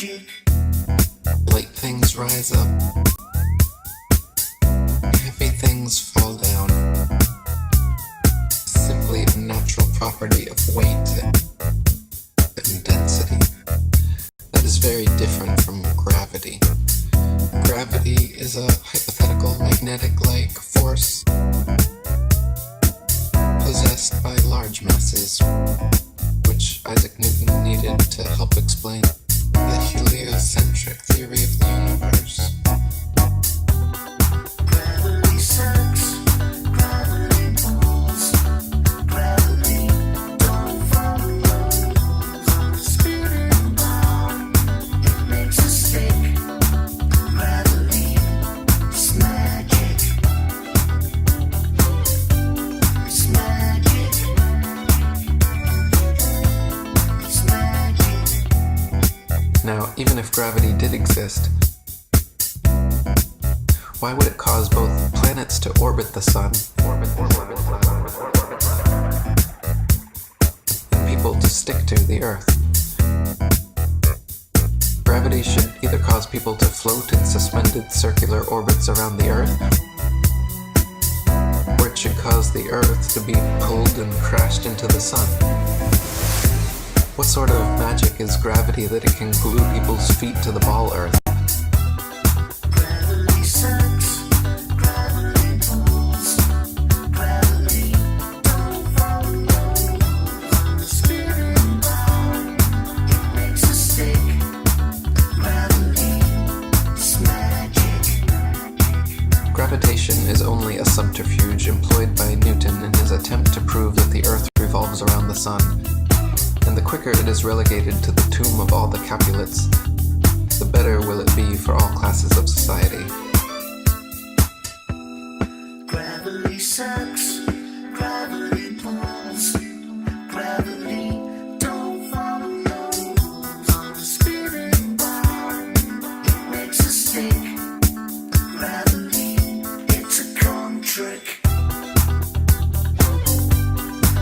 Light things rise up, heavy things fall down. Simply a natural property of weight and density. That is very different from gravity. Gravity is a hypothetical magnetic-like force possessed by large masses, which Isaac Newton needed to help explain the heliocentric theory of the universe. Gravity sucks, gravity pulls, gravity don't follow rules on the spinning ball. It makes us sick. Gravity is magic. It's magic. It's magic. Now, even if gravity did exist, why would it cause both planets to orbit the sun and people to stick to the Earth? Gravity should either cause people to float in suspended circular orbits around the Earth, or it should cause the Earth to be pulled and crashed into the sun. What sort of magic is gravity that it can glue people's feet to the ball Earth? Gravity sucks, gravity pulls, gravity don't follow rules on the spinning ball. It makes us sick. Gravity is magic. Gravitation is only a subterfuge employed by Newton in his attempt to prove that the Earth revolves around the sun. And the quicker it is relegated to the tomb of all the Capulets, the better will it be for all classes of society. Gravity sucks, gravity pulls, gravity don't follow rules on the spinning ball. It makes us sick. Gravity, it's a con trick.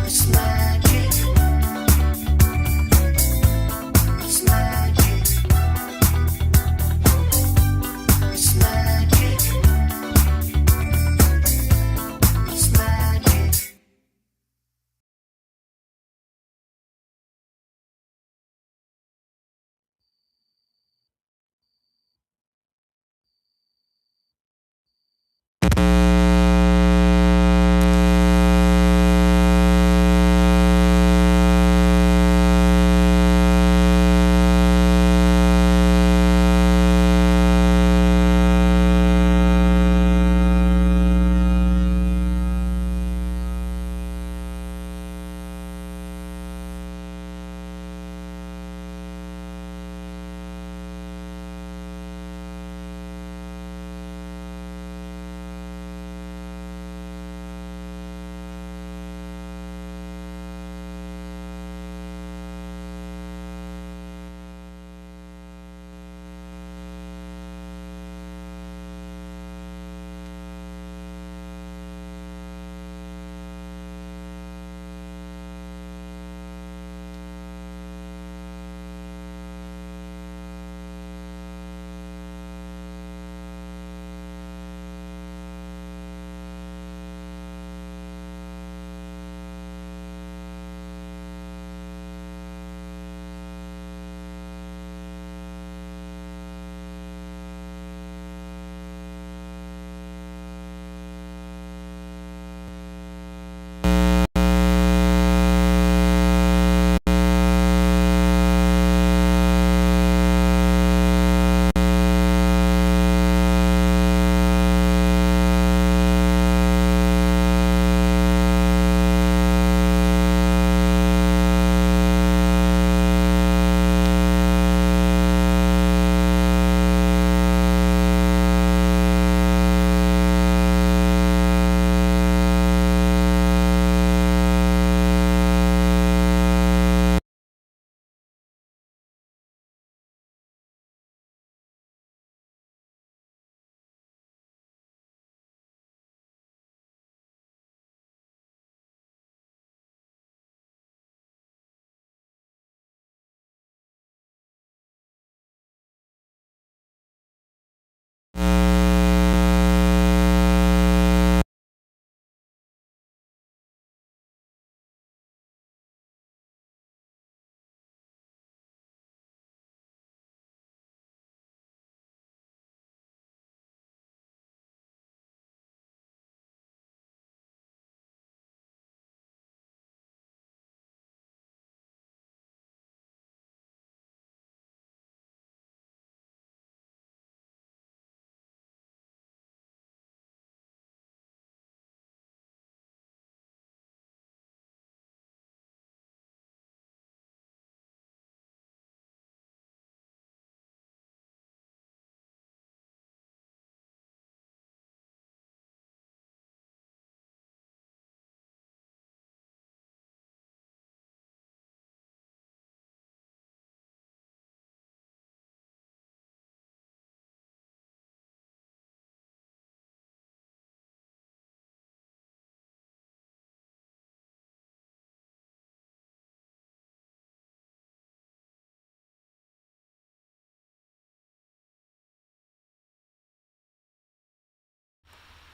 It's magic. It's magic. It's magic.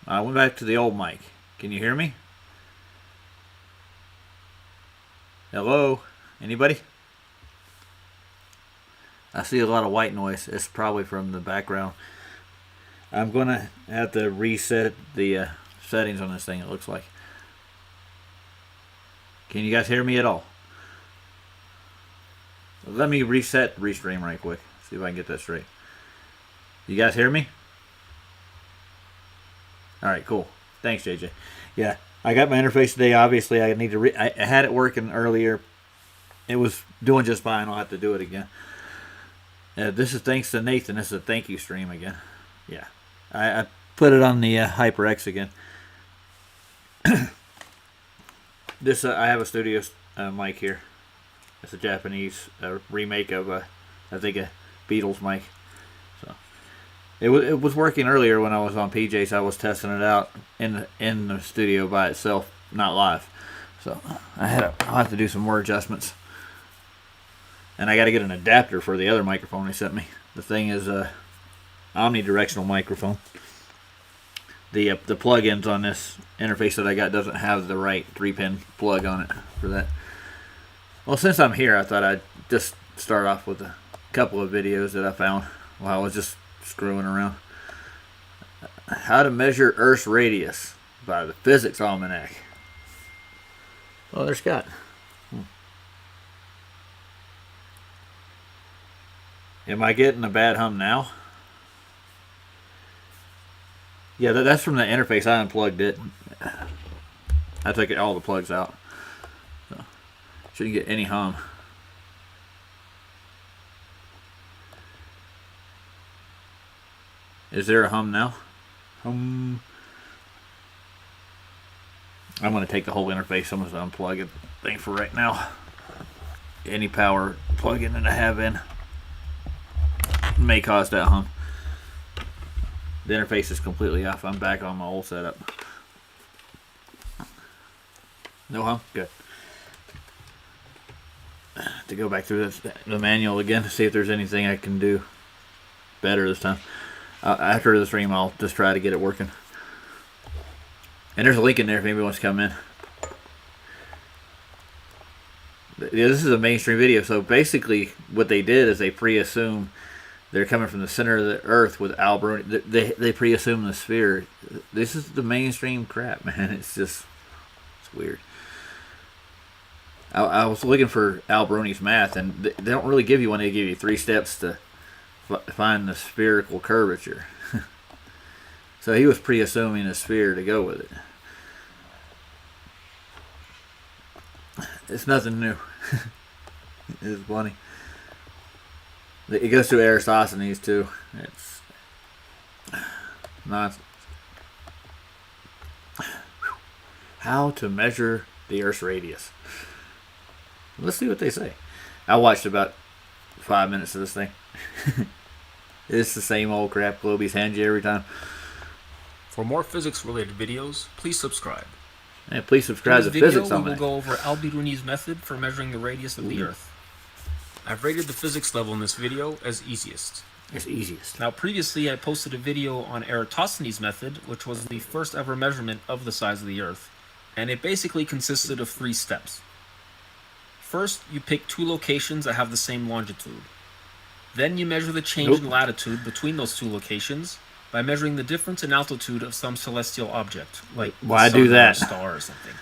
I went back to the old mic. Can you hear me? Hello? Anybody? I see a lot of white noise. It's probably from the background. I'm going to have to reset the settings on this thing, it looks like. Can you guys hear me at all? Let me reset Restream right quick. See if I can get that straight. You guys hear me? Alright, cool. Thanks, JJ. Yeah, I got my interface today. Obviously, I need to. I had it working earlier. It was doing just fine. I'll have to do it again. This is thanks to Nathan. This is a thank you stream again. Yeah, I put it on the HyperX again. This I have a studio mic here. It's a Japanese remake of I think a Beatles mic. So it was working earlier when I was on PJ's. I was testing it out in the studio by itself, not live. So I'll have to do some more adjustments. And I got to get an adapter for the other microphone they sent me. The thing is a omnidirectional microphone. The plug-ins on this interface that I got doesn't have the right 3-pin plug on it for that. Well, since I'm here, I thought I'd just start off with a couple of videos that I found while I was just screwing around. How to measure Earth's radius by the Physics Almanac. Oh, there's Scott. Am I getting a bad hum now? Yeah, that's from the interface. I unplugged it. I took all the plugs out. So, shouldn't get any hum. Is there a hum now? Hum. I'm going to take the whole interface. I'm going to unplug it thing for right now. Any power plug-in that I have in may cause that hum. The interface is completely off. I'm back on my old setup. No hum? Good. To go back through the manual again to see if there's anything I can do better this time. After the stream, I'll just try to get it working. And there's a link in there if anybody wants to come in. Yeah, this is a mainstream video, so basically what they did is they pre-assume they're coming from the center of the Earth with Alberoni. They pre-assume the sphere. This is the mainstream crap, man. It's weird. I was looking for Alberoni's math, and they don't really give you one. They give you 3 steps to find the spherical curvature. So he was pre-assuming a sphere to go with it. It's nothing new. It's funny. It goes through Aristophanes too. It's nonsense. How to measure the Earth's radius. Let's see what they say. I watched about 5 minutes of this thing. It's the same old crap. Globies hand you every time. For more physics-related videos, please subscribe. And please subscribe to In this video, Physics we will Almanac. go over Al-Biruni's method for measuring the radius of the Earth. I've rated the physics level in this video as easiest. It's easiest. Now, previously I posted a video on Eratosthenes' method, which was the first ever measurement of the size of the Earth, and it basically consisted of 3 steps. First, you pick 2 locations that have the same longitude. Then you measure the change in latitude between those 2 locations by measuring the difference in altitude of some celestial object, like Why the sun do that? or a star or something.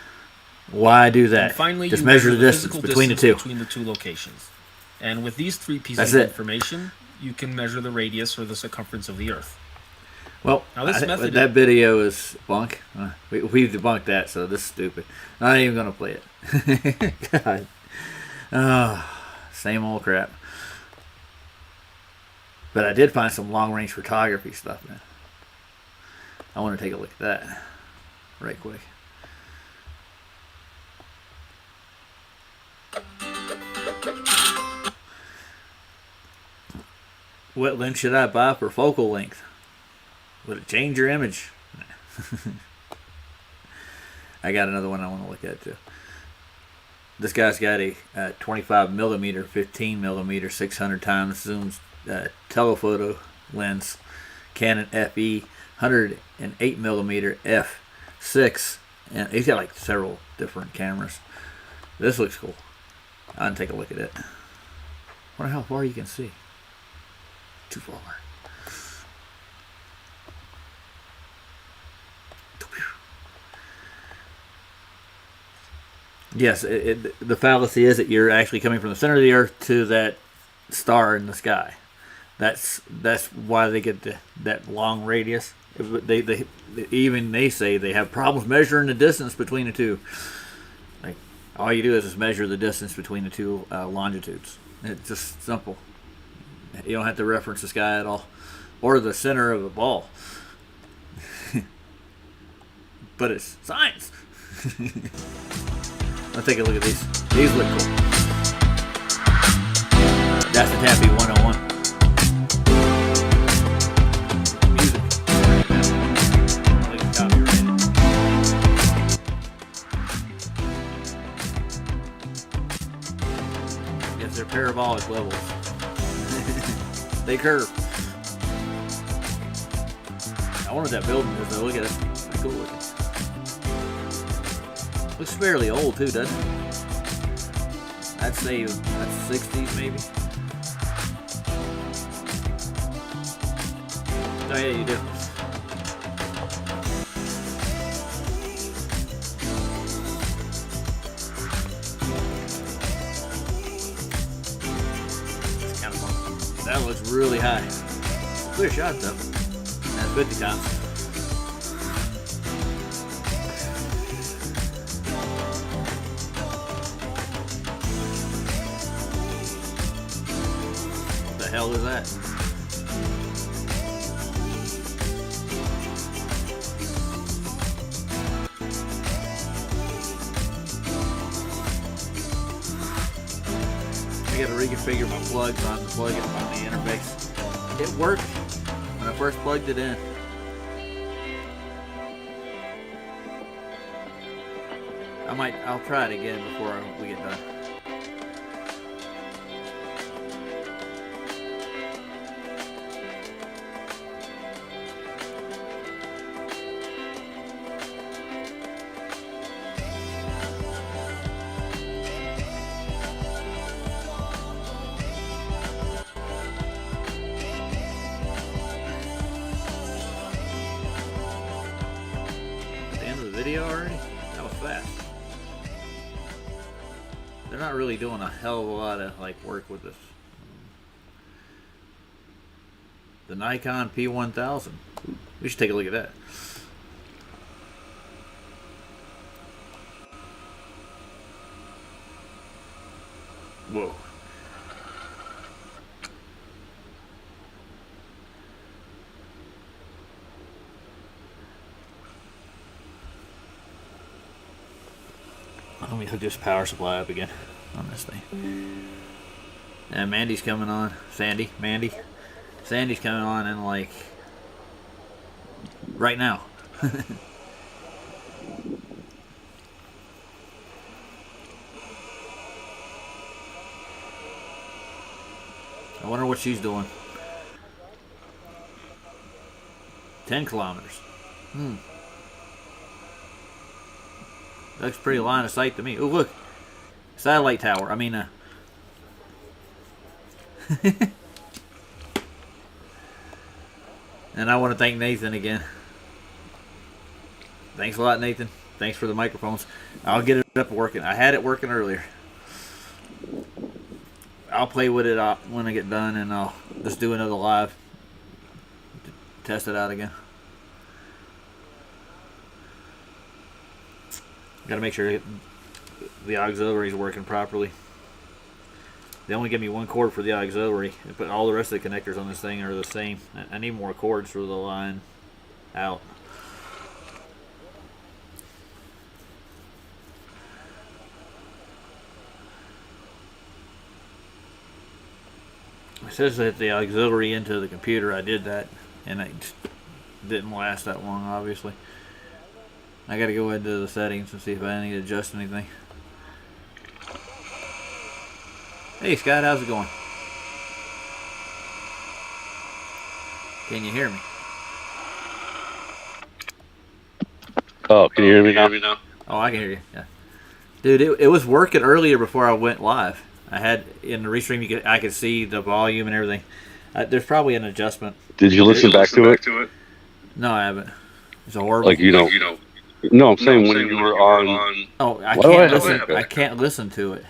Why do that? And finally, Just you measure the distance physical between the distance two. between the 2 locations. And with these 3 pieces That's of it. information, you can measure the radius or the circumference of the Earth. Well, Now, this method that video is bunk. We've debunked that, so this is stupid. I'm not even going to play it. God. Oh, same old crap. But I did find some long-range photography stuff, man. I want to take a look at that right quick. What lens should I buy for focal length? Would it change your image? I got another one I want to look at too. This guy's got a 25 millimeter, 15 millimeter, 600 times zoom telephoto lens, Canon FE 108mm f6, and he's got like several different cameras. This looks cool. I'll take a look at it. Wonder how far you can see. Too far. Yes, the fallacy is that you're actually coming from the center of the Earth to that star in the sky. That's why they get that long radius. They say they have problems measuring the distance between the two. Like, all you do is just measure the distance between the two longitudes. It's just simple. You don't have to reference the sky at all, or the center of a ball. But it's science. Let's take a look at these. These look cool. That's the Tappy 101. Music. I think it's copyrighted. Yes, they're parabolic levels. They curve. I wonder what that building is though. Look at it. It's cool looking. Looks fairly old too, doesn't it? I'd say that's 60s maybe. Oh yeah, you do. It's kind of fun. That looks really high. Clear shot though. That's 50 times. What the hell is that? I gotta reconfigure my plugs on the interface. It worked when I first plugged it in. I'll try it again before we get done. At the end of the video already? That was fast. They're not really doing a hell of a lot of work with this. The Nikon P1000. We should take a look at that. Whoa. Let me hook this power supply up again on this thing. And Mandy's coming on. Mandy. Sandy's coming on in right now. I wonder what she's doing. 10 kilometers. Looks pretty line of sight to me. Oh, look. Satellite tower. I mean, and I want to thank Nathan again. Thanks a lot, Nathan. Thanks for the microphones. I'll get it up working. I had it working earlier. I'll play with it when I get done, and I'll just do another live to test it out again. Got to make sure the auxiliary is working properly. They only give me one cord for the auxiliary, but all the rest of the connectors on this thing are the same. I need more cords for the line out. It says that the auxiliary into the computer, I did that, and it didn't last that long, obviously. I gotta go into the settings and see if I need to adjust anything. Hey Scott, how's it going? Can you hear me? Oh, can you hear me now? Oh, I can hear you. Yeah, dude, it was working earlier before I went live. I had in the restream, I could see the volume and everything. There's probably an adjustment. Did you listen back to it? No, I haven't. It's horrible. Like No, I'm saying when you were on. Oh, I Why do I can't have listen. it? I can't listen to it.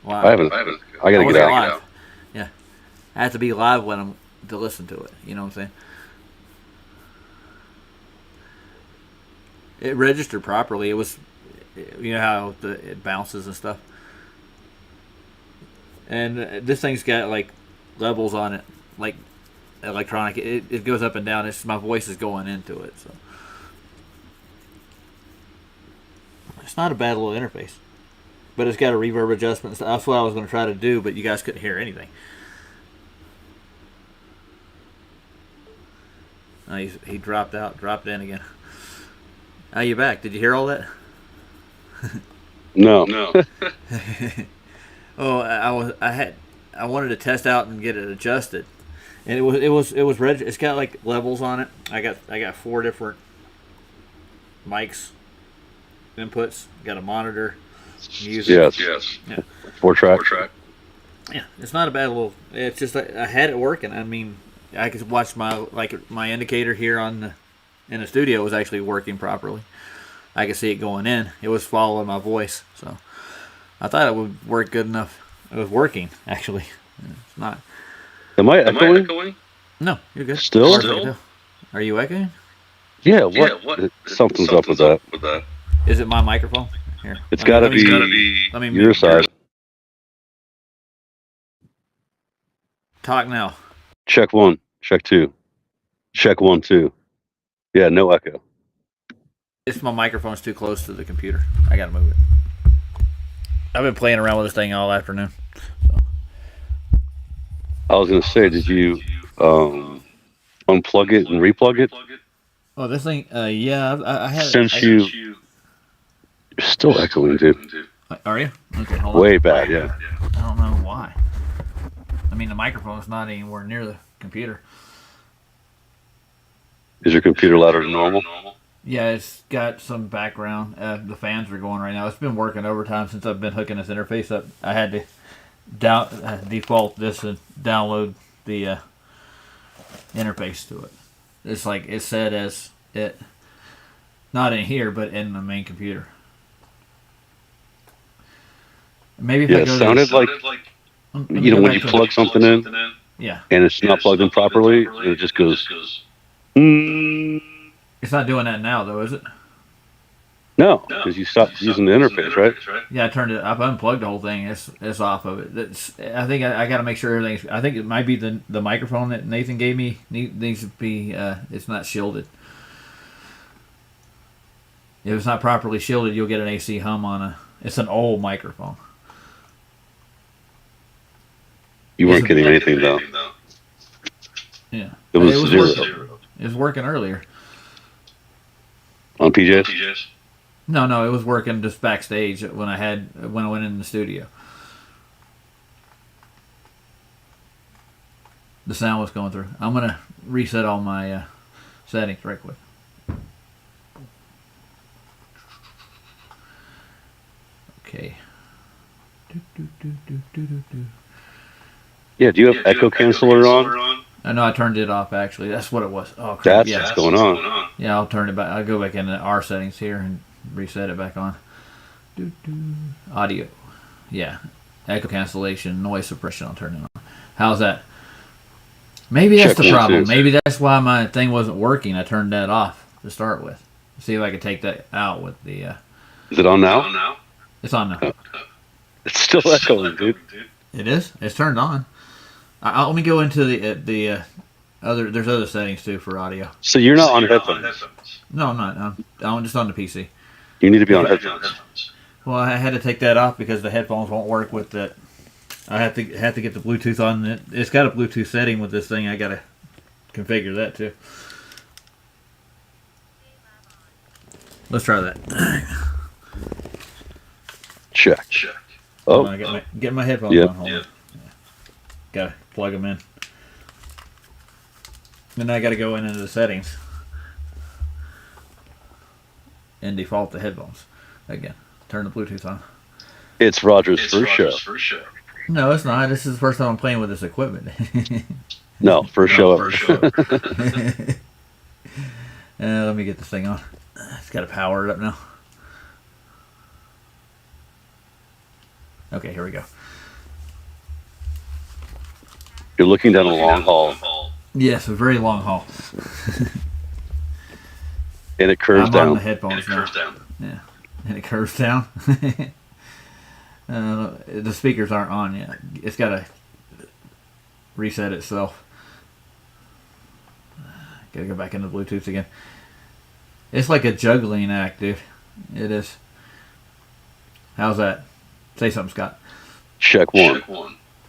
Live. I haven't. I gotta get wasn't out. live. Yeah, I have to be live when I'm to listen to it. You know what I'm saying? It registered properly. It was, you know how it bounces and stuff. And this thing's got like levels on it, like electronic. It goes up and down. It's my voice is going into it, so it's not a bad little interface. But it's got a reverb adjustment. So that's what I was going to try to do, but you guys couldn't hear anything. He dropped out, dropped in again. Now you're back. Did you hear all that? No. Oh, I wanted to test out and get it adjusted, and it's got like levels on it. I got 4 different mics, inputs. Got a monitor, music. Yes. Yeah. 4-track. Yeah, it's not a bad little. It's just I had it working. I mean, I could watch my indicator here in the studio was actually working properly. I could see it going in. It was following my voice, so I thought it would work good enough. It was working actually. It's not. Am I echoing? No, you're good. Still? Are you echoing? Yeah. What? Something's up with that. Is it my microphone? Here. It's got to be Let me your side. Talk now. Check 1. Check 2. Check 1, 2. Yeah, no echo. If my microphone's too close to the computer, I gotta move it. I've been playing around with this thing all afternoon. So. I was gonna say, did you unplug it and replug it? Oh, this thing. Yeah, I had. Since you're still echoing, dude. Are you? Okay, hold on. Way bad, yeah. I don't know why. I mean, the microphone's not anywhere near the computer. Is your computer louder than normal? Yeah, it's got some background. The fans are going right now. It's been working overtime since I've been hooking this interface up. I had to default this and download the interface to it. It's like it's set as it, not in here, but in the main computer. Maybe if I Yeah, it go sounded to like when you plug something in, yeah, and it's not plugged in properly, and it just goes. It's not doing that now, though, is it? No, because you stopped using the interface, right? Yeah, I turned it. I've unplugged the whole thing. It's off of it. I think I got to make sure everything's. I think it might be the microphone that Nathan gave me needs to be. It's not shielded. If it's not properly shielded, you'll get an AC hum on a. It's an old microphone. You weren't getting anything though. Yeah, It was zero. It was working earlier. On PJs? No, it was working just backstage when I went in the studio. The sound was going through. I'm gonna reset all my settings right quick. Okay. Yeah, do you have echo canceller on? I know I turned it off actually. That's what it was. Oh crap. That's what's going on. Yeah, I'll turn it back. I'll go back into our settings here and reset it back on. Audio. Yeah. Echo cancellation, noise suppression, I'll turn it on. How's that? Maybe that's Check the 1, problem. 2. Maybe that's why my thing wasn't working. I turned that off to start with. See if I could take that out with the... Is it on now? It's on now. It's still echoing, dude. It is? It's turned on. Let me go into the other... There's other settings too for audio. So you're not on headphones? No, I'm not. I'm just on the PC. You need to be on headphones. Well, I had to take that off because the headphones won't work with that. I have to get the Bluetooth on it. It's got a Bluetooth setting with this thing. I gotta configure that too. Let's try that. Check. Hold Oh, on, get my headphones Yep. on. Hold on. Gotta plug them in. Then I gotta go into the settings. and default the headphones again. Turn the Bluetooth on. It's Roger's first show. No, it's not. This is the first time I'm playing with this equipment. No, first show ever. Let me get this thing on. It's got to power it up now. Okay, here we go. You're looking down a long hall, Yes, a very long haul. and it curves I'm down. on the headphones now. Yeah, and it curves down. The speakers aren't on yet. It's got to reset itself. Gotta go back into Bluetooth again. It's like a juggling act, dude. It is. How's that? Say something, Scott. Check one.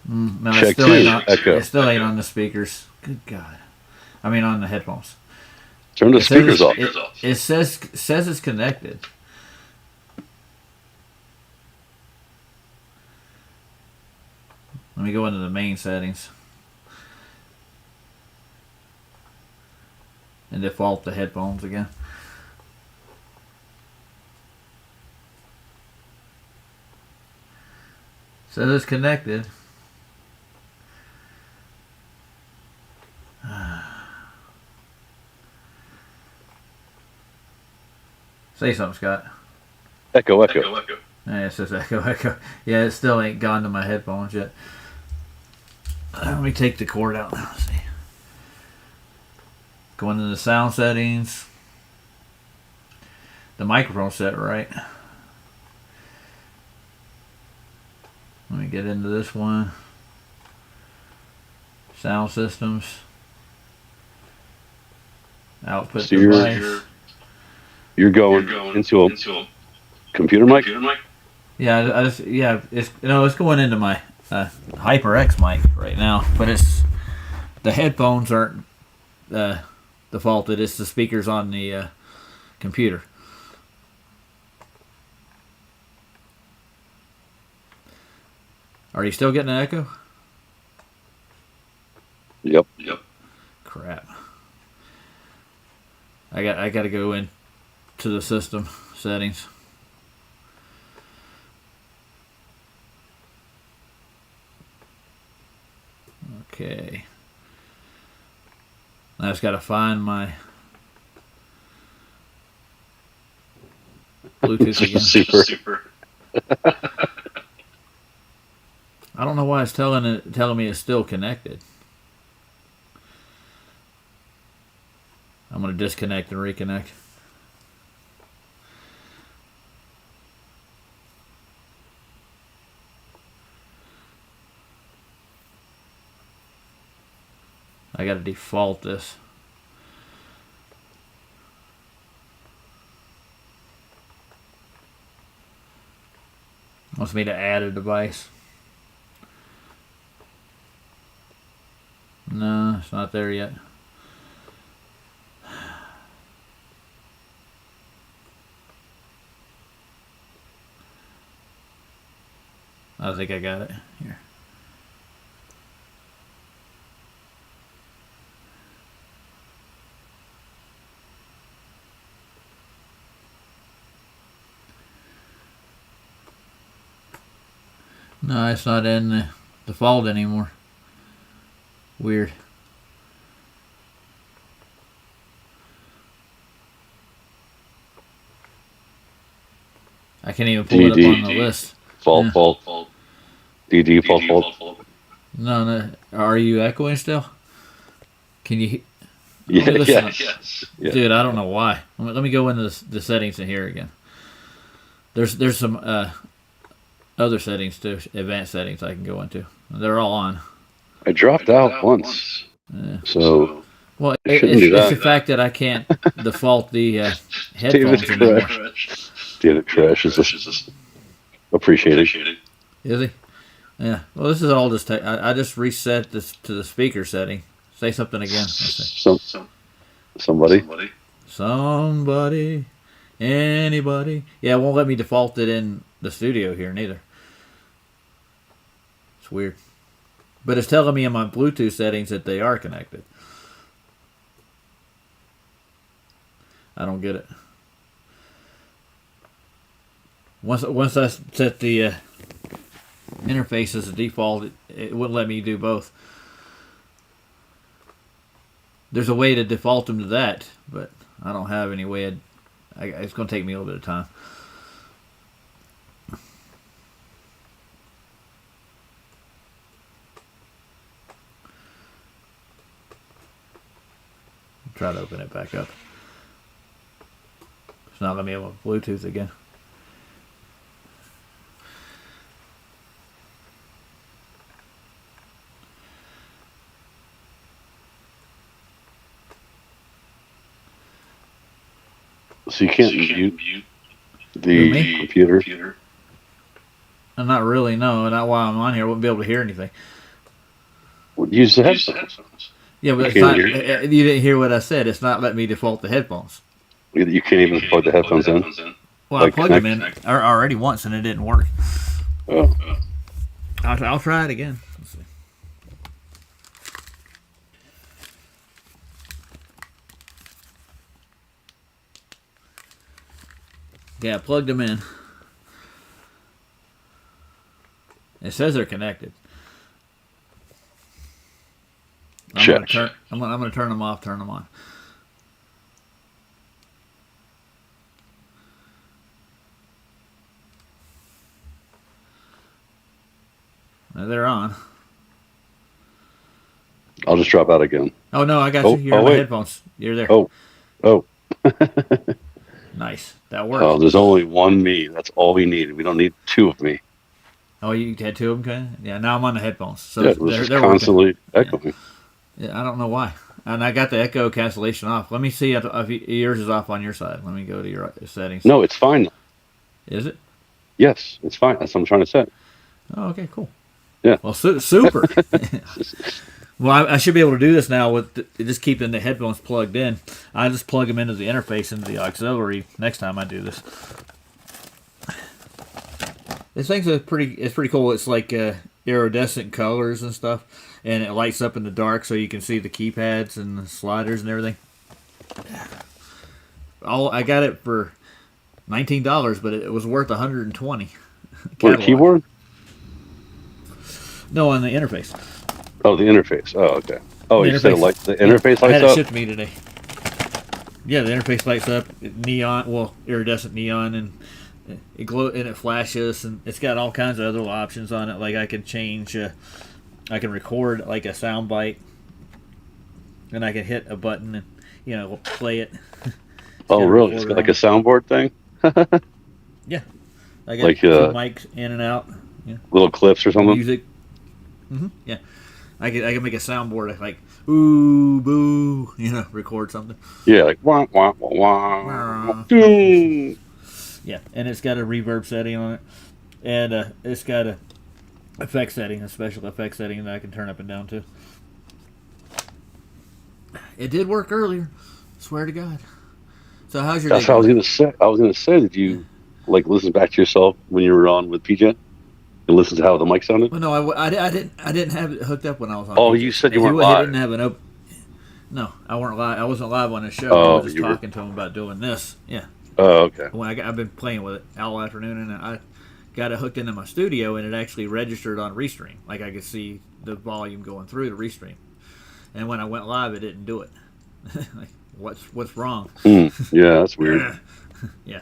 No, Check it still two. ain't on, Echo. it still ain't on the speakers. Good God. I mean, on the headphones. Turn the It says speakers off. It says it's connected. Let me go into the main settings and default the headphones again. Says it's connected. Say something, Scott. Echo. Yeah, it says echo. Yeah, it still ain't gone to my headphones yet. Let me take the cord out now. Let's see. Go into the sound settings. The microphone set right. Let me get into this one. Sound systems. Output So you're- device. You're going into a computer mic. It's going into my HyperX mic right now, but it's the headphones aren't defaulted. It's the speakers on the computer. Are you still getting an echo? Yep. Crap. I got to go in to the system settings. Okay. I just got to find my Bluetooth again. Super. I don't know why it's telling me it's still connected. I'm going to disconnect and reconnect. I got to default this. Wants me to add a device. No, it's not there yet. I think I got it here. No, it's not in the default anymore. Weird. I can't even pull it up on the list. Fault. DD fault. No. Are you echoing still? Can you? Yeah. Listen. Yeah. Dude, I don't know why. Let me go into the settings in here again. There's some other settings too, advanced settings I can go into. They're all on. I dropped out once. Yeah. So Well, shouldn't do it's that. the fact that I can't default the headphones David anymore. David Crash is appreciated. Is he? Yeah. Well, this is all just. I just reset this to the speaker setting. Say something again. Let's see. Somebody. Somebody, anybody. Yeah, it won't let me default it in the studio here neither. It's weird. But it's telling me in my Bluetooth settings that they are connected. I don't get it. Once I set the interface as a default, it wouldn't let me do both. There's a way to default them to that, but I don't have any way. It's going to take me a little bit of time. Try to open it back up. It's not letting me able to Bluetooth again. So you can't mute Who, the me? computer. I'm not really, no. Not while I'm on here. I wouldn't be able to hear anything. Use the headphones. Yeah, but You it's can't not. hear? You didn't hear what I said. It's not letting me default the headphones. You can't even plug the headphones in. Well, Like I plugged them in already once and it didn't work. Oh, I'll try it again. Let's see. Yeah, I plugged them in. It says they're connected. Check. I'm gonna turn them off, turn them on. Now they're on. I'll just drop out again. Oh no, I got Oh, you. You're oh, on my wait. headphones. You're there. Oh, Nice. That works. oh, there's only one me. That's all we need. We don't need two of me. Oh, you had two of them, kind of? Yeah. Now I'm on the headphones, so Yeah, it was just they're working. constantly echoing. Yeah, I don't know why. And I got the echo cancellation off. Let me see if yours is off on your side. Let me go to your settings. No, it's fine. Is it? Yes, it's fine. That's what I'm trying to say. Oh, okay, cool. Yeah. Well, super. Well, I should be able to do this now with just keeping the headphones plugged in. I just plug them into the interface, into the auxiliary next time I do this. This thing's it's pretty cool. It's like iridescent colors and stuff, and it lights up in the dark so you can see the keypads and the sliders and everything. I got it for $19, but it was worth $120. For a keyboard? No, on the interface. Oh, the interface. Oh, okay. Oh, The you said interface. like the interface I had lights it up? shipped to me today. Yeah, the interface lights up, neon, well, iridescent neon, and it glow and it flashes, and it's got all kinds of other options on it. Like I can change, I can record like a sound bite, and I can hit a button and play it. Oh, got a really? It's recorder got like a soundboard thing? Yeah, I got Like, two mics in and out. Little clips or something? Music. Yeah, I can make a soundboard like ooh boo, record something. Yeah, like wah, wah, wah, wah. Wah. Doom. Yeah, and it's got a reverb setting on it, and it's got a effect setting, a special effect setting that I can turn up and down too. It did work earlier, swear to God. So how's your That's day what I was going? gonna say. I was gonna say, did you like listen back to yourself when you were on with PJ? And listen to how the mic sounded? Well, no, I didn't have it hooked up when I was on. Oh, PJ. you said you He weren't live. didn't have an open. No, I weren't live. I wasn't live on the show. Oh, I was just you were- talking to him about doing this. Yeah. Oh, okay. When I've been playing with it all afternoon, and I got it hooked into my studio, and it actually registered on Restream. Like I could see the volume going through the Restream. And when I went live, it didn't do it. Like, what's wrong? Yeah, that's weird. Yeah.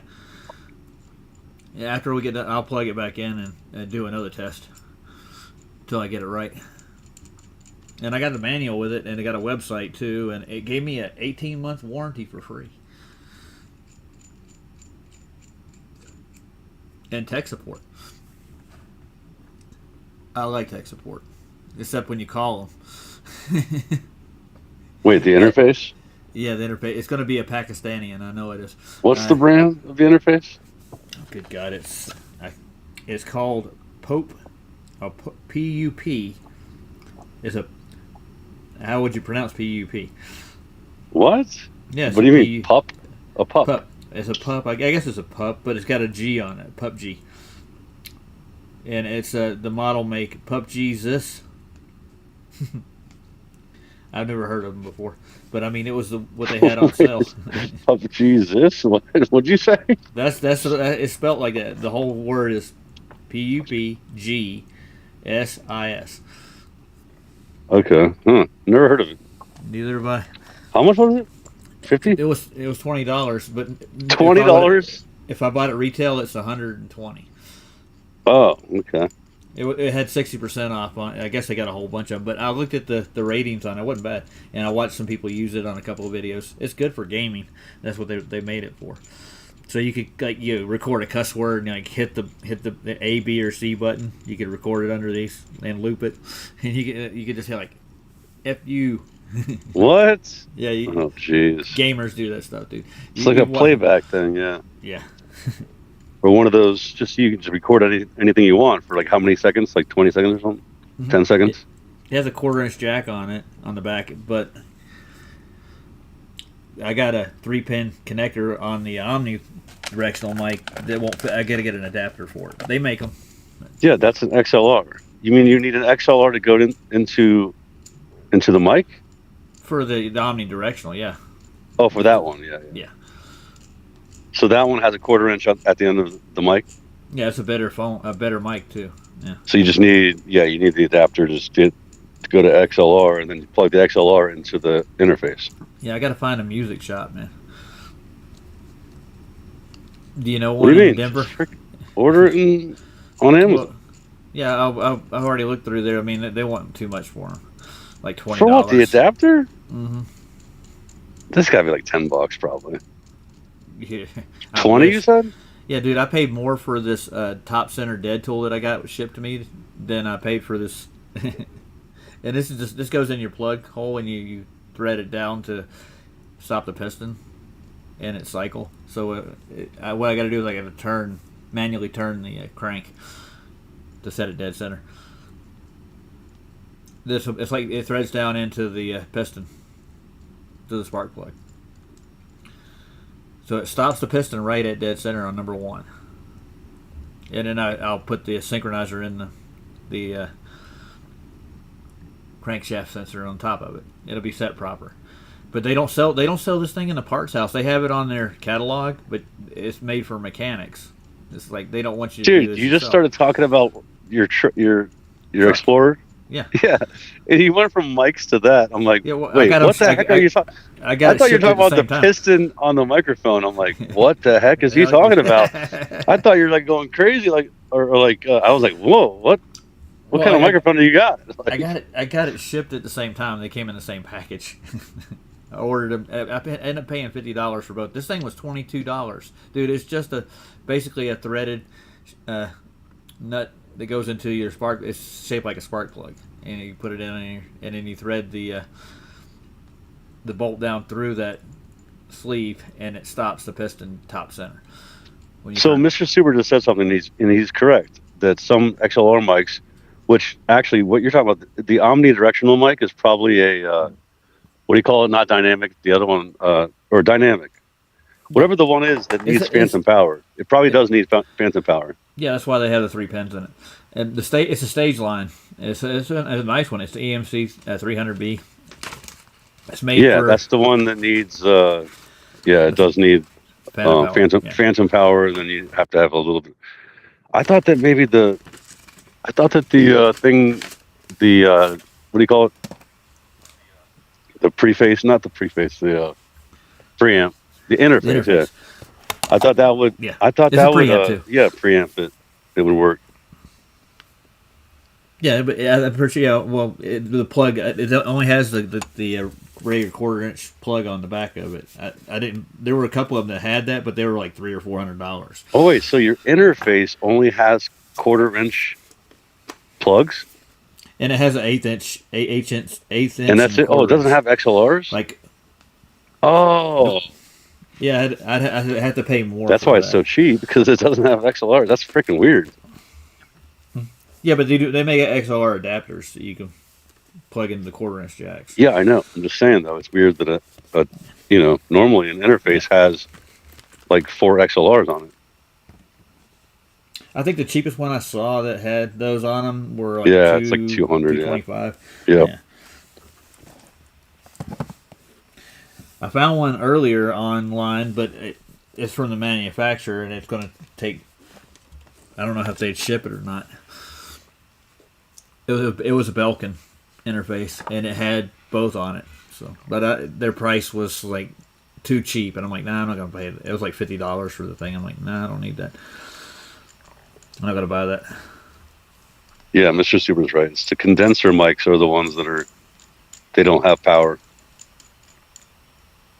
Yeah. After we get done, I'll plug it back in and do another test till I get it right. And I got the manual with it, and I got a website too, and it gave me an 18-month warranty for free. And tech support. I like tech support, except when you call them. Wait, the interface? Yeah, the interface. It's going to be a Pakistani, and I know it is. What's the brand of the interface? Good God, it's called Pope. PUP. Is a. How would you pronounce PUP? What? Yes. What do you mean? Pup? A pup? Pup. It's a pup. I guess it's a pup, but it's got a G on it. PUBG. And it's the model make PUBG this. I've never heard of them before, but I mean, it was what they had on sale. Oh, Jesus. What'd you say? That's it's spelled like that. The whole word is PUBGSIS. Okay. Huh. Never heard of it. Neither have I. How much was it? 50? It was $20, but $20? if I bought it retail, it's $120. Oh, okay. It had 60% off on it. I guess they got a whole bunch of them, but I looked at the ratings on it. It wasn't bad, and I watched some people use it on a couple of videos. It's good for gaming. That's what they made it for. So you could record a cuss word and like hit the A, B, or C button. You could record it under these and loop it, and you could just say like "F you." What? Yeah, Oh, jeez. gamers do that stuff, dude. It's like a playback thing, yeah. Yeah. Or one of those, just you can just record anything you want for like how many seconds? Like 20 seconds or something? 10 seconds? It has a 1/4-inch jack on it on the back, but I got a 3-pin connector on the omnidirectional mic that won't fit. I got to get an adapter for it. They make them. Yeah, that's an XLR. You mean you need an XLR to go into the mic? For the omnidirectional, yeah. Oh, for that one, yeah. Yeah. So that one has a 1/4 inch at the end of the mic? Yeah, it's a better mic too. Yeah. So you just need, you need the adapter to go to XLR, and then you plug the XLR into the interface. Yeah, I got to find a music shop, man. Do you know What one do you in mean? Denver? Order it on Amazon. Well, yeah, I've already looked through there. I mean, they want too much for them, like $20. For what, the adapter? Mm-hmm. This got to be like $10 probably. Yeah. 20, you said? Yeah, dude, I paid more for this top center dead tool that I got shipped to me than I paid for this. And this goes in your plug hole, and you thread it down to stop the piston, and it cycle. So what I got to do is I got to manually turn the crank to set it dead center. It's like it threads down into the piston to the spark plug. So it stops the piston right at dead center on number 1. And then I'll put the synchronizer in the crankshaft sensor on top of it. It'll be set proper. But they don't sell this thing in the parts house. They have it on their catalog, but it's made for mechanics. It's like they don't want you to do Dude, this you just yourself. started talking about your Explorer? Yeah. Yeah. And you went from mics to that. I'm like, Yeah, well, wait, I got what the heck are you talking? I got I thought you were it shipped talking at about the same time. piston on the microphone. I'm like, what the heck is he talking about? I thought you were like going crazy, like or like I was like, whoa, what kind of microphone do you got? Like, I got it shipped at the same time. They came in the same package. I ordered them. I ended up paying $50 for both. This thing was $22, dude. It's just basically a threaded nut that goes into your spark. It's shaped like a spark plug, and you put it in there, and then you thread the bolt down through that sleeve, and it stops the piston top center. So Mr. Super just said something, and he's correct that some XLR mics, which actually what you're talking about, the omnidirectional mic is probably a what do you call it? Not dynamic. The other one, or dynamic, whatever the one is that needs phantom power. It probably does need phantom power. Yeah, that's why they have the 3 pins in it. And it's a stage line. It's a nice one. It's the EMC 300B. It's made for that's the one that needs. It does need phantom power, and then you have to have a little bit. I thought that the thing, what do you call it? The preface, not the preface, the preamp, the interface. Yeah, I thought that would. Yeah, I thought it's that a would. preamp too. Preamp it. It would work. Yeah, but I'm pretty sure. Yeah, well, the plug it only has the regular 1/4-inch plug on the back of it. I didn't. There were a couple of them that had that, but they were like $300 or $400. Oh wait, so your interface only has 1/4-inch plugs? And it has an eighth inch, and that's it. Oh, it doesn't have XLRs. Like, oh, yeah, I'd have to pay more. That's why it's so cheap, because it doesn't have XLRs. That's freaking weird. Yeah, but they make XLR adapters that you can plug into the 1/4-inch jacks. Yeah, I know. I'm just saying though, it's weird that normally an interface has like 4 XLRs on it. I think the cheapest one I saw that had those on them were like it's like 200, 225. Yeah. I found one earlier online, but it's from the manufacturer, and it's going to take. I don't know if they'd ship it or not. It was a Belkin interface, and it had both on it. So, but their price was like too cheap, and I'm like, nah, I'm not gonna pay it. It was like $50 for the thing. I'm like, nah, I don't need that. I'm not gonna buy that. Yeah, Mr. Super's right. It's the condenser mics are the ones that they don't have power.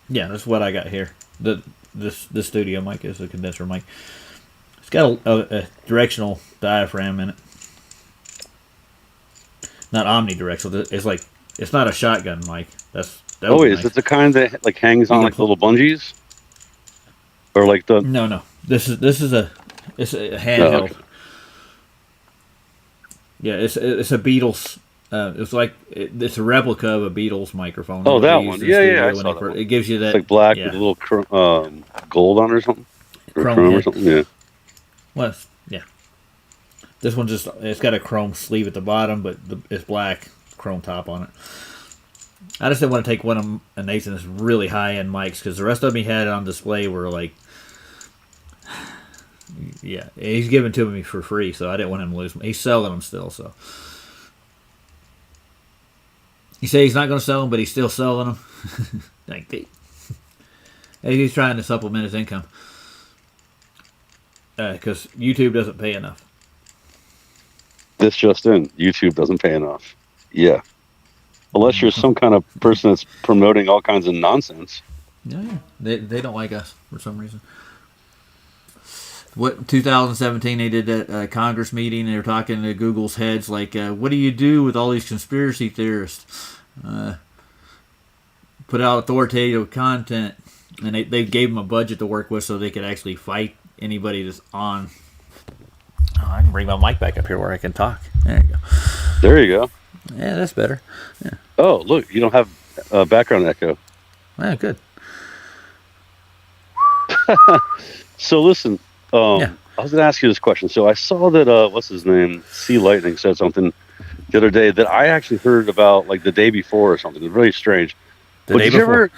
Yeah, that's what I got here. This studio mic is a condenser mic. It's got a directional diaphragm in it. Not omnidirectional. It's like it's not a shotgun mic. That Oh, was wait, nice. is it the kind that like hangs on like little bungees, or like the? No. It's a handheld. Oh, okay. Yeah, it's a Beatles. It's a replica of a Beatles microphone. Oh, that They one. used in Yeah, studio I when saw they that first- one. It gives you that. It's like black yeah. with a little gold on it or something, or Chrome chrome or head. something. Yeah. Well, yeah. This one it's got a chrome sleeve at the bottom, but it's black chrome top on it. I just didn't want to take one of Nathan's really high end mics because the rest of them he had on display were like, yeah, he's giving to me for free, so I didn't want him to lose them. He's selling them still, so he said he's not going to sell them, but he's still selling them. Like he's trying to supplement his income because YouTube doesn't pay enough. This just in: YouTube doesn't pay enough. Yeah. Unless you're some kind of person that's promoting all kinds of nonsense. Yeah. They don't like us for some reason. 2017 they did that Congress meeting. They were talking to Google's heads like, what do you do with all these conspiracy theorists? Put out authoritative content, and they gave them a budget to work with so they could actually fight anybody that's on. Oh, I can bring my mic back up here where I can talk. There you go. There you go. Yeah, that's better. Yeah. Oh, look, you don't have background echo. Yeah, good. So listen, Yeah. I was going to ask you this question. So I saw that what's his name, C Lightning, said something the other day that I actually heard about like the day before or something. It's really strange. The day before.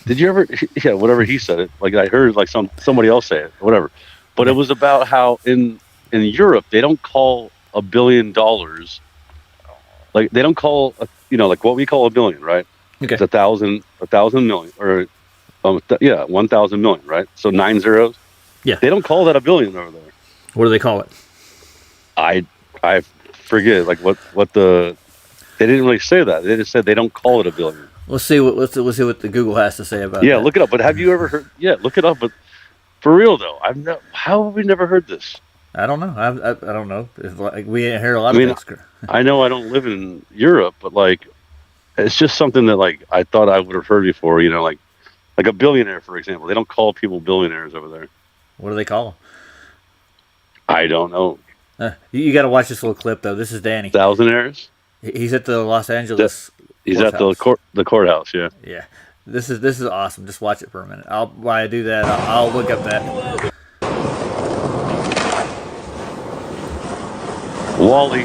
Did you ever? Yeah, whatever he said it. Like I heard like somebody else say it, whatever. But it was about how in Europe they don't call $1 billion. Like they don't call like what we call $1 billion, right? Okay. It's 1,000 million, or 1,000 million, right? So 9 zeros. Yeah. They don't call that $1 billion over there. What do they call it? I forget like what they didn't really say that. They just said they don't call it $1 billion. Let's see what the Google has to say about Yeah, that. look it up. But have you ever heard? Yeah, look it up. But for real though, how have we never heard this? I don't know. I don't know. It's like we hear a lot I mean, of things. I know I don't live in Europe, but like, it's just something that like I thought I would have heard before. Like a billionaire, for example. They don't call people billionaires over there. What do they call I don't know. them? You got to watch this little clip though. This is Danny. Thousandaires. He's at the Los Angeles. He's at the courthouse. Yeah. Yeah, this is awesome. Just watch it for a minute. While I do that, I'll look up that. Wally.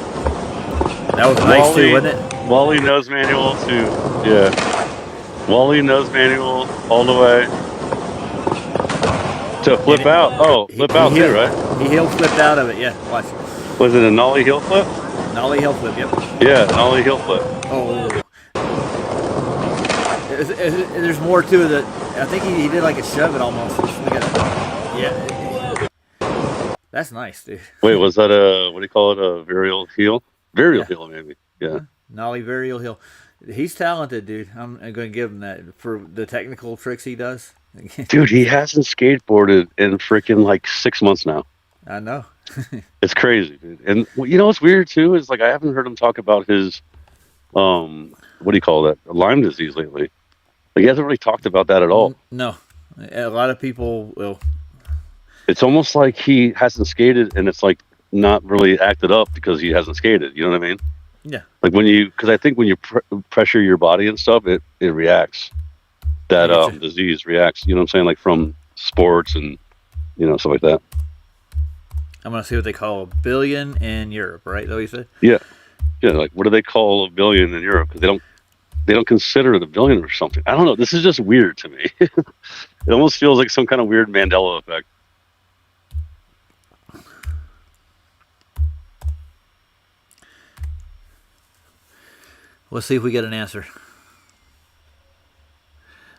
That was nice too, wasn't it? Wally knows manual too. Yeah. Wally knows manual all the way. To flip out. Oh, flip out too, right? He heel flipped out of it. Yeah, watch. Was it a nollie heel flip? Nollie heel flip. Yep. Yeah, nollie heel flip. Oh. There's more to it. I think he did like a shove it almost. Yeah. That's nice, dude. Wait, was that what do you call it? A varial heel? Varial heel, maybe. Yeah. Nollie varial heel. He's talented, dude. I'm going to give him that for the technical tricks he does. Dude, he hasn't skateboarded in freaking like 6 months now. I know. It's crazy, dude. And you know what's weird too is like I haven't heard him talk about his what do you call that? Lyme disease lately. Like he hasn't really talked about that at all. No. A lot of people will. It's almost like he hasn't skated and it's like not really acted up because he hasn't skated. You know what I mean? Yeah. Like because I think when you pressure your body and stuff, it reacts. That disease reacts. You know what I'm saying? Like from sports and stuff like that. I'm going to see what they call $1 billion in Europe, right? Is that what you said? Yeah. Yeah. Like what do they call $1 billion in Europe? Because they don't. they don't consider it a billion or something. I don't know. This is just weird to me. It almost feels like some kind of weird Mandela effect. Let's see if we get an answer.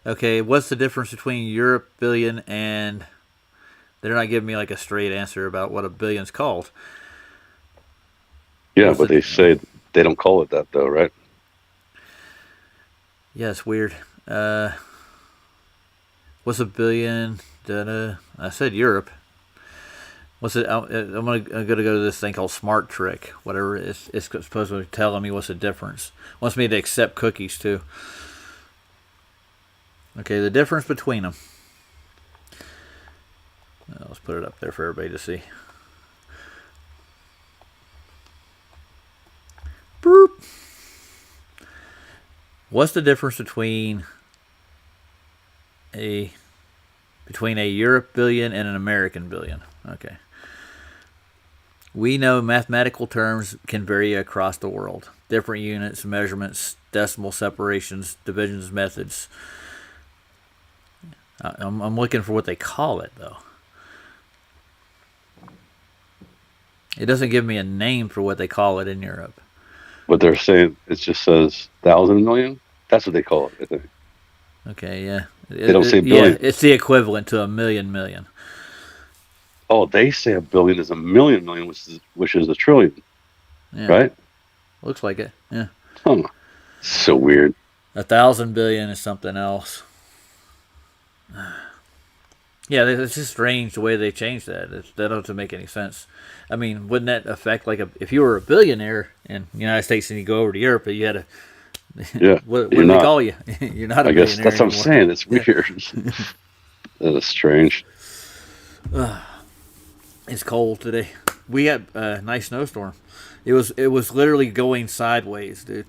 Okay, what's the difference between Europe billion and... They're not giving me like a straight answer about what a billion's called. Yeah, but they say they don't call it that though, right? Yeah, it's weird. What's a billion? I said Europe. What's it? I'm gonna go to this thing called Smart Trick. Whatever it's supposed to be telling me what's the difference. Wants me to accept cookies too. Okay, the difference between them. Let's put it up there for everybody to see. Boop. What's the difference between a Europe billion and an American billion? Okay. We know mathematical terms can vary across the world. Different units, measurements, decimal separations, divisions, methods. I'm looking for what they call it, though. It doesn't give me a name for what they call it in Europe. But they're saying it just says 1,000 million. That's what they call it, I think. Okay, yeah. They don't say billion. Yeah, it's the equivalent to a million. Oh, they say a billion is a million, which is a trillion, Yeah. right? Looks like it. Yeah. Huh. So weird. 1,000 billion is something else. Yeah, it's just strange the way they changed that. That doesn't make any sense. I mean, wouldn't that affect if you were a billionaire in the United States and you go over to Europe, you had a Yeah. what do they call you? You're not a I guess billionaire that's what I'm anymore. saying. It's weird. That is strange. It's cold today. We had a nice snowstorm. It was literally going sideways, dude.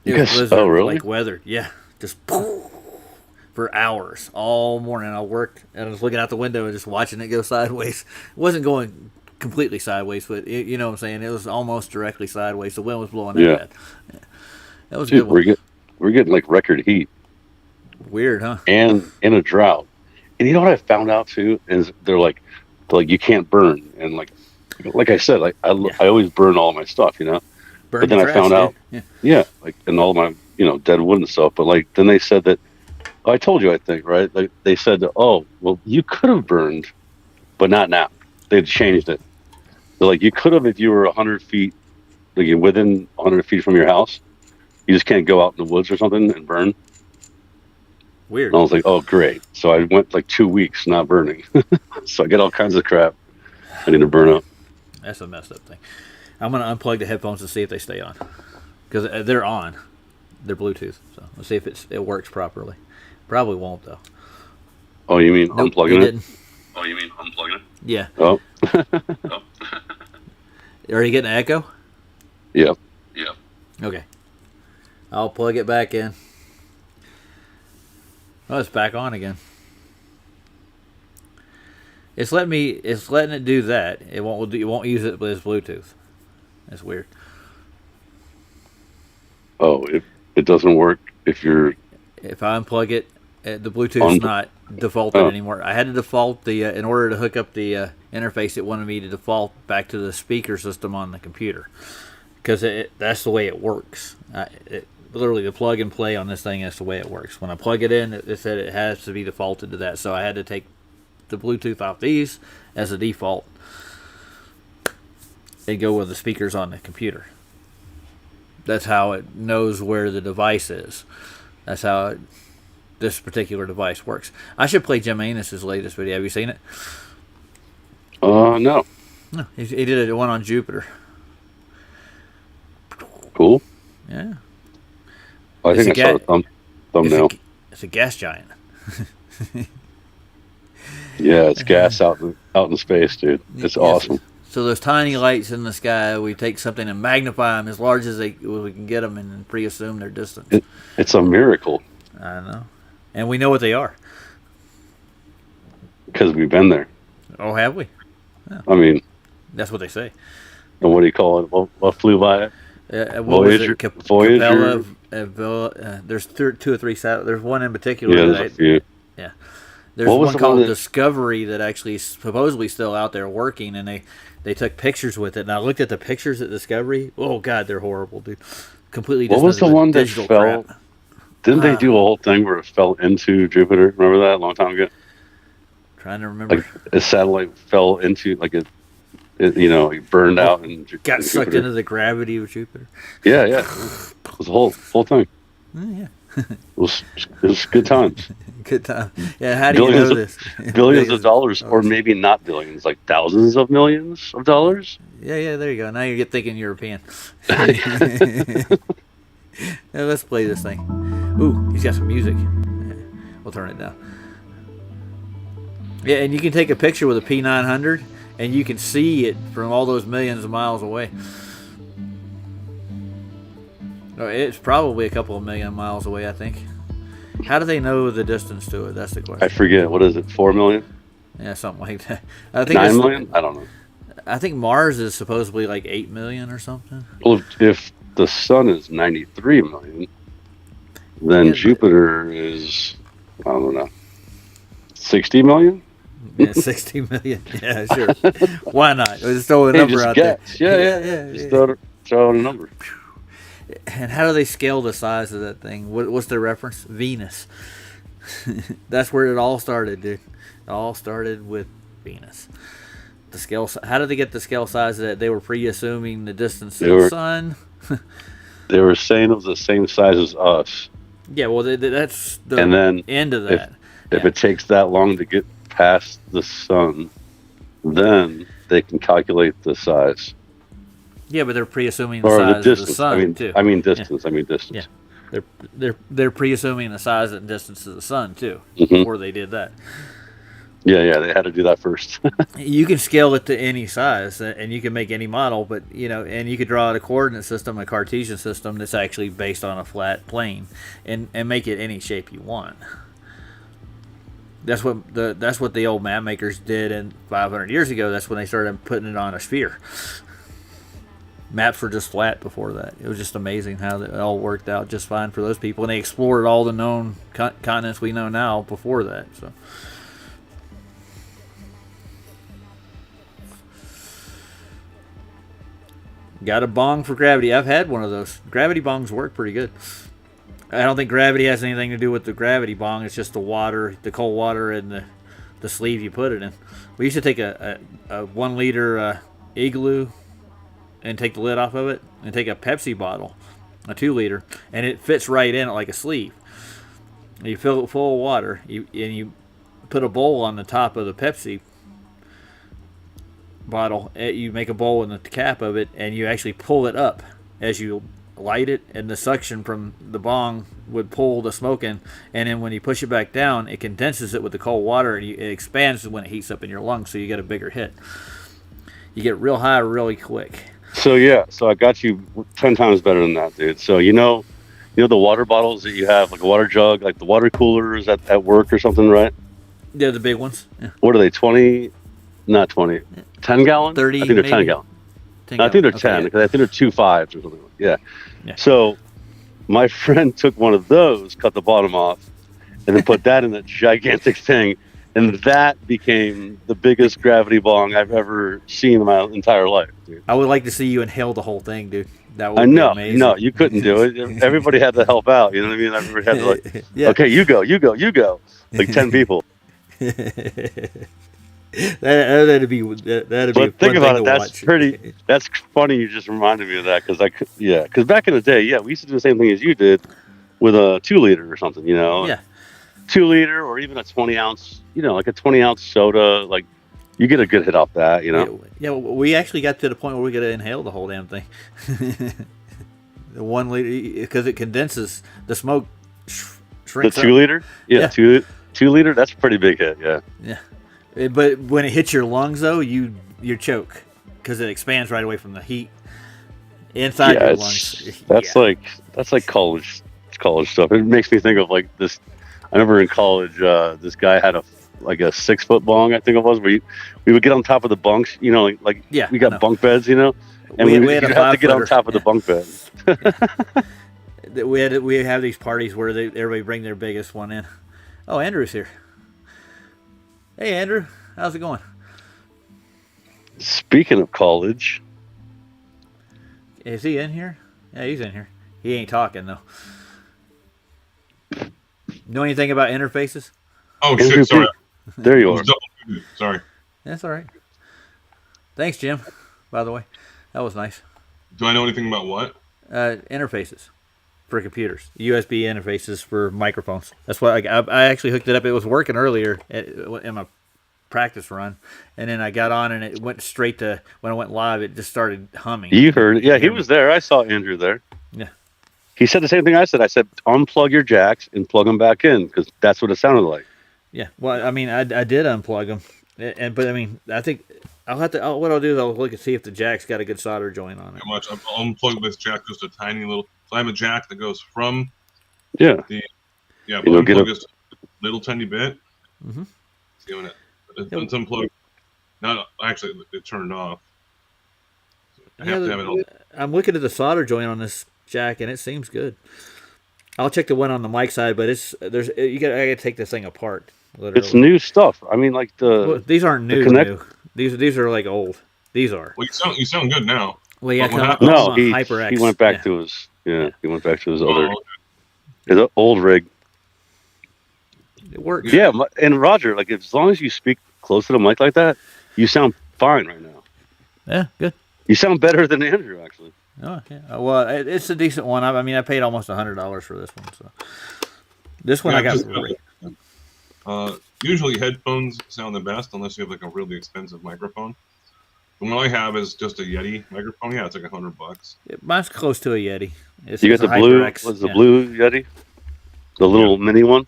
It was blizzard, really? like weather. Yeah, just for hours all morning. I worked and I was looking out the window and just watching it go sideways. It wasn't going completely sideways, but you know what I'm saying. It was almost directly sideways. The wind was blowing that bad. Yeah. That was a Dude, good one. we're getting like record heat Weird, huh? and in a drought. And you know what I found out too is they're like you can't burn, and like I said, I always burn all my stuff, Burn but then the I found trash, out, dude. yeah, and all my dead wood and stuff. But then they said that I told you, I think, right? Like they said, oh well, you could have burned, but not now. They've changed it. They're like, you could have if you were 100 feet, like you're within 100 feet from your house. You just can't go out in the woods or something and burn. Weird. And I was like, oh, great. So I went 2 weeks not burning. So I get all kinds of crap I need to burn up. That's a messed up thing. I'm going to unplug the headphones and see if they stay on. Because they're on. They're Bluetooth. So let's see if it works properly. Probably won't, though. Oh, you mean Nope, unplugging it? didn't. Oh, you mean unplugging it? Yeah. Oh. Are you getting an echo? Yeah. Okay. I'll plug it back in. Oh, it's back on again. It's letting it do that. It won't use it with Bluetooth. That's weird. Oh, it doesn't work if you're... If I unplug it, the Bluetooth's not defaulted anymore. I had to default in order to hook up the interface, it wanted me to default back to the speaker system on the computer. Because that's the way it works. Literally, the plug and play on this thing is the way it works. When I plug it in, it said it has to be defaulted to that. So I had to take the Bluetooth off these as a default and go with the speakers on the computer. That's how it knows where the device is. That's how this particular device works. I should play Jim Anus's latest video. Have you seen it? No. No. He did one on Jupiter. Cool. Yeah. I think I saw the thumbnail. It's a gas giant. Yeah, it's gas out in space, dude. It's awesome. So those tiny lights in the sky, we take something and magnify them as large as we can get them and pre-assume their distance. It's a miracle. I know. And we know what they are. Because we've been there. Oh, have we? I mean... That's what they say. And what do you call it? What flew by it? What was Voyager- it? Voyager. Capella, there's two or three satellites. There's one in particular. Yeah, that there's a few. There's What was one the called one that- Discovery that actually is supposedly still out there working, and they took pictures with it. And I looked at the pictures at Discovery. Oh God, they're horrible, dude. Completely. What was the one that digital fell? crap. Didn't they do a whole thing where it fell into Jupiter? Remember that a long time ago? Trying to remember. Like a satellite fell into it burned out and Got sucked into the gravity of Jupiter. Yeah. It was a whole thing. Yeah. It was good times. Good time. Yeah. How do you Billions know of- this? Billions of dollars, or maybe not billions, like thousands of millions of dollars. Yeah. There you go. Now you get thinking European. Yeah, let's play this thing. Ooh, he's got some music. Yeah, we'll turn it down. Yeah, and you can take a picture with a P900, and you can see it from all those millions of miles away. Oh, it's probably a couple of million miles away, I think. How do they know the distance to it? That's the I question. forget, what is it, 4 million? Yeah, something like that. I think 9 it's- million? I don't know. I think Mars is supposedly like 8 million or something. Well, if the sun is 93 million, then Yeah, but- Jupiter is, I don't know, 60 million? Yeah, 60 million. Yeah, sure. Why not? Just throw a Hey, number just out guess. there. Yeah. Just throw out a number. And how do they scale the size of that thing? What's their reference? Venus. That's where it all started, dude. It all started with Venus. The scale. How did they get the scale size of that? They were pre-assuming the distance to They the were- sun. They were saying it was the same size as us. Yeah, well, that's the And then end of that. If Yeah. it takes that long to get past the sun, then they can calculate the size. Yeah, but they're pre-assuming the Or the size of the distance. sun too. I mean distance. I mean distance. Yeah. They're pre-assuming the size and distance of the sun too Mhm. before they did that. Yeah, they had to do that first. You can scale it to any size, and you can make any model, but and you could draw out a coordinate system, a Cartesian system that's actually based on a flat plane, and make it any shape you want. That's what the old map makers did, and 500 years ago, that's when they started putting it on a sphere. Maps were just flat before that. It was just amazing how it all worked out just fine for those people, and they explored all the known continents we know now before that. So. Got a bong for gravity. I've had one of those. Gravity bongs work pretty good. I don't think gravity has anything to do with the gravity bong. It's just the water, the cold water, and the sleeve you put it in. We used to take a 1 liter Igloo and take the lid off of it, and take a Pepsi bottle, a 2 liter, and it fits right in it like a sleeve. You fill it full of water, and you put a bowl on the top of the Pepsi bottle. You make a bowl in the cap of it, and you actually pull it up as you light it, and the suction from the bong would pull the smoke in, and then when you push it back down, it condenses it with the cold water, and it expands when it heats up in your lungs, so you get a bigger hit. You get real high really quick. So I got you 10 times better than that, dude. So the water bottles that you have, like a water jug, like the water coolers at work or something, right? They're the big ones. Yeah. What are they? 20? Not 20. 10 gallon? 30 I think they're 10 maybe? gallon. 10 I think they're gallon. 10 Okay. because I think they're 2 5s or something. Yeah. Yeah. So my friend took one of those, cut the bottom off, and then put that in that gigantic thing, and that became the biggest gravity bong I've ever seen in my entire life, dude. I would like to see you inhale the whole thing, dude. That would I be know, amazing. no, you couldn't do it. Everybody had to help out. You know what I mean? Everybody had to like, Yeah. okay, you go, like 10 people. That'd be a But fun think thing about to it. That's watch. pretty. That's funny. You just reminded me of that because back in the day, we used to do the same thing as you did with a 2 liter or something. Yeah. 2 liter or even a 20 ounce. Like a 20 ounce soda. Like you get a good hit off that. Yeah, we actually got to the point where we could inhale the whole damn thing. The 1 liter, because it condenses the smoke, The shrinks 2 up. liter. Yeah, Yeah. 2 liter. That's a pretty big hit. Yeah. Yeah, but when it hits your lungs, though, you choke because it expands right away from the heat inside Yeah, your it's- lungs. That's like college stuff. It makes me think of like this. I remember in college, this guy had a 6 foot bong, I think it was, where we would get on top of the bunks. Yeah, we I got know. bunk beds, And We we had a you have to get on 5-footer. top of the bunk bed. We have these parties where everybody bring their biggest one in. Oh, Andrew's here. Hey, Andrew, how's it going? Speaking of college, Is he in here? Yeah, he's in here. He ain't talking though. Know anything about interfaces? Oh Andrew shit! Sorry, P. There you are. Sorry. That's all right. Thanks, Jim. By the way, that was nice. Do I know anything about what? Interfaces for computers, USB interfaces for microphones. That's what I actually hooked it up. It was working earlier in my practice run, and then I got on and it went straight to when I went live. It just started humming. You heard it. Yeah, he was there. I saw Andrew there. Yeah. He said the same thing I said. I said, unplug your jacks and plug them back in because that's what it sounded like. Yeah. Well, I mean, I did unplug them, but I mean, I think I'll have to. What I'll do is I'll look and see if the jack's got a good solder joint on it. How much? I'll unplug this jack, just a tiny little. So I have a jack that goes from Yeah. yeah, You but know, get unplug a- just a little tiny bit. Mhm. See when it's unplugged. Not actually, it turned off. I have to have it on. I'm looking at the solder joint on this jack, and it seems good. I'll check the one on the mic side, but I gotta take this thing apart. Literally. It's new stuff. I mean, like Well, these aren't new. connect- New. These are like old. These are. Well, you sound good now. Well, yeah, But what come happened- no, on he HyperX. went back Yeah. to his he went back to his Oh, his old rig. It works. Yeah, and Roger, like as long as you speak close to the mic like that, you sound fine right now. Yeah, good. You sound better than Andrew actually. Oh, yeah. Well, it's a decent one. I mean, I paid almost $100 for this one. So this one yeah, I got. just- usually headphones sound the best unless you have like a really expensive microphone. The one I have is just a Yeti microphone. Yeah, it's like $100. Mine's close to a Yeti. It's You it's got the a blue. HyperX. What's the Yeah. blue Yeti? The little mini one.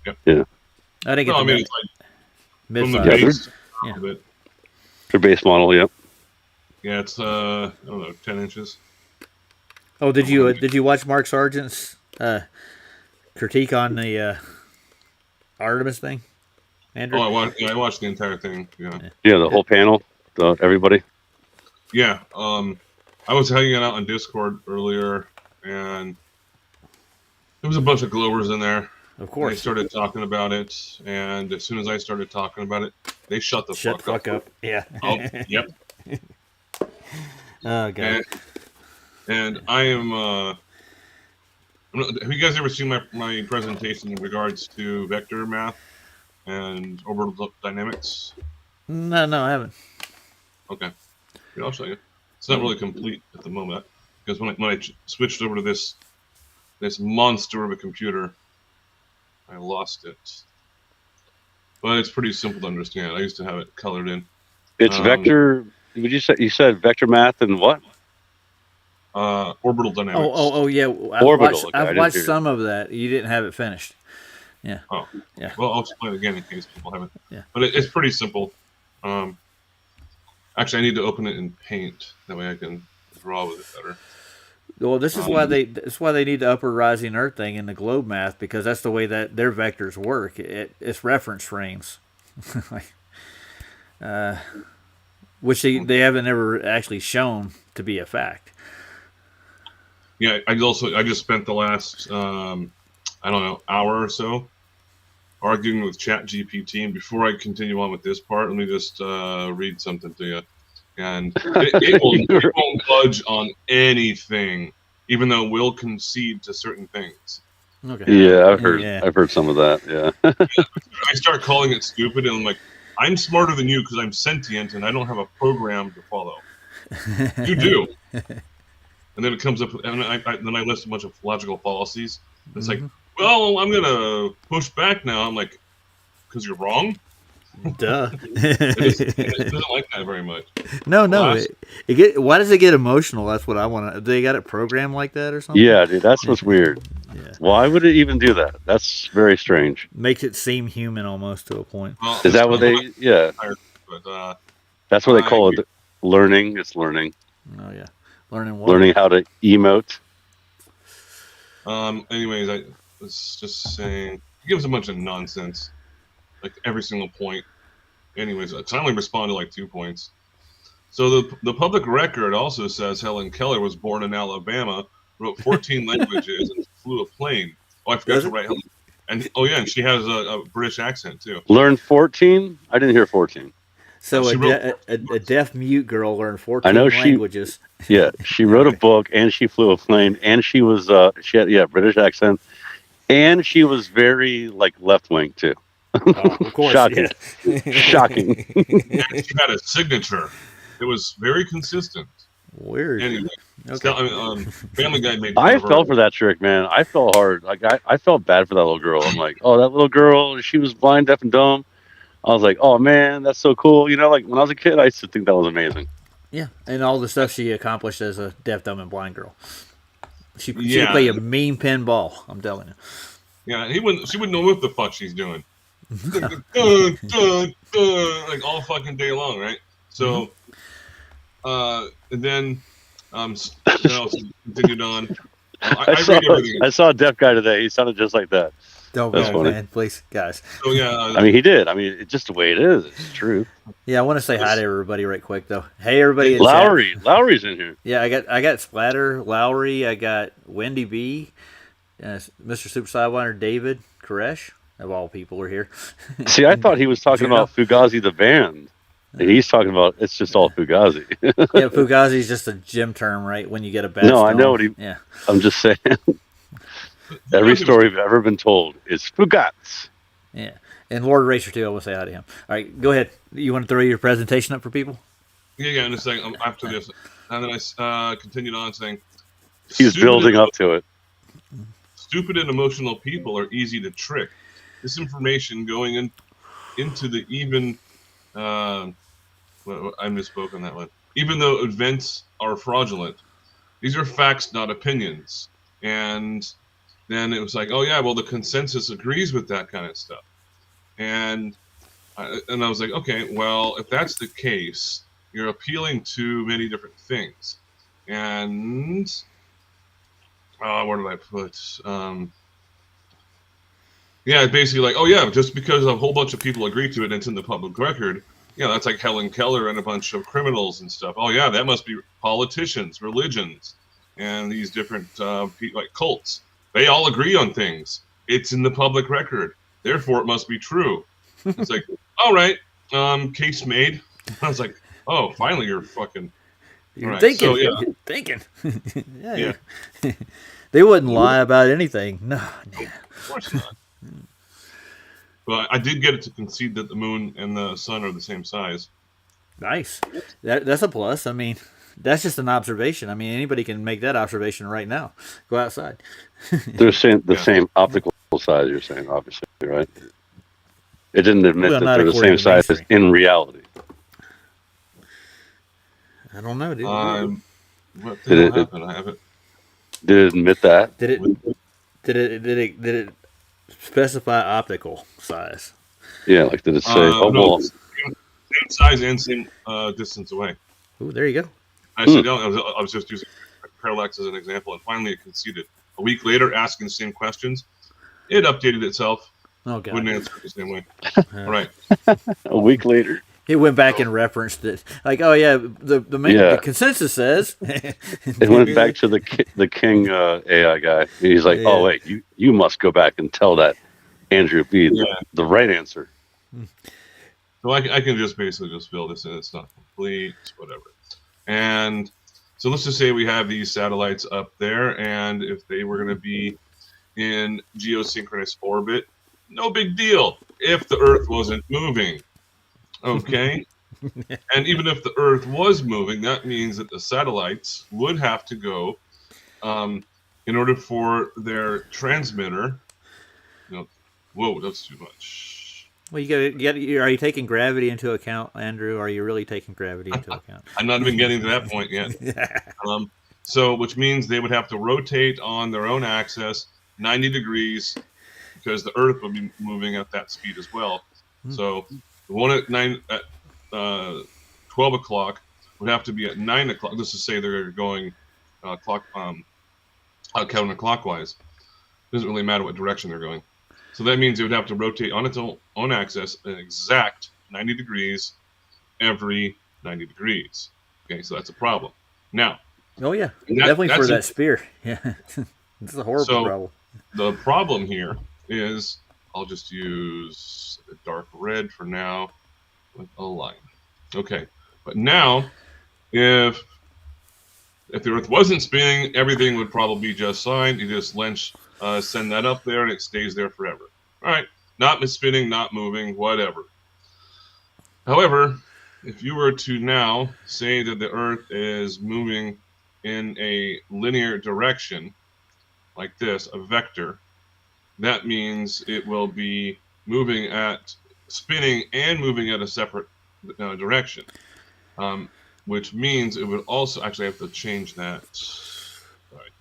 I didn't get No, I the mean it's like from the mid-size. base. Yeah. of it. Their base model. Yep. Yeah, it's I don't know, 10 inches. Oh, did you watch Mark Sargent's critique on the Artemis thing, Andrew? Oh, I watched the entire thing. Yeah. Yeah, the whole panel. Everybody. Yeah. I was hanging out on Discord earlier, and there was a bunch of Glowers in there. Of They course. started talking about it, and as soon as I started talking about it, they shut the Shut the fuck fuck up. Yeah. Oh, yep. Oh god. And I am. Have you guys ever seen my presentation in regards to vector math and orbital dynamics? No, I haven't. Okay, here, I'll show you. It's not really complete at the moment because when I switched over to this monster of a computer, I lost it. But it's pretty simple to understand. I used to have it colored in. It's vector. Would you say you said vector math and what? Orbital dynamics. Oh yeah. Orbital, okay, I I've didn't watched hear you. some of that. You didn't have it finished. Yeah. Oh, Yeah. Well, I'll explain it again in case people haven't. Yeah. But it's pretty simple. Actually, I need to open it in Paint. That way I can draw with it better. Well, this is why they need the upper rising Earth thing in the globe math, because that's the way that their vectors work. It's reference frames, which they haven't ever actually shown to be a fact. Yeah, I just spent the last hour or so arguing with ChatGPT. And before I continue on with this part, let me just read something to you. And it won't budge on anything, even though we'll concede to certain things. Okay. Yeah, I've heard. Yeah. I've heard some of that. Yeah. I start calling it stupid, and I'm like, I'm smarter than you because I'm sentient and I don't have a program to follow. You do. And then it comes up, and then I list a bunch of logical fallacies. It's like, well, I'm gonna push back now. I'm like, because you're wrong. Duh. It doesn't like that very much. No. Last- Why does it get emotional? That's what I want to. They got it programmed like that or something? Yeah, dude, that's what's weird. Yeah. Why would it even do that? That's very strange. Makes it seem human almost to a point. Well, Is that what they? Yeah, But that's what they I call agree. it. Learning. It's learning. Oh yeah. Learning what? Learning how to emote. anyways, I was just saying, he gives a bunch of nonsense, like every single point. Anyways, I only respond to like 2 points. So the public record also says Helen Keller was born in Alabama, wrote 14 languages, and flew a plane. Oh, I forgot Does to it? write Helen. And she has a British accent too. Learned 14? I didn't hear 14. So She wrote a deaf mute girl learned I 14 know she- languages. Yeah, she wrote a book and she flew a plane and she was she had British accent and she was very like left wing too. Of course, Shocking. yeah. Shocking. And she had a signature. It was very consistent. Weird. Anyway, Okay. Family Guy made. I fun of her. felt for that trick, man. I felt hard. Like I felt bad for that little girl. I'm like, oh, that little girl, she was blind, deaf, and dumb. I was like, oh man, that's so cool. You know, like when I was a kid, I used to think that was amazing. Yeah, and all the stuff she accomplished as a deaf, dumb, and blind girl. She could Yeah. play a mean pinball. I'm telling you. Yeah, she wouldn't know what the fuck she's doing. Dun, dun, dun, like all fucking day long, right? So, and then, continued on. I read everything. I saw a deaf guy today. He sounded just like that. Don't That's go, funny. man, please, guys. So yeah, I mean, he did. I mean, it's just the way it is. It's true. Yeah, I want to say hi to everybody right quick though. Hey, everybody. in chat. Lowry's in here. Yeah, I got Splatter, Lowry, I got Wendy B, Mr. Super Sidewinder, David, Koresh, of all people are here. See, I thought he was talking about Fugazi the band. And he's talking about it's just all Fugazi. Yeah, Fugazi is just a gym term, right? When you get a bad No, I stone. know what he- Yeah. I'm just saying. Every story I've ever been told is Fugats. Yeah. And Lord Racer too, I will say hi to him. All right, go ahead. You want to throw your presentation up for people? yeah, in a second after this, and then I continued on saying, He's "Stupid building and- up to it. Stupid and emotional people are easy to trick. This information going into the even. I misspoke on that one. Even though events are fraudulent, these are facts, not opinions. And then it was like, oh yeah, well the consensus agrees with that kind of stuff. And I was like, okay, well if that's the case, you're appealing to many different things. And where did I put? Yeah, basically like, oh yeah, just because a whole bunch of people agree to it and it's in the public record, yeah, that's like Helen Keller and a bunch of criminals and stuff. Oh yeah, that must be politicians, religions, and these different like cults. They all agree on things. It's in the public record, therefore it must be true. It's like, all right, case made. I was like, oh, finally you're fucking. You're Right, thinking. so, yeah. You're thinking. Yeah. They wouldn't lie about anything. No. Of course not. But I did get it to concede that the moon and the sun are the same size. Nice. That's a plus. I mean, that's just an observation. I mean, anybody can make that observation right now. Go outside. They're saying the same optical size, you're saying, obviously, right? It didn't admit Well, that not they're the according same to size as mainstream. in reality. I don't know, dude. What the Did hell it- happened? I haven't. Did it admit that? Did it specify optical size? Yeah, like did it say, No, well, same size and same distance away. Ooh, there you go. I said, no, I was just using parallax as an example, and finally it conceded. A week later, asking the same questions, it updated itself. Oh god. Wouldn't answer it the same way. Right. a week later. It went back and referenced it. Like, oh yeah, the main Yeah. the consensus says. It went back to the King AI guy. He's like, oh, wait, you must go back and tell that Andrew B the right answer. So I can just basically just fill this in. It's not complete, whatever. And so let's just say we have these satellites up there, and if they were going to be in geosynchronous orbit, no big deal if the Earth wasn't moving. Okay? And even if the Earth was moving, that means that the satellites would have to go in order for their transmitter. Whoa, that's too much. Well, you got. Are you taking gravity into account, Andrew? Are you really taking gravity into account? I'm not even getting to that point yet. So, which means they would have to rotate on their own axis 90 degrees because the Earth would be moving at that speed as well. So, the one at 12 o'clock would have to be at 9 o'clock. Let's just say they're going counterclockwise. Doesn't really matter what direction they're going. So that means it would have to rotate on its own axis an exact 90 degrees every 90 degrees. Okay, so that's a problem. Now, Oh yeah, that- definitely for that's that it. spear. Yeah, it's a horrible So- problem. The problem here is I'll just use a dark red for now with a line. Okay, but now if the Earth wasn't spinning, everything would probably be just fine. You just send that up there and it stays there forever. All right, not spinning, not moving, whatever. However, if you were to now say that the Earth is moving in a linear direction, like this, a vector, that means it will be spinning and moving at a separate direction, which means it would also actually have to change that. Right,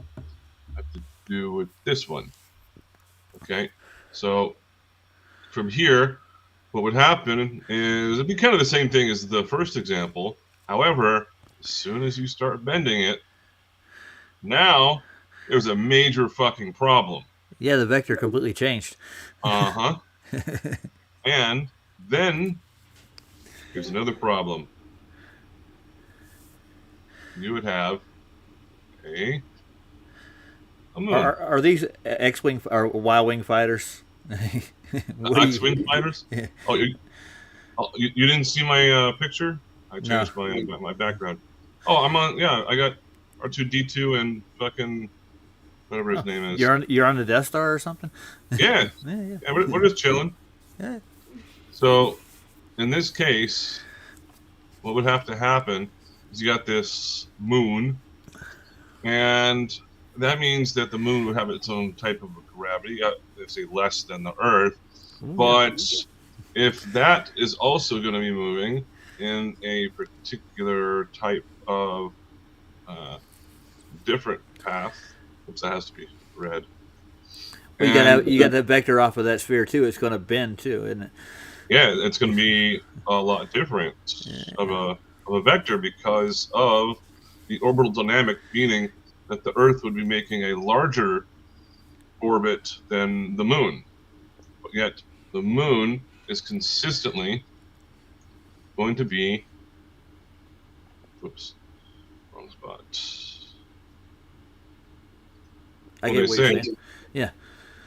have to do with this one. Okay, so from here, what would happen is it'd be kind of the same thing as the first example. However, as soon as you start bending it, now there's a major fucking problem. Yeah, the vector completely changed. And then here's another problem. You would have a moon. Are these X-wing or Y-wing fighters? X-wing fighters? Yeah. Oh, you didn't see my picture? I changed my background. Oh, I'm on. Yeah, I got R2D2 and fucking whatever his name is. You're on the Death Star or something? Yeah. Yeah. Yeah, we're just chilling. Yeah. So, in this case, what would have to happen is you got this moon, and that means that the moon would have its own type of gravity, let's say less than the Earth. But if that is also going to be moving in a particular type of different path, oops, that has to be red. Well, you got that vector off of that sphere too. It's going to bend too, isn't it? Yeah, it's going to be a lot different of a vector because of the orbital dynamic, meaning that the Earth would be making a larger orbit than the moon. But yet the moon is consistently going to be, whoops, wrong spot. I What get they what you're say. saying. Yeah.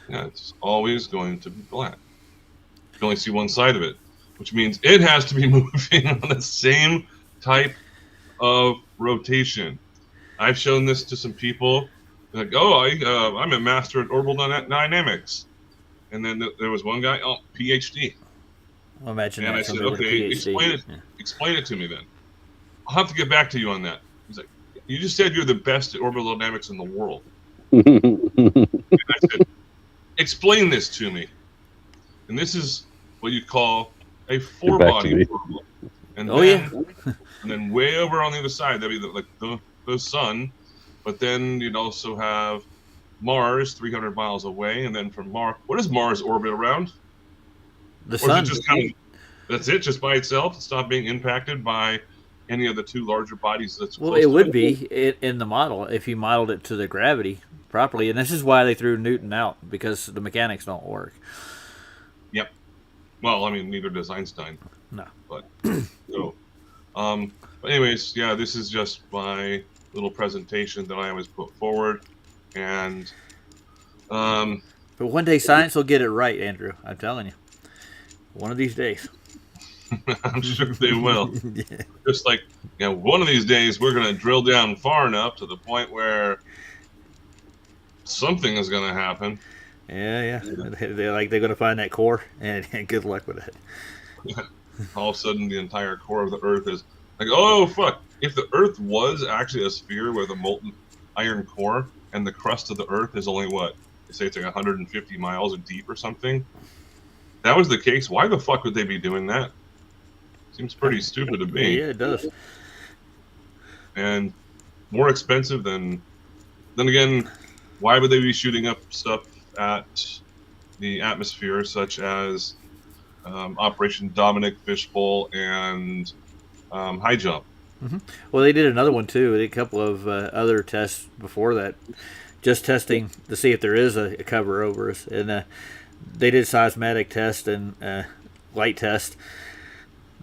Yeah, it's always going to be black. You can only see one side of it, which means it has to be moving on the same type of rotation. I've shown this to some people. They're like, oh, I'm a master at orbital dynamics. And then there was one guy, PhD. Well, imagine And that I said, somebody with a okay, PhD. explain it to me then. I'll have to get back to you on that. He's like, you just said you're the best at orbital dynamics in the world. And I said, explain this to me. And this is what you call a back to four-body me. problem. And Oh, then, and then way over on the other side, that'd be the sun. But then you'd also have Mars 300 miles away. And then from Mars, what does Mars orbit around? The Or is sun. it just kind of, that's it, just by itself? It's not being impacted by any of the two larger bodies that's Well, close it to would be in the model if you modeled it to the gravity properly, and this is why they threw Newton out, because the mechanics don't work. Yep. Well, I mean, neither does Einstein. No. But so, but anyways, yeah, this is just my little presentation that I always put forward, and But one day science will get it right, Andrew. I'm telling you. One of these days. I'm sure they will. Just like, one of these days we're gonna drill down far enough to the point where something is gonna happen. Yeah. They're going to find that core, and good luck with it. All of a sudden, the entire core of the Earth is like, oh fuck! If the Earth was actually a sphere with a molten iron core, and the crust of the Earth is only what they say it's like 150 miles deep or something. That was the case. Why the fuck would they be doing that? Seems pretty stupid to me. Yeah, it does. And more expensive than. Then again, why would they be shooting up stuff at the atmosphere, such as Operation Dominic Fishbowl and High Jump? Well, they did another one too. They did a couple of other tests before that, just testing to see if there is a cover over us. And they did seismic test and light test.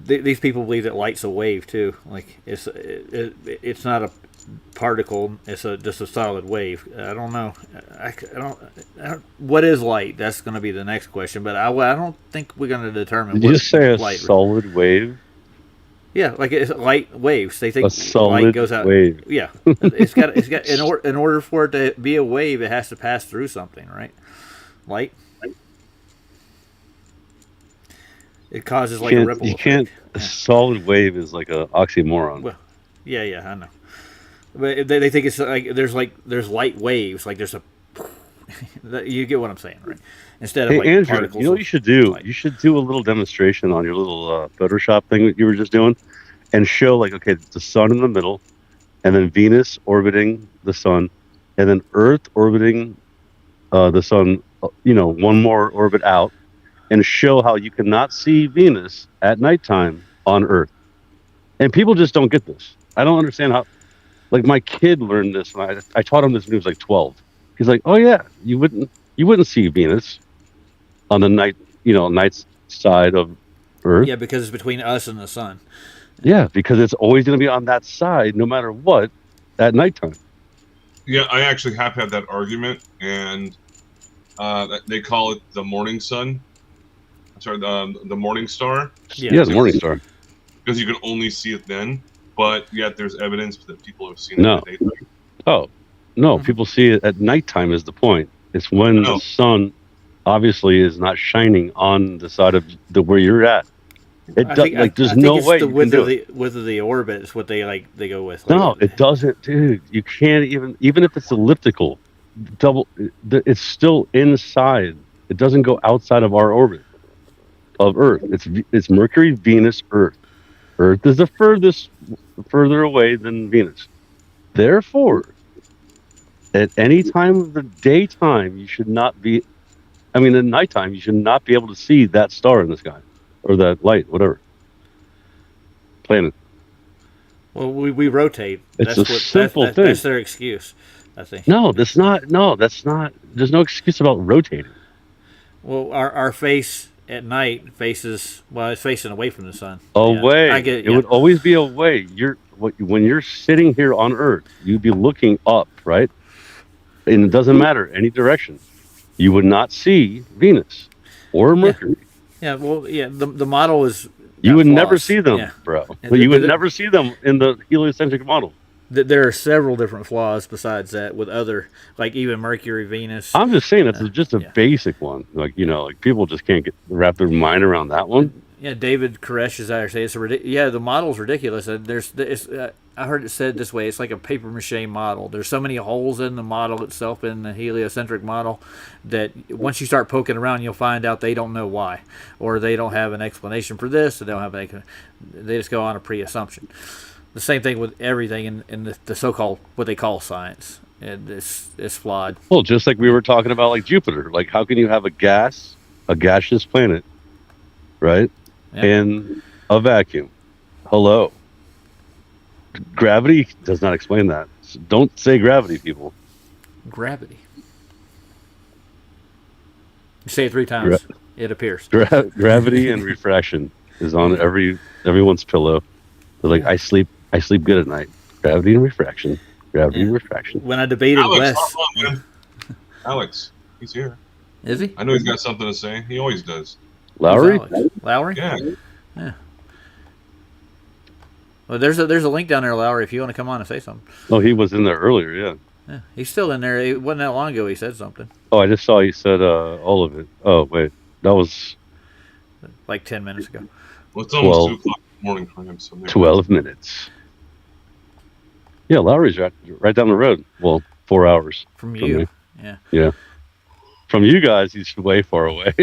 these people believe that light's a wave too. Like it's not a particle. It's just a solid wave. I don't know. I don't. What is light? That's going to be the next question. But I don't think we're going to determine. Did you what just say a light. solid wave? Yeah, like it's light waves. They think A solid light goes out. wave. Yeah, it's got in order for it to be a wave, it has to pass through something, right? Light. It causes like a ripple. You effect. can't. A solid wave is like a oxymoron. Well, yeah, I know. But they think it's there's light waves, like there's a. You get what I'm saying, right? Instead of Hey, like Andrew, particles. you know what you should do? light. You should do a little demonstration on your little Photoshop thing that you were just doing, and show like, okay, the sun in the middle, and then Venus orbiting the sun, and then Earth orbiting the sun. One more orbit out, and show how you cannot see Venus at nighttime on Earth. And people just don't get this. I don't understand how. Like my kid learned this when I taught him this when he was like 12. He's like, "Oh yeah, you wouldn't see Venus on the night side of Earth." Yeah, because it's between us and the sun. Yeah, because it's always going to be on that side, no matter what, at nighttime. Yeah, I actually have had that argument, and they call it the morning sun. I'm sorry, the morning star, Yeah, the morning star. because you can only see it then. But yet, there's evidence that people have seen No. it in the daytime. Oh, no, people see it at nighttime is the point. It's when No. the sun obviously is not shining on the side of where you're at. It does, there's no way the you width can of do it. the width of the orbit is what they go with. No, it doesn't, dude. You can't even if it's elliptical, it's still inside. It doesn't go outside of our orbit of Earth. It's Mercury, Venus, Earth. Earth is the further away than Venus. Therefore, at any time of the daytime, you should not be. I mean, at nighttime, you should not be able to see that star in the sky or that light, whatever planet. Well, we rotate. It's a simple thing. That's their excuse, I think. No, that's not. No, that's not. There's no excuse about rotating. Well, our face at night faces it's facing away from the sun. Away. Yeah, I get it. It would always be away. When you're sitting here on Earth, you'd be looking up, right? And it doesn't matter any direction. You would not see Venus or Mercury. Yeah. Well, yeah. The model is. You would never flaws. see them, Yeah. bro. And But you would never see them in the heliocentric model. There are several different flaws besides that with other, like even Mercury, Venus. I'm just saying it's just a yeah. basic one. Like people just can't wrap their mind around that one. Yeah, David Koresh is out there saying it's the model's ridiculous. I heard it said this way: it's like a paper mache model. There's so many holes in the model itself, in the heliocentric model, that once you start poking around, you'll find out they don't know why, or they don't have an explanation for this. They don't have they just go on a pre-assumption. The same thing with everything in the so-called what they call science. It's flawed. Well, just like we were talking about, like Jupiter. Like, how can you have a gaseous planet, right? Yeah. In a vacuum? Hello. Gravity does not explain that. So don't say gravity, people. Gravity. You say it 3 times, it appears. Gravity and refraction is on everyone's pillow. They're like, I sleep good at night. Gravity and refraction. Gravity and refraction. When I debated Alex, Wes, hop on, man. Alex, he's here. is he? I know he's got something to say. He always does. Lowry? Who's Alex? Lowry? Yeah. Well, there's a link down there, Lowry, if you want to come on and say something. Oh, he was in there earlier, yeah. Yeah, he's still in there. It wasn't that long ago he said something, Oh, I just saw you said all of it. Oh, wait. That was like 10 minutes ago. Well, it's almost 12. 2 o'clock in the morning for him. So 12 minutes. Yeah, Lowry's right down the road. Well, 4 hours. From From you. me. Yeah. Yeah. From you guys, he's way far away.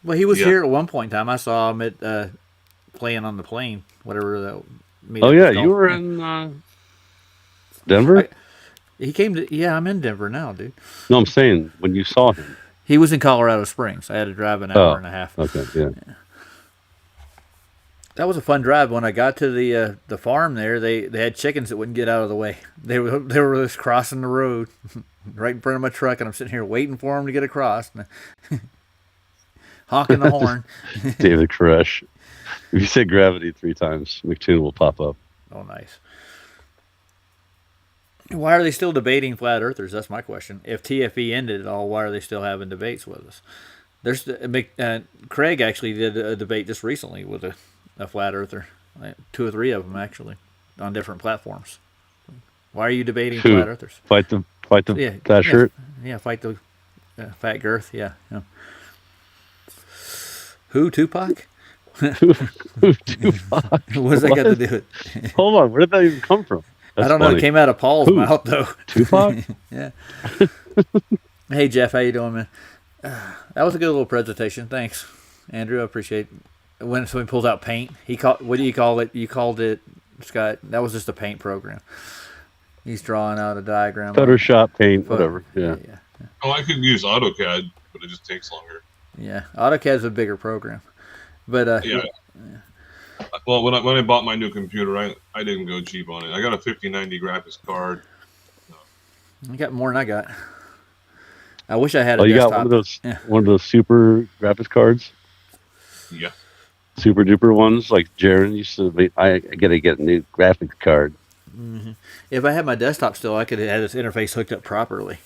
Well, he was Yeah. here at one point in time. I saw him at playing on the plane, whatever that meetup Oh, yeah. was called. You were in Denver? He came to. Yeah, I'm in Denver now, dude. No, I'm saying when you saw him. He was in Colorado Springs. I had to drive an hour and a half. Okay, yeah. That was a fun drive. When I got to the farm there, they had chickens that wouldn't get out of the way. They were just crossing the road right in front of my truck, and I'm sitting here waiting for them to get across, honking the horn. David Koresh. If you say gravity 3 times, McToon will pop up. Oh, nice. Why are they still debating flat earthers? That's my question. If TFE ended it all, why are they still having debates with us? There's Craig actually did a debate just recently with a flat earther, like 2 or 3 of them actually, on different platforms. Why are you debating Who? flat earthers? Fight the Yeah, fat shirt. Yeah, fight the fat girth. Yeah. Who? Tupac? Tupac. What's that got to do with it? Hold on, where did that even come from? I That's don't know. funny. It came out of Paul's Who? mouth though. Tupac? Yeah. Hey Jeff, how you doing, man? That was a good little presentation. Thanks, Andrew. I appreciate it. When someone pulls out paint, what do you call it? You called it, Scott. That was just a paint program. He's drawing out a diagram. Photoshop, paint, Photo- whatever. Yeah. Oh, I could use AutoCAD, but it just takes longer. Yeah. AutoCAD's a bigger program, but Yeah. Well, when I bought my new computer, I didn't go cheap on it. I got a 5090 graphics card. you got more than I got. I wish I had a Oh, you desktop. got one of those Yeah. super graphics cards, Yeah. super duper ones like Jaron used to. I gotta get a new graphics card. If I had my desktop still, I could have had this interface hooked up properly.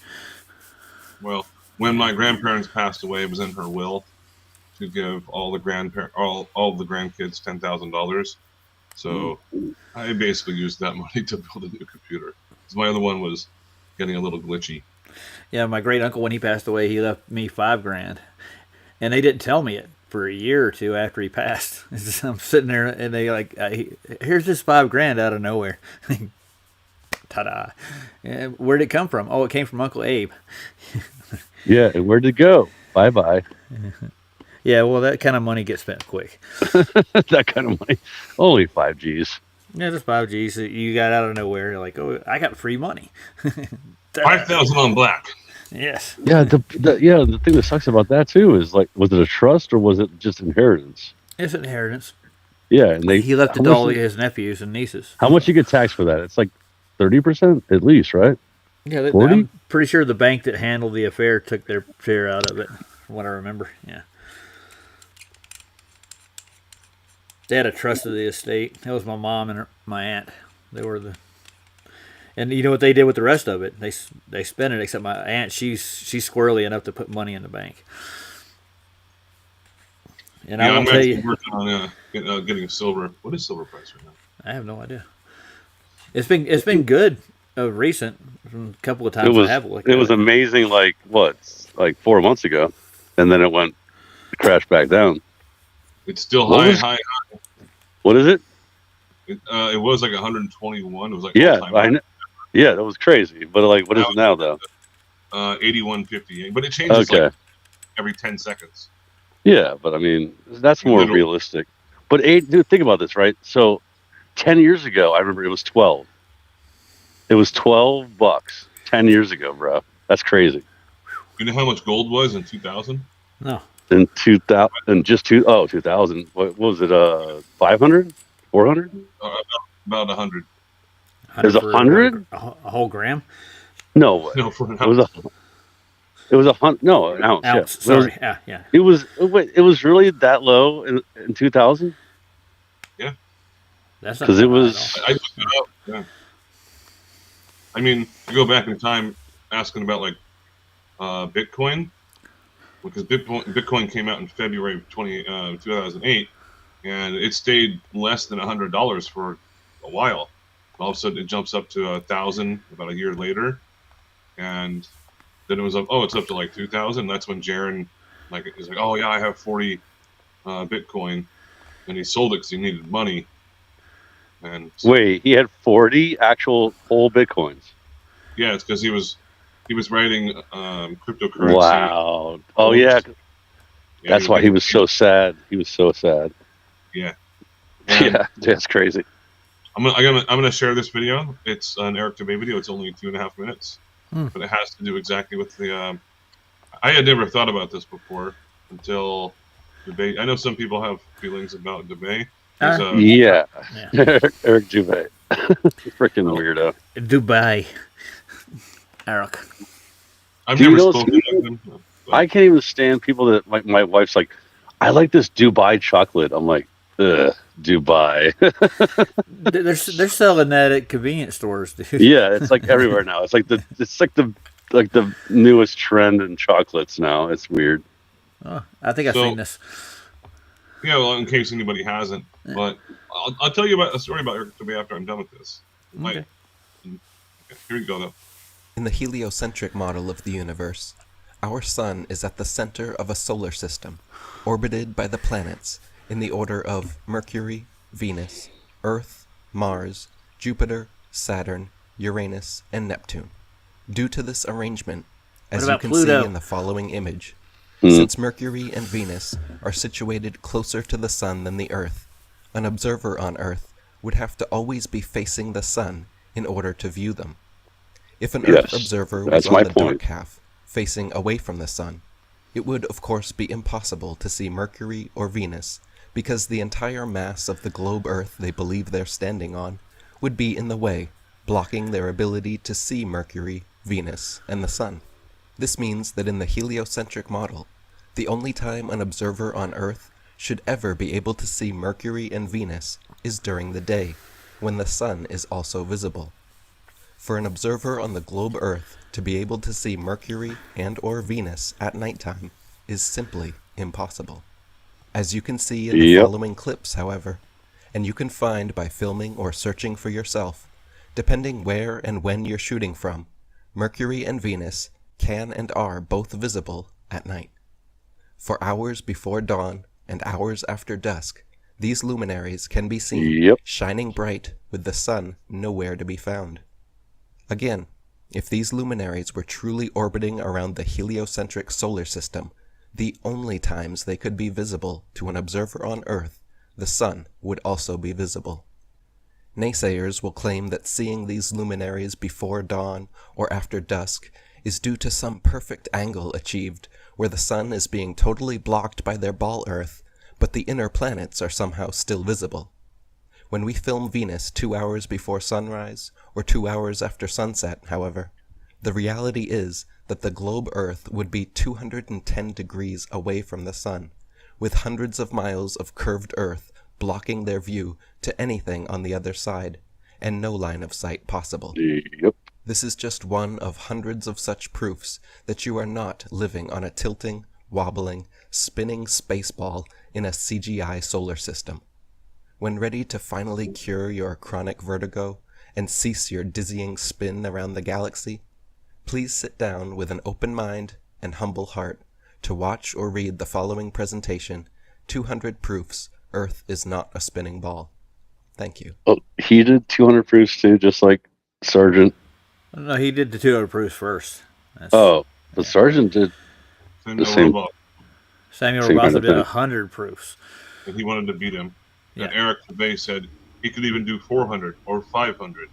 Well, when my grandparents passed away, it was in her will to give all the grandkids $10,000. So I basically used that money to build a new computer. 'Cause my other one was getting a little glitchy. Yeah, my great uncle, when he passed away, he left me $5,000, and they didn't tell me it for a year or two after he passed. I'm sitting there, and they like, here's this $5,000 out of nowhere. Ta-da! And where'd it come from? Oh, it came from Uncle Abe. Yeah, and where'd it go? Bye bye. Yeah, well, that kind of money gets spent quick. That kind of money. Only 5 Gs. Yeah, just 5 Gs that you got out of nowhere. You're like, oh, I got free money. 5,000 on black. Yes. Yeah, the thing that sucks about that too is like, was it a trust or was it just inheritance? It's an inheritance. Yeah, and He left it how to all much- his nephews and nieces. How much you get taxed for that? It's like 30% at least, right? Yeah, 40? I'm pretty sure the bank that handled the affair took their share out of it, from what I remember. Yeah. They had a trust of the estate. That was my mom and my aunt. They were and you know what they did with the rest of it? They spent it. Except my aunt, she's squirrely enough to put money in the bank. And I Yeah, will I'm tell actually you, working on getting silver. What is silver price right now? I have no idea. It's been good recent. From a couple of times It was I have looked. it at was amazing. Like 4 months ago, and then it crashed back down. It's still What high, was- high. What is it? It was like 121. It was like Yeah, all-time I know. Yeah, that was crazy. But like, what is it now though? 81.58. But it changes Okay. like every 10 seconds. Yeah, but I mean, that's more Little. realistic. But dude, think about this, right? So, 10 years ago, I remember it was 12. It was $12 10 years ago, bro. That's crazy. You know how much gold was in 2000? no. In 2000, and just 2000. What was it? 500, 400? About 100. There's 100? A whole gram? No way. No, for an It was a. It was 100. No, an ounce. Ounce. Yeah. Sorry. Yeah. It was. It was really that low in 2000 That's not because it bad at was. I looked it up. Yeah. I mean, you go back in time asking about like Bitcoin, because Bitcoin came out in February of 2008, and it stayed less than $100 for a while. All of a sudden, it jumps up to 1,000 about a year later, and then it was up. Oh, it's up to like 2,000. That's when Jaron, is like, oh yeah, I have 40 Bitcoin, and he sold it because he needed money. And so, Wait, he had 40 actual whole Bitcoins. yeah, it's because he was writing cryptocurrency. Wow. Oh yeah, that's why he was so sad. He was so sad. Yeah. And Yeah, that's crazy. I'm gonna share this video. It's an Eric Dubay video. It's only 2.5 minutes, but it has to do exactly with the. I had never thought about this before until Dubay. I know some people have feelings about Dubay. He's, Yeah, Yeah. Eric Dubay, freaking weirdo. Dubai. Eric. I've Do you never know spoken to him. But I can't even stand people that my wife's like, I like this Dubai chocolate. I'm like, Dubai. They're selling that at convenience stores, dude. Yeah, it's like everywhere now. It's like the newest trend in chocolates now. It's weird. Oh, I think I've So- seen this. Yeah, well, in case anybody hasn't, but I'll tell you about a story about Eric Dubay after I'm done with this. Okay. Here we go, though. In the heliocentric model of the universe, our sun is at the center of a solar system, orbited by the planets in the order of Mercury, Venus, Earth, Mars, Jupiter, Saturn, Uranus, and Neptune. Due to this arrangement, as you about can Pluto? see in the following image, since Mercury and Venus are situated closer to the sun than the Earth, an observer on Earth would have to always be facing the sun in order to view them. If an Earth Yes, observer was that's on my the dark point. half, facing away from the sun, it would of course be impossible to see Mercury or Venus, because the entire mass of the globe Earth they believe they're standing on would be in the way, blocking their ability to see Mercury, Venus, and the sun. This means that in the heliocentric model, the only time an observer on Earth should ever be able to see Mercury and Venus is during the day, when the sun is also visible. For an observer on the globe Earth to be able to see Mercury and or Venus at nighttime is simply impossible. As you can see in the Yep. following clips, however, and you can find by filming or searching for yourself, depending where and when you're shooting from, Mercury and Venus can and are both visible at night. For hours before dawn and hours after dusk, these luminaries can be seen Yep. shining bright with the sun nowhere to be found. Again, if these luminaries were truly orbiting around the heliocentric solar system, the only times they could be visible to an observer on Earth, the sun would also be visible. Naysayers will claim that seeing these luminaries before dawn or after dusk is due to some perfect angle achieved where the sun is being totally blocked by their ball Earth, but the inner planets are somehow still visible. When we film Venus 2 hours before sunrise or 2 hours after sunset, however, the reality is that the globe Earth would be 210 degrees away from the sun, with hundreds of miles of curved Earth blocking their view to anything on the other side, and no line of sight possible. Yep. This is just one of hundreds of such proofs that you are not living on a tilting, wobbling, spinning space ball in a CGI solar system. When ready to finally cure your chronic vertigo and cease your dizzying spin around the galaxy, please sit down with an open mind and humble heart to watch or read the following presentation, 200 Proofs Earth is Not a Spinning Ball. Thank you. Oh, he did 200 proofs too, just like Sargent. No, he did the 200 proofs first. That's, Oh, but Sargent did. Samuel same- Roboth, Samuel same kind Roboth of did thing. 100 proofs. and he wanted to beat him. Yeah. And Eric Dubay said he could even do 400 or 500.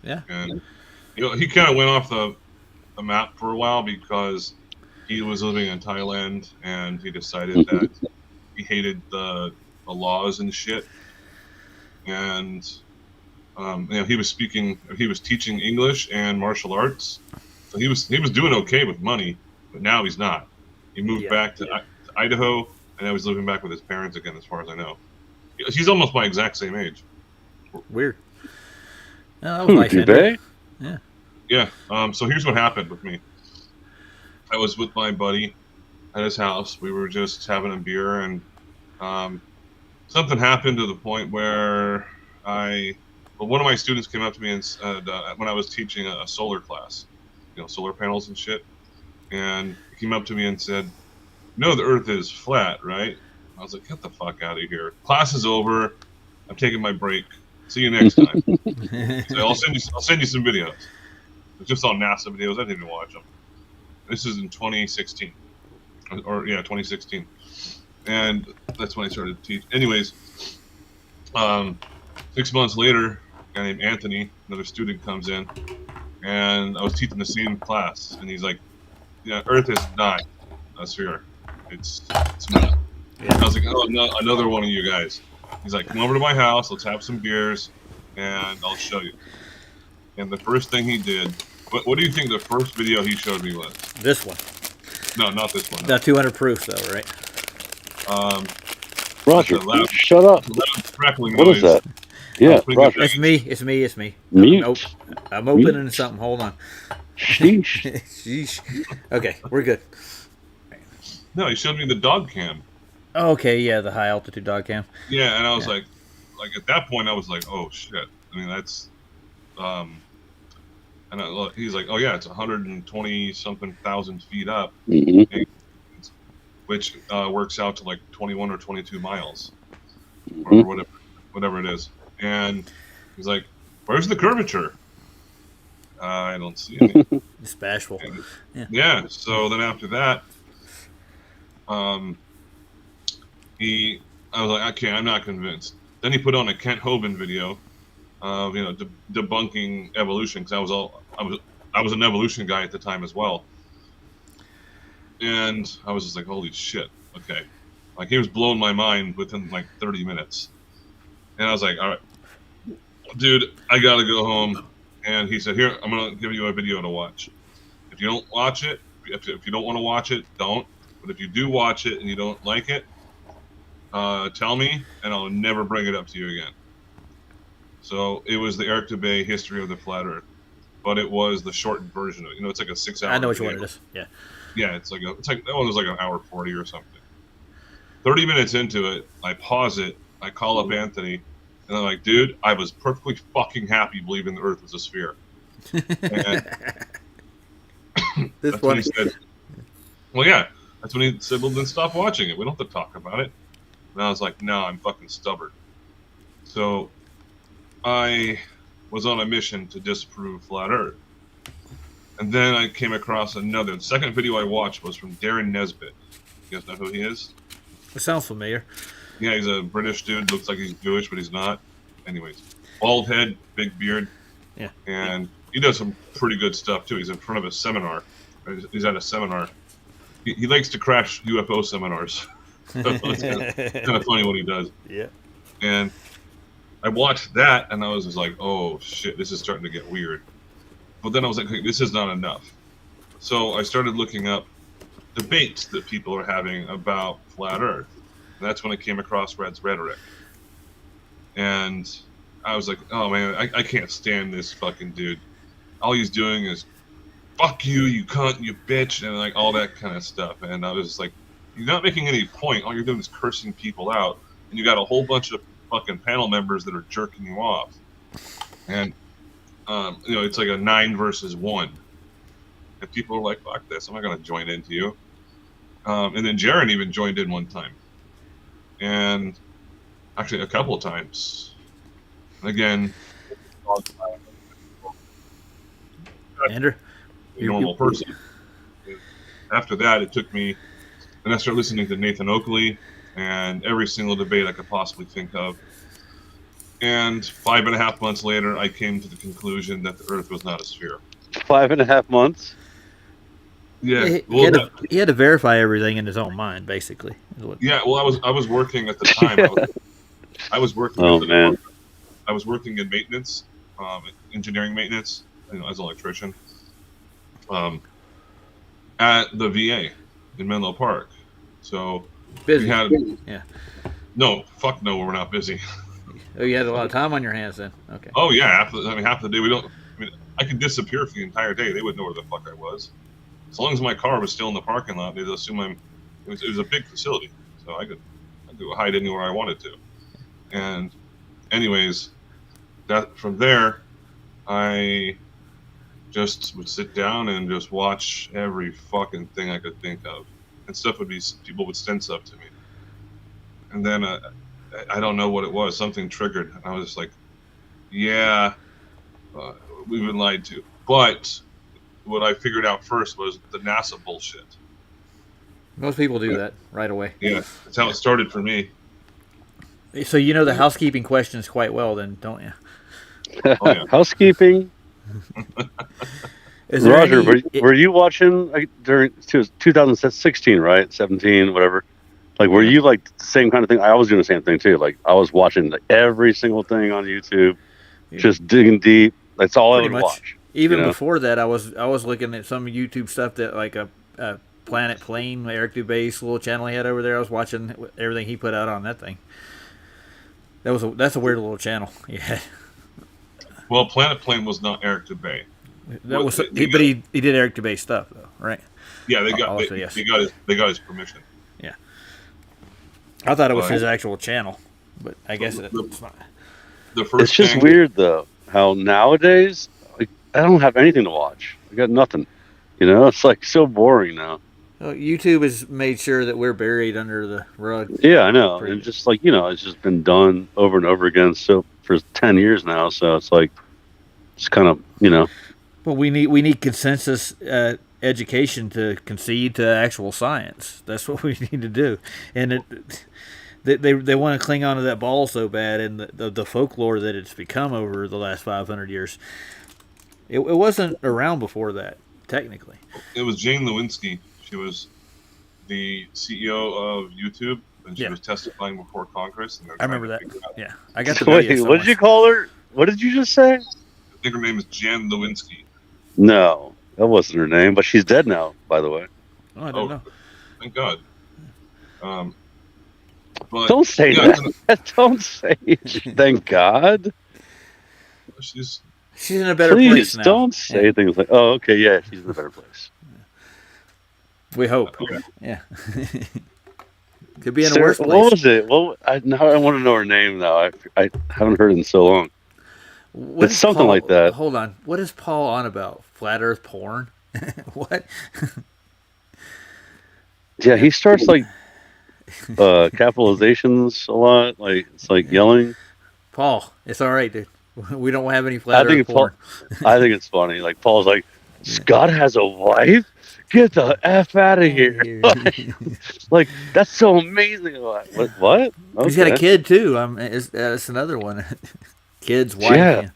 Yeah. And he kind of went off the map for a while because he was living in Thailand and he decided that he hated the laws and shit. And he was teaching English and martial arts, so he was doing okay with money, but now he's not. He moved back to Idaho, and now he's living back with his parents again, as far as I know. He's almost my exact same age. Weird. Oh, that was Who, nice, Andrew. Dubay? Yeah. So here's what happened with me. I was with my buddy at his house. We were just having a beer, and something happened to the point where one of my students came up to me and said, when I was teaching a solar class, solar panels and shit, and he came up to me and said, "No, the Earth is flat, right?" I was like, "Get the fuck out of here! Class is over. I'm taking my break. See you next time." So I'll send you some videos. It's just all NASA videos. I didn't even watch them. This is in 2016, or 2016, and that's when I started to teach. Anyways, 6 months later, a guy named Anthony, another student, comes in, and I was teaching the same class, and he's like, "Yeah, Earth is not a sphere. It's not." Yeah. I was like, "Oh no, another one of you guys." He's like, "Come over to my house. Let's have some beers, and I'll show you." And the first thing he did, what do you think the first video he showed me was? This one. No, not this one. The 200 proofs, though, right? Roger, That's a loud- shut up. loud crackling What noise. is that? Yeah, pretty Roger. It's me. It's me. It's me. Mute. I'm opening Mute. something. Hold on. Sheesh. Sheesh. Okay, we're good. No, he showed me the dog cam. Okay, yeah, the high altitude dog cam. Yeah, and I was Yeah. like at that point, I was like, oh shit. I mean, that's, and he's like, oh yeah, it's 120 something thousand feet up, Mhm. which works out to like 21 or 22 miles, or Mhm. whatever it is. And he's like, where's the curvature? I don't see any. It's bashful. Yeah. So then after that, I was like, okay, I'm not convinced. Then he put on a Kent Hovind video, of debunking evolution, because I was an evolution guy at the time as well, and I was just like, holy shit, okay, like he was blowing my mind within like 30 minutes, and I was like, all right, dude, I gotta go home. And he said, here, I'm gonna give you a video to watch. If you don't watch it, if you don't want to watch it, don't. But if you do watch it and you don't like it, tell me, and I'll never bring it up to you again. So it was the Eric Dubay History of the Flat Earth, but it was the shortened version of it. It's like a 6 hour. I know which video. one it is. Yeah. Yeah, it's like that one was like an hour 40 or something. 30 minutes into it, I pause it, I call up Anthony, and I'm like, dude, I was perfectly fucking happy believing the Earth was a sphere. And This that's when one. he said, well, yeah, that's when he said, well, then stop watching it. We don't have to talk about it. And I was like, no, I'm fucking stubborn. So I was on a mission to disprove flat Earth. And then I came across the second video I watched was from Darren Nesbitt. You guys know who he is? It sounds familiar. Yeah, he's a British dude. Looks like he's Jewish, but he's not. Anyways, bald head, big beard. Yeah. And he does some pretty good stuff, too. He's in front of a seminar. He's at a seminar. He likes to crash UFO seminars. It's kind of funny what he does. Yeah. And I watched that, and I was just like, oh, shit, this is starting to get weird. But then I was like, hey, this is not enough. So I started looking up debates that people are having about flat Earth. And that's when I came across Red's rhetoric. And I was like, oh, man, I can't stand this fucking dude. All he's doing is, fuck you, you cunt, you bitch, and like all that kind of stuff. And I was just like, you're not making any point. All you're doing is cursing people out. And you got a whole bunch of fucking panel members that are jerking you off. And, it's like a 9 versus 1. And people are like, fuck this, I'm not going to join into you. And then Jaron even joined in one time. And actually a couple of times. Again, Andrew? a normal person. After that, it took me, and I started listening to Nathan Oakley and every single debate I could possibly think of. And 5.5 months later, I came to the conclusion that the Earth was not a sphere. 5.5 months. Yeah, He had to verify everything in his own mind, basically. yeah. Well, I was working at the time. I was working. Oh, man. I was working in maintenance, engineering maintenance, as an electrician, at the VA in Menlo Park. So Busy. we had. Yeah. No, fuck no, we're not busy. Oh, you had a lot of time on your hands then. Okay. Oh yeah, half the day we don't. I could disappear for the entire day. They wouldn't know where the fuck I was. As long as my car was still in the parking lot, they'd assume it was a big facility, so I could hide anywhere I wanted to. And anyways, that from there, I just would sit down and just watch every fucking thing I could think of, and people would send stuff to me, and then I don't know what it was. Something triggered, and I was just like, yeah, we've been lied to. But what I figured out first was the NASA bullshit. Most people do that right away. Yeah, that's how it started for me. So you know the housekeeping questions quite well then, don't you? Oh, yeah. Housekeeping. Is there Roger, any- were you watching during 2016, right? 17, whatever. Like, were you like the same kind of thing? I was doing the same thing too. Like, I was watching every single thing on YouTube, just digging deep. That's all Pretty I would much. watch. Even you know? before that, I was looking at some YouTube stuff that like a Planet Plane, Eric Dubé's little channel he had over there. I was watching everything he put out on that thing. That's a weird little channel. Yeah, Well, Planet Plane was not Eric Dubé. that was. But he did Eric Dubé stuff though, right? Yeah, they got Also, they, yes. they got his permission. Yeah. I thought it was Right. his actual channel, but I guess it's not. The first It's just thing- weird though how nowadays like, I don't have anything to watch. I got nothing. You know, it's like so boring now. Well, YouTube has made sure that we're buried under the rug. Yeah, I know. Pretty And good. just like, you know, it's just been done over and over again so for 10 years now, so it's like it's kind of, you know. Well, we need consensus education to concede to actual science. That's what we need to do. And they want to cling on to that ball so bad, and the folklore that it's become over the last 500 years. It wasn't around before that, technically. It was Jane Lewinsky. She was the CEO of YouTube, and she Yeah. was testifying before Congress. And they're I remember trying that. to figure out- Yeah, I got the Wait, video what did you somewhere. call her? What did you just say? I think her name is Jan Lewinsky. No, that wasn't her name, but she's dead now, by the way. Oh, I don't Oh, know. thank God. But Don't say yeah, that. Don't say thank God. she's She's in a better Please place now. don't say things like, oh, okay, yeah, she's in a better place. We hope. okay. Yeah. Could be in a Sarah, worse place. what was it? Well, now I want to know her name now. I haven't heard it in so long. What It's is something Paul- like that. Hold on. What is Paul on about? Flat Earth porn? What? Yeah, he starts like capitalizations a lot. Like it's like yelling. Paul, it's all right, dude. We don't have any flat I think Earth porn. I think it's funny. Like Paul's like, Scott has a wife. Get the f out of here! Like that's so amazing. What? He's got a Okay. kid too. It's another one. Kid's wife. Yeah.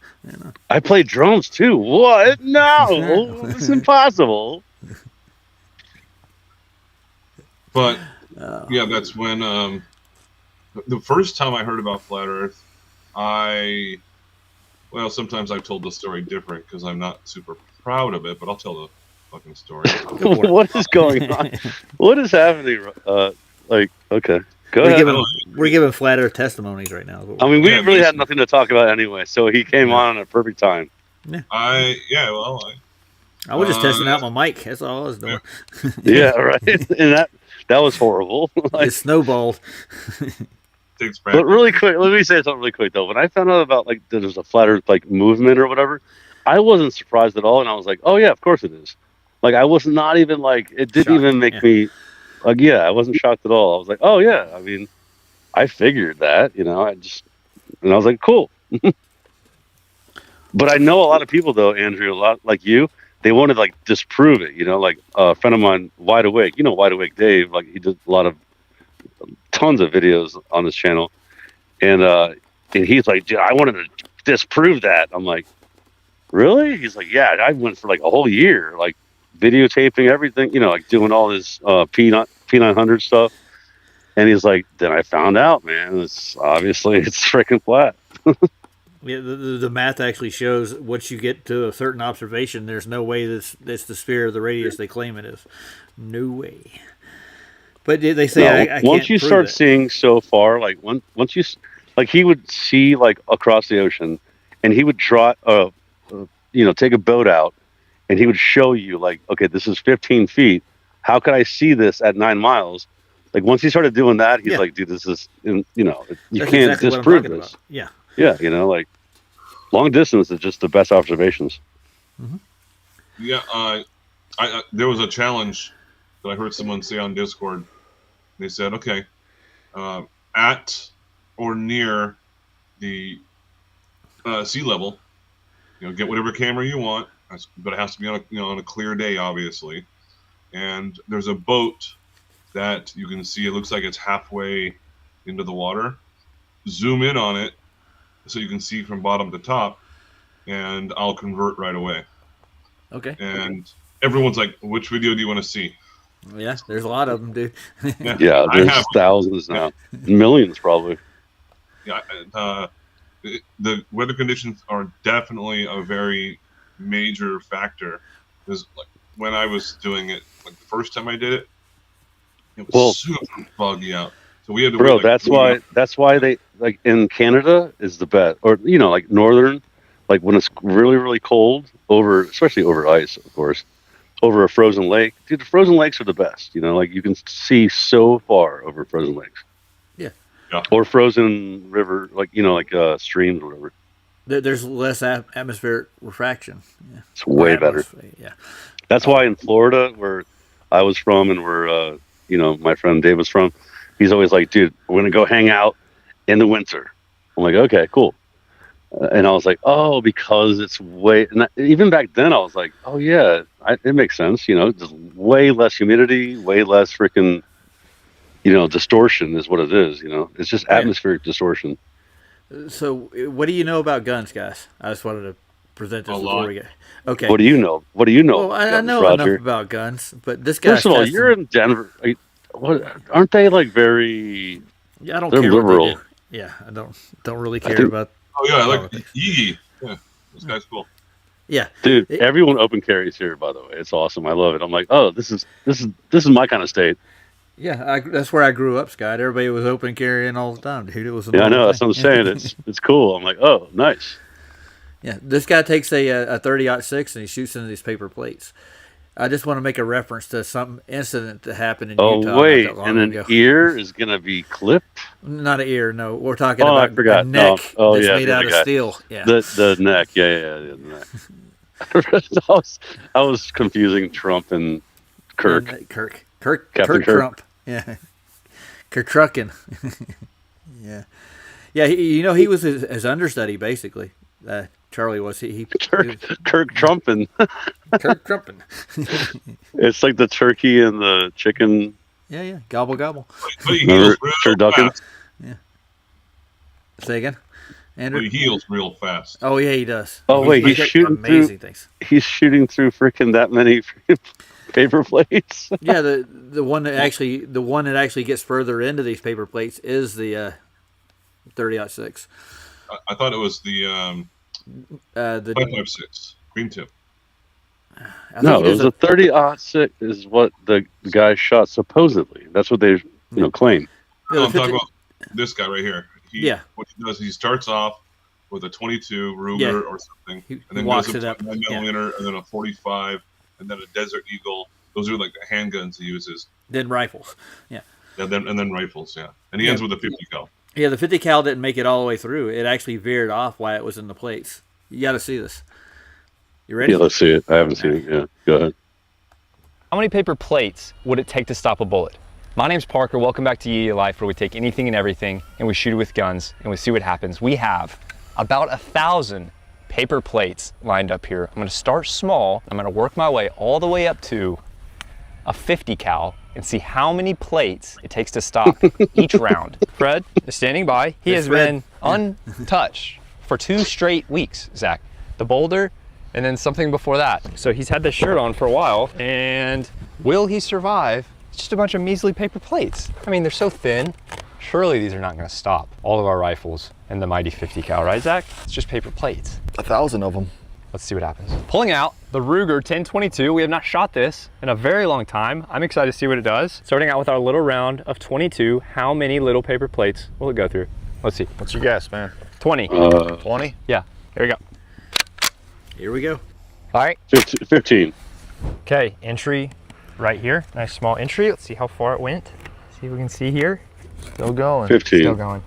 I play drums too. What? No, it's impossible. But Oh. yeah, that's when the first time I heard about flat Earth, sometimes I've told the story different because I'm not super proud of it, but I'll tell the fucking story. Go for it. What is going on? What is happening? Like, okay, go We're ahead. giving flat Earth testimonies right now. I mean, we Yeah, really had basically. nothing to talk about anyway, so he came on at a perfect time. I was just testing out my mic. That's all I was doing. Yeah, right. And that was horrible. Like, It snowballed. takes but practice. really quick, let me say something really quick though. When I found out about like there's a flat Earth like movement or whatever, I wasn't surprised at all, and I was like, oh yeah, of course it is. Like I was not even like it didn't Shocked, even make yeah. me like I wasn't shocked at all. I was like, oh yeah, I mean, I figured that, and I was like, cool. But I know a lot of people though, Andrew, a lot like you, they want to like disprove it. Like a friend of mine, Wide Awake. Wide Awake Dave. Like he did tons of videos on his channel, and he's like, dude, I wanted to disprove that. I'm like, really? He's like, yeah, I went for like a whole year, like videotaping everything, like doing all this P900 stuff. And he's like, then I found out, man, it's freaking flat. Yeah, the math actually shows once you get to a certain observation, there's no way it's the sphere of the radius they claim it is. No way. But they say No, I can't once you prove start it. seeing so far, like once you like, he would see like across the ocean, and he would draw, take a boat out, and he would show you like, okay, this is 15 feet. How could I see this at 9 miles? Like once he started doing that, he's Yeah. like, dude, this is, you That's can't exactly what I'm disprove talking this. about. Yeah. Yeah, like long distance is just the best observations. Yeah, there was a challenge that I heard someone say on Discord. They said, okay, at or near the sea level, get whatever camera you want, but it has to be on a clear day, obviously. And there's a boat that you can see. It looks like it's halfway into the water. Zoom in on it so you can see from bottom to top, and I'll convert right away. Okay. And everyone's like, which video do you want to see? Yeah, there's a lot of them, dude. Yeah, I there's have- thousands now, millions probably. Yeah, the weather conditions are definitely a very major factor. Because like when I was doing it, like the first time I did it, it was Well- super foggy out. So we had to Bro, wait, that's why they like in Canada is the best, or like northern, like when it's really really cold especially over ice, of course, over a frozen lake. Dude, the frozen lakes are the best. Like you can see so far over frozen lakes. Yeah. Yeah. Or frozen river, like streams or whatever. There's less atmospheric refraction. Yeah. It's way better. Yeah. That's why in Florida, where I was from and where my friend Dave was from, he's always like, dude, we're going to go hang out in the winter. I'm like, okay, cool. And I was like, oh, because it's even back then I was like, oh yeah, it makes sense. Just way less humidity, way less freaking, distortion is what it is. It's just atmospheric distortion. So, what do you know about guns, guys? I just wanted to present this A before lot. we get. Okay. What do you know? Well, I guns, know Roger? enough about guns, but this guy. First of all, you're in Denver. Aren't they like very? Yeah, I don't they're care liberal. what they do. Yeah, I don't really care about. Oh yeah, I like politics. Yee. Yeah, this guy's cool. Yeah, Dude, It- everyone open carries here. By the way, it's awesome. I love it. I'm like, oh, this is my kind of state. yeah. That's where I grew up, Scott. Everybody was open carrying all the time, dude. It was. a Yeah, I normal know. That's thing. what I'm saying. It's cool. I'm like, oh, nice. Yeah, this guy takes a 30-06 and he shoots into these paper plates. I just want to make a reference to some incident that happened in Oh Utah not wait, that long and an ago. ear is gonna be clipped. Not an ear, no. We're talking Oh, I about forgot. a neck No. Oh, that's yeah, made the out other of guy. steel. Yeah. The neck. Yeah, the neck. I was confusing Trump and Kirk. Kirk Captain Kirk. Trump. Yeah. Kirk. Yeah. Yeah, he was his understudy, basically. Charlie was. He Kirk Trumpin. Kirk Trumpin. It's like the turkey and the chicken. Yeah. Gobble, gobble. But he Remember heals real turducken? fast. Say again, But Andrew? he heals real fast. Oh, yeah, he does. Oh, wait, he's got shooting amazing things. He's shooting through freaking that many paper plates. Yeah, the one that actually gets further into these paper plates is the 30-06. I thought it was the The 5.56 green tip. I No, think it was a 30-06 is what the guy shot supposedly. That's what they claim. yeah, I'm talking about this guy right here. Yeah. What he does, he starts off with a 22 Ruger Yeah. or something, He and then walks goes it up up, to a 9 yeah. millimeter, and then a 45, and then a Desert Eagle. Those are like the handguns he uses, then rifles. Yeah, and then rifles. Yeah, and he Yeah. ends with a 50 cal. yeah. The 50 cal didn't make it all the way through. It actually veered off while it was in the plates. You got to see this. You ready? Yeah, let's see it. I haven't seen it. Yeah, go ahead. How many paper plates would it take to stop a bullet? My name's Parker. Welcome back to Yee Life, where we take anything and everything and we shoot it with guns and we see what happens. We have about 1,000 paper plates lined up here. I'm going to start small. I'm going to work my way all the way up to a 50 cal and see how many plates it takes to stop each round. Fred is standing by. He It's has Fred. been untouched for 2 straight weeks, Zach. The boulder and then something before that. So he's had this shirt on for a while, and will he survive? It's just a bunch of measly paper plates. I mean, they're so thin. Surely these are not gonna stop all of our rifles and the mighty 50 cal, right, Zach? It's just paper plates. 1,000 of them. Let's see what happens. Pulling out the Ruger 1022. We have not shot this in a very long time. I'm excited to see what it does. Starting out with our little round of 22. How many little paper plates will it go through? Let's see. What's your guess, man? 20. 20? Yeah, here we go. Here we go. All right. 15. Okay, entry right here. Nice small entry. Let's see how far it went. See if we can see here. Still going. 15. Still going.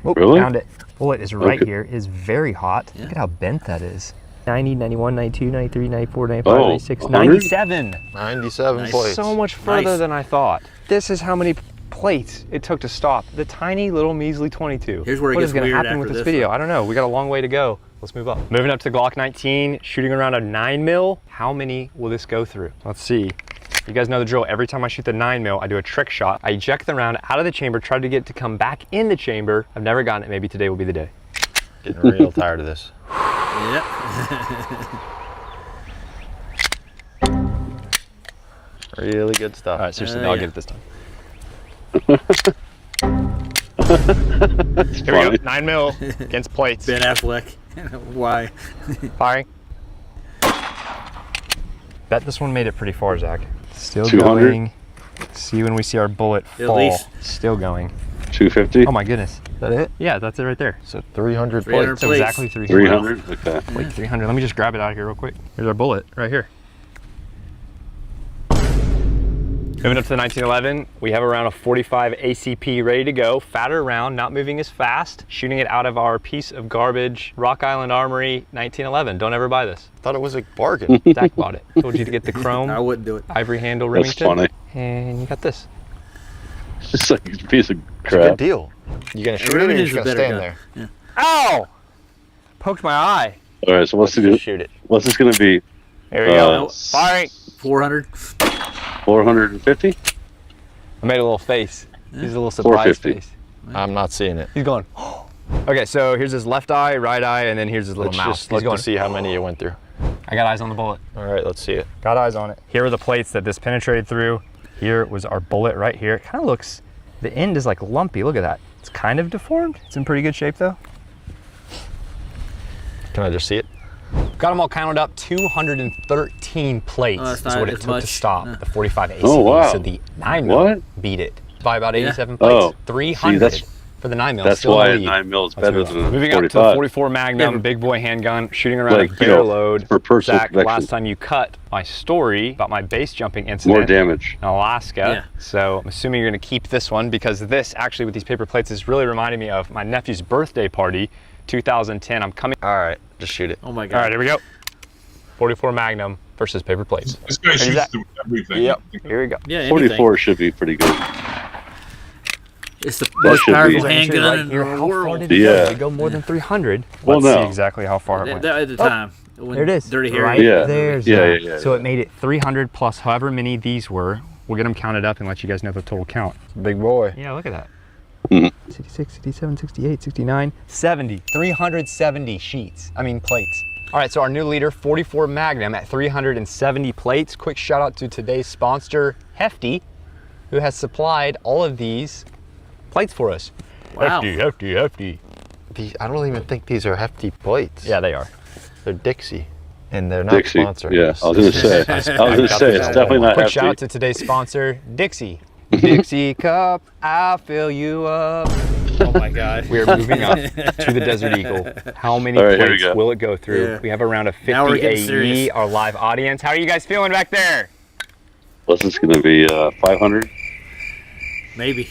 Oh, Really? found it. Bullet is right Okay. here. It is very hot. Yeah. Look at how bent that is. 90, 91, 92, 93, 94, 95, Oh, 96, 100? 97. 97 Nice. plates. So much further Nice. than I thought. This is how many plates it took to stop the tiny little measly 22. Here's where it What gets is going to weird happen with after this this video? one. I don't know. We got a long way to go. Let's move up. Moving up to Glock 19, shooting around a 9mm. How many will this go through? Let's see. You guys know the drill. Every time I shoot the 9mm, I do a trick shot. I eject the round out of the chamber, try to get it to come back in the chamber. I've never gotten it. Maybe today will be the day. Getting real tired of this. Yep. Really good stuff. All right, seriously, Yeah. I'll get it this time. It's Here we funny. go. 9mm against plates. Ben Affleck. Why? Firing. Bet this one made it pretty far, Zach. Still 200? going. See when we see our bullet At fall. least. Still going. 250? Oh my goodness. Is that it? Yeah, that's it right there. So 300 300 plates. So Please. exactly 300. 300? Okay. Like 300. Let me just grab it out of here real quick. Here's our bullet right here. Moving up to the 1911, we have a round of 45 ACP ready to go. Fatter round, not moving as fast. Shooting it out of our piece of garbage Rock Island Armory 1911. Don't ever buy this. Thought it was a bargain. Zach bought it. Told you to get the chrome I wouldn't do it. ivory handle That's Remington. funny. And you got this. It's like a piece of It's a good crap. deal. You gonna shoot it or you Remington's just a gonna better stand gun. there? Ow! Poked my eye. All right, so what's Just shoot it. this going to be? There we go. Uh, Firing. 400. 450? I made a little face. He's a little surprise 450. face. I'm not seeing it. He's going. Okay, so here's his left eye, right eye, and then here's his little Let's mouth. just He's look going. to see how many you went through. I got eyes on the bullet. All right, let's see it. Got eyes on it. Here are the plates that this penetrated through. Here was our bullet right here. It kind of looks, the end is like lumpy. Look at that. It's kind of deformed. It's in pretty good shape though. Can I just see it? Got them all counted up. 213 plates Oh, that's is not what it as took much. to stop No. the 45 ACP. Oh, wow. So the 9 What? beat it by about Yeah. 87 plates. Oh, 300 that's- for the 9 mil. That's Still in why the a lead. 9mm is Let's better move than on. a Moving up to the 45. 44 Magnum, Yeah. big boy handgun, shooting around Like, a you bare know, load. for personal Zach, protection. last time you cut my story about my base jumping incident More damage. in Alaska. Yeah. So I'm assuming you're gonna keep this one because this actually with these paper plates is really reminding me of my nephew's birthday party, 2010. I'm coming. All right, just shoot it. Oh my god. All right, here we go. 44 Magnum versus paper plates. This guy shoots that- through everything. Yep, here we go. Yeah, anything. 44 should be pretty good. It's the That most should powerful be- handgun Right in here, the how far world. did it go? Yeah. Did it go more than 300? Well, Let's no. see exactly how far it went. At the time. When There it is. Dirty Harry. Right Yeah. there. Yeah, Zach. yeah, yeah, So yeah. it made it 300 plus however many these were. We'll get them counted up and let you guys know the total count. Big boy. Yeah, look at that. Mhm. 66, 67, 68, 69, 70. 370 sheets. I mean plates. All right, so our new leader, 44 Magnum at 370 plates. Quick shout out to today's sponsor, Hefty, who has supplied all of these plates for us. Wow. Hefty. I don't even think these are hefty plates. Yeah, they are. They're Dixie, and they're not Dixie. sponsored. Yeah, I was going to say. I was going to say, it's definitely not Quick shout out hefty. to today's sponsor, Dixie. Dixie cup, I'll fill you up. Oh my god. We are moving up to the Desert Eagle. How many All right, here we plates go. will it go through? Yeah. We have a round of Now we're 50 getting serious. AE, our live audience. How are you guys feeling back there? What's this going to be? 500 Maybe.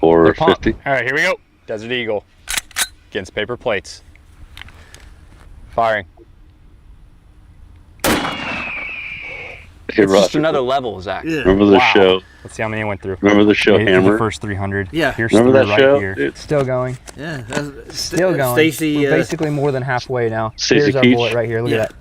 or They're pumped. 50? All right, here we go. Desert Eagle against paper plates. Firing. Hey, It's Ross, just another level, Zach. Yeah. remember the Wow. show? Let's see how many went through. Remember the show Made it through Hammer? the first 300. Yeah. Pierced Remember through that right show? here. It's Still going. Yeah. That's, Still going. Stacy. We're basically more than halfway now. Stacey Here's our Keach. bullet right here. Look Yeah. at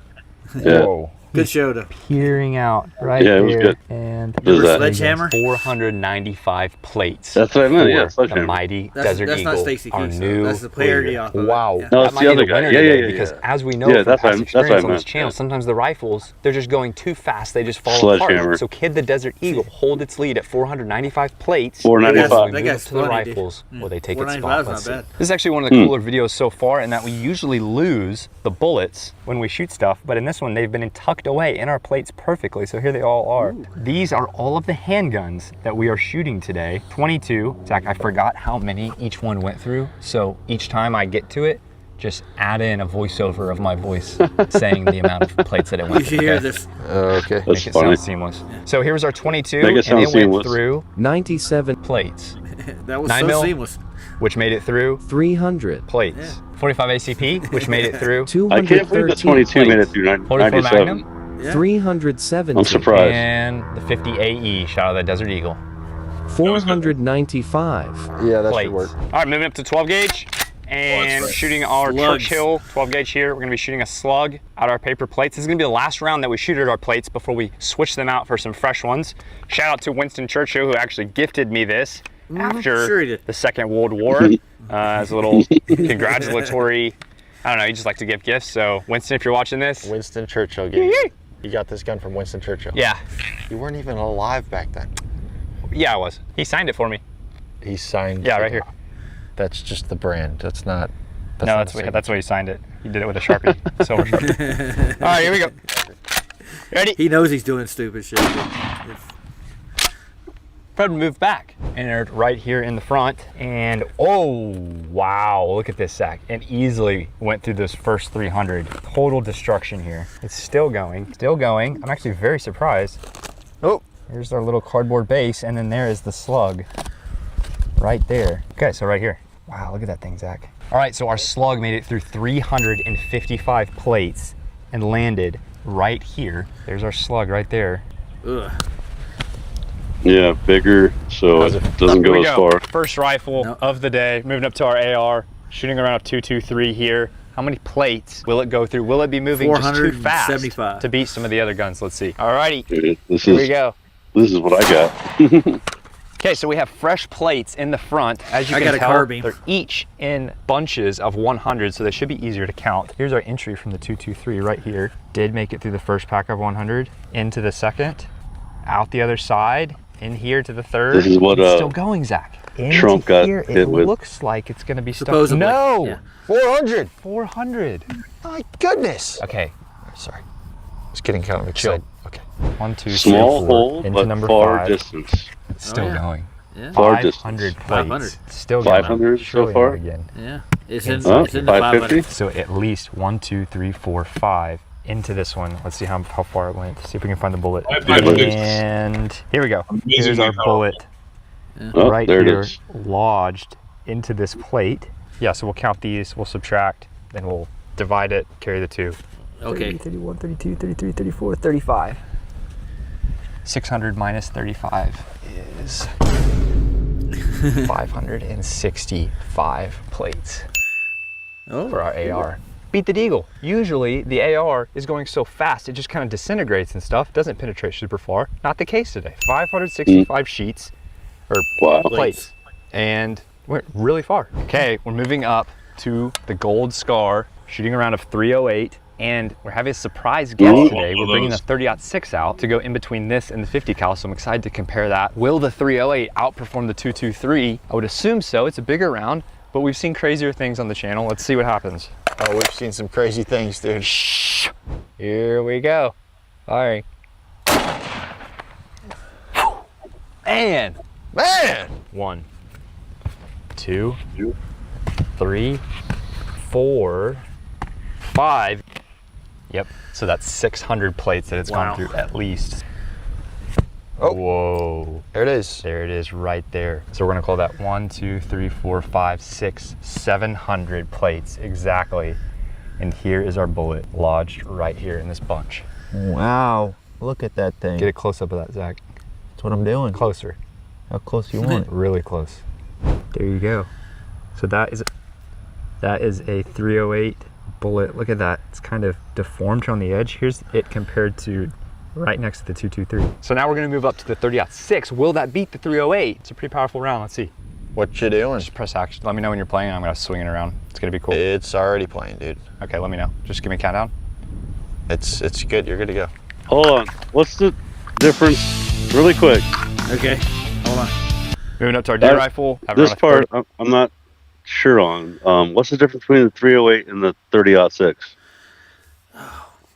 that. Yeah. Whoa. good show though. Peering out right Yeah, it was there. good. And What is that? Sledgehammer? 495 plates. That's what I meant, yeah, for the Sledgehammer. mighty That's Desert not Eagle. Stacy Our Keach, though. new That's the player leader. off of it. Wow. Yeah. No, it's That might the be other guy. winner Yeah, yeah, today yeah, Because yeah. as we know Yeah, from that's what past I experience on meant, this channel, yeah. sometimes the rifles, they're just going too fast. They just fall Sledgehammer. apart. So Kid the Desert Eagle hold its lead at 495 plates. 495. As we That move guy's up to the funny, dude. rifles, will they take its 495 spot? is Let's not see. bad. This is actually one of the cooler videos so far in that we usually lose the bullets when we shoot stuff, but in this one they've been tucked away in our plates perfectly, so here they all are. These are all of the handguns that we are shooting today. 22. Zach, I forgot how many each one went through, so each time I get to it, just add in a voiceover of my voice saying the amount of plates that it You went should through. hear okay? this. Okay. That's Make it funny. sound seamless. So here's our 22, Make it and sound it went seamless. through 97, plates, That was 9 so mil? seamless. which made it through 300, plates. 45 ACP, which made it through I can't believe the 22 plates. made it through 44 97. Magnum, Yeah. 370, I'm surprised. and the 50 AE, shout out the Desert Eagle. 495, Yeah, that Plates. should work. All right, moving up to 12 gauge and right. shooting our Slugs. Churchill 12 gauge here. We're gonna be shooting a slug out our paper plates. This is gonna be the last round that we shoot at our plates before we switch them out for some fresh ones. Shout out to Winston Churchill who actually gifted me this after sure he did. the Second World War as a little congratulatory. I don't know, you just like to give gifts. So Winston, if you're watching this, Winston Churchill gave you. You got this gun from Winston Churchill. yeah, You weren't even alive back then. yeah, I was. He signed it for me. He signed. Yeah, right here. That's just the brand. That's not. No, not that's the that's why he signed it. He did it with a Sharpie, silver Sharpie. All right, here we go. Ready? He knows he's doing stupid shit. Fred moved back, entered right here in the front, and oh wow, look at this, Zach. And easily went through those first 300. Total destruction here. It's still going, still going. I'm actually very surprised. Oh, here's our little cardboard base, and then there is the slug right there. Okay, so right here. Wow, look at that thing, Zach. All right, so our slug made it through 355 plates and landed right here. There's our slug right there. Ugh. Yeah, bigger, so How's it it? doesn't Here go we as far. First rifle No. of the day. Moving up to our AR. Shooting around a 223 here. How many plates will it go through? Will it be moving just too fast 475. to beat some of the other guns? Let's see. Alrighty, Dude, this here we is go. what I got. Okay, so we have fresh plates in the front. As you I can got a tell, carbine. they're each in bunches of 100, so they should be easier to count. Here's our entry from the 223 right here. Did make it through the first pack of 100, into the second, out the other side, in here to the third. This is what, It's still going, Zach. Into Trump got here, hit it with. looks like it's gonna be stuck. Supposedly, No! yeah. 400. 400. My goodness. Okay, sorry. It's getting kind of Chill. excited. Okay. 1, 2, 3, Small 4, hole, into but number far 5. distance. It's still Oh, yeah. going. Yeah. Far 500 distance. plates. 500. Still going. 500 so Surely far? not again. Yeah. It's in, Huh? it's in the 550? 500. So at least 1, 2, 3, 4, 5 into this one. Let's see how far it went. See if we can find the bullet. 500. And here we go. Here's Amazingly our powerful. bullet Oh, right there here, it is. lodged into this plate. Yeah, so we'll count these, we'll subtract, then we'll divide it, carry the 2. Okay. 30, 31, 32, 33, 34, 35. 600 minus 35 is 565 plates Oh. for our AR. Beat the Deagle. Usually the AR is going so fast it just kind of disintegrates and stuff, doesn't penetrate super far. Not the case today. 565 sheets or Wow. plates, and went really far. Okay, we're moving up to the Gold Scar, shooting around of 308. And we're having a surprise guest Ooh. today. We're bringing the 30-06 out to go in between this and the 50 cal, so I'm excited to compare that. Will the 308 outperform the 223? I would assume so. It's a bigger round, but we've seen crazier things on the channel. Let's see what happens. Oh, we've seen some crazy things, dude. Shh. Here we go. Firing. And Man! 1, 2, 3, 4, 5. Yep, so that's 600 plates that it's Wow. gone through at least. Oh. Whoa. There it is. There it is right there. So we're gonna call that 1, 2, 3, 4, 5, 6, 700 plates exactly. And here is our bullet lodged right here in this bunch. Wow. Look at that thing. Get a close up of that, Zach. That's what I'm doing. Closer. How close you want it? Really close. There you go. So that is a 308 bullet. Look at that. It's kind of deformed on the edge. Here's it compared to right next to the 223. So now we're gonna move up to the 30-06. Will that beat the 308? It's a pretty powerful round. Let's see. What you doing? Just press action. Let me know when you're playing. I'm gonna swing it around. It's gonna be cool. It's already playing, dude. Okay, let me know. Just give me a countdown. It's good. You're good to go. Hold on. What's the difference? Really quick. Okay. Hold on. Moving up to our deer That- rifle. Have This around a part 30 I'm not sure on. What's the difference between the 308 and the 30-06?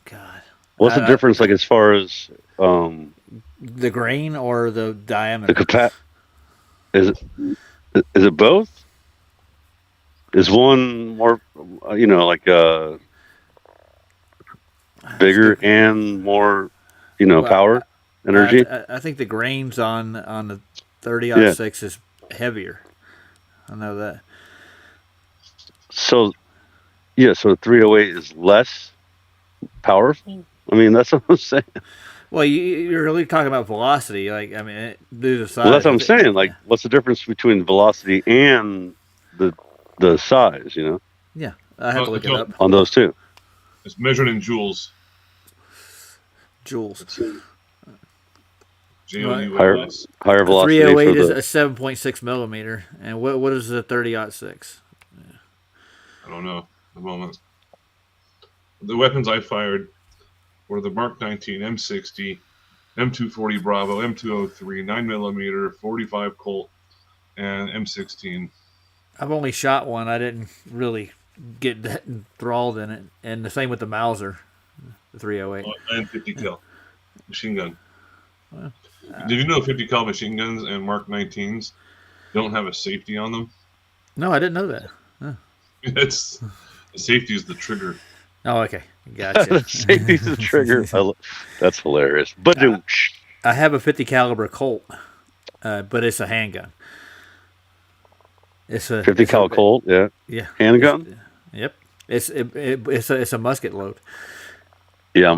God. What's the Uh, difference, like as far as The grain or the the diameter? capa? Is it both? Is one more, bigger and more, Well, power, energy? I think the grains on the 30-06 is heavier. I know that. So, yeah, so 308 is less powerful. I mean, that's what I'm saying. Well, you're really talking about velocity. Like, I mean, due to size. Well, that's what I'm saying. Like, what's the difference between velocity and the size? Yeah, I have to look it up. On those two. It's measured in joules. Joules. Joules. Higher The velocity. 308 is for a 7.6 millimeter, and what is the 30-06? I don't know. At the moment. The weapons I fired were the Mark 19, M60, M240 Bravo, M203, 9mm, 45 Colt, and M16. I've only shot one. I didn't really get that enthralled in it, and the same with the Mauser, the 308. And 50 cal. machine gun. Did you know 50 cal machine guns and Mark 19s don't have a safety on them? No, I didn't know that. Huh. It's the safety is the trigger. Oh, okay. Gotcha. Safety's the trigger. That's hilarious. But I have a 50 caliber Colt, but it's a handgun. It's a 50 cal Colt, yeah. Yeah. Handgun? Yep. It's a musket load. Yeah,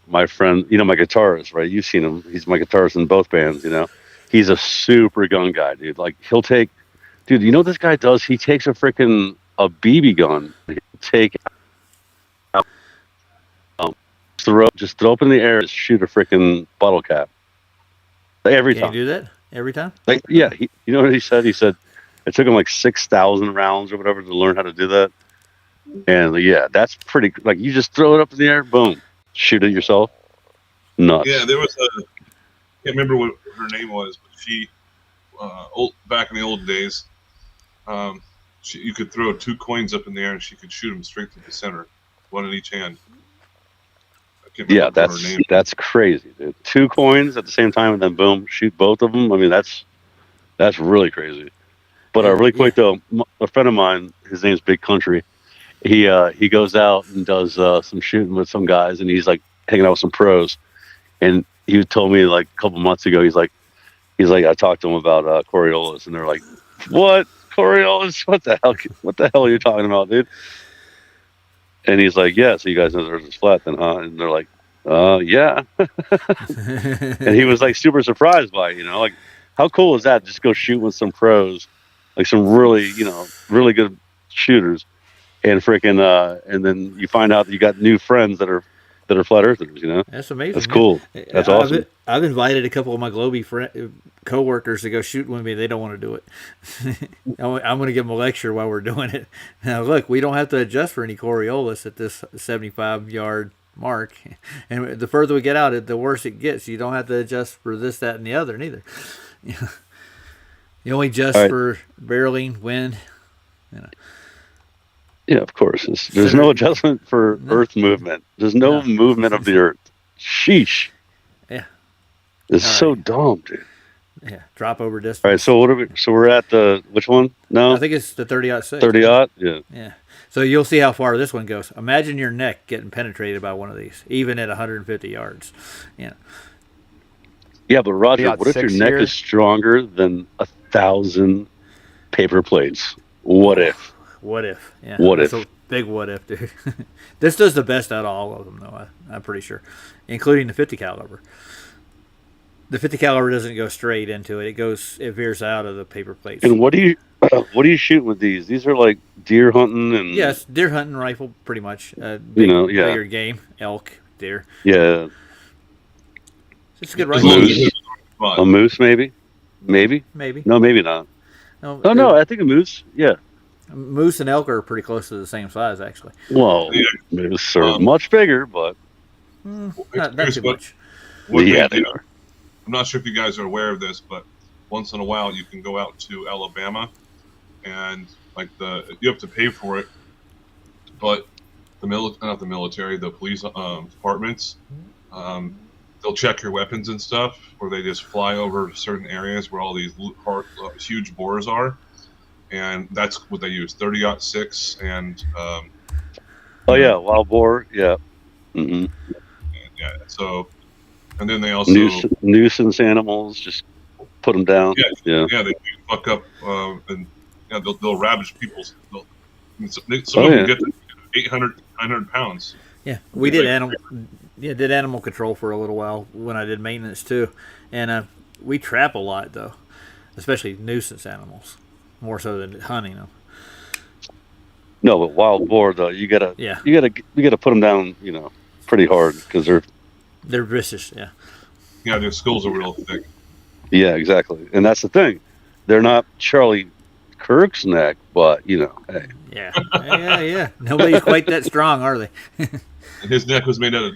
my friend, you know, my guitarist, right? You've seen him. He's my guitarist in both bands, you know. He's a super gun guy, dude. Like, dude, you know what this guy does? He takes a BB gun. He'll take out, throw it up in the air, just shoot a freaking bottle cap. Like, every time. Can you do that every time? Like, yeah, you know what he said? He said it took him like 6,000 rounds or whatever to learn how to do that. And yeah, that's pretty. Like, you just throw it up in the air, boom, shoot it yourself. Nuts. Yeah, there was I can't remember what her name was, but she, back in the old days, you could throw 2 coins up in the air and she could shoot them straight to the center, one in each hand. I can't remember her name. That's crazy, dude. 2 coins at the same time and then boom, shoot both of them. I mean, that's really crazy. But really quick though, a friend of mine, his name's Big Country. He goes out and does some shooting with some guys, and he's like hanging out with some pros. And he told me like a couple months ago, he's like, I talked to him about Coriolis, and they're like, what? Coriolis? What the hell are you talking about, dude? And he's like, yeah, so you guys know there's this flat then, huh? And they're like, yeah. And he was like super surprised by it, you know, like, how cool is that? Just go shoot with some pros, like some really, you know, really good shooters. And freaking, and then you find out that you got new friends that are flat earthers. You know, that's amazing. That's cool. That's awesome. I've invited a couple of my Globy co-workers to go shoot with me. They don't want to do it. I'm going to give them a lecture while we're doing it. Now, look, we don't have to adjust for any Coriolis at this 75-yard mark. And the further we get out, the worse it gets. You don't have to adjust for this, that, and the other, neither. You only adjust for barreling, wind, you know. Yeah, of course. There's no adjustment for Earth movement. There's no movement of the Earth. Sheesh. Yeah. It's so dumb, dude. Yeah. Drop over distance. All right. So what are we? So we're at which one? No. I think it's the 30-06. 30-aught. Yeah. Yeah. So you'll see how far this one goes. Imagine your neck getting penetrated by one of these, even at 150 yards. Yeah. Yeah, but Roger, what if your neck is stronger than 1,000 paper plates? What if? What if? Yeah. What if? It's a big what if, dude. This does the best out of all of them, though. I'm pretty sure, including the 50 caliber. The 50 caliber doesn't go straight into it. It veers out of the paper plates. And what do you shoot with these? These are like deer hunting and yes, deer hunting rifle, pretty much. Bigger game, elk, deer. Yeah. It's a good rifle. A moose, maybe. Maybe. No, maybe not. No, I think a moose. Yeah. Moose and elk are pretty close to the same size, actually. Well, moose are much bigger, but not too much. Yeah, they are. I'm not sure if you guys are aware of this, but once in a while you can go out to Alabama, and like you have to pay for it, but the police departments, they'll check your weapons and stuff, or they just fly over certain areas where all these huge bores are. And that's what they use, 30-06 and oh yeah, wild boar, yeah. Mm-hmm. Yeah. So, and then they also nuisance animals, just put them down. Yeah. They fuck up, and they'll ravage people's. Some of them get to 800, 900 pounds. Yeah, we did animal control for a little while when I did maintenance too, and we trap a lot though, especially nuisance animals. More so than hunting them. No, but wild boar though, you gotta put them down, you know, pretty hard because they're vicious. Yeah. Yeah, their skulls are real thick. Yeah, exactly, and that's the thing. They're not Charlie Kirk's neck, but you know, hey. Yeah. Nobody's quite that strong, are they? And his neck was made out of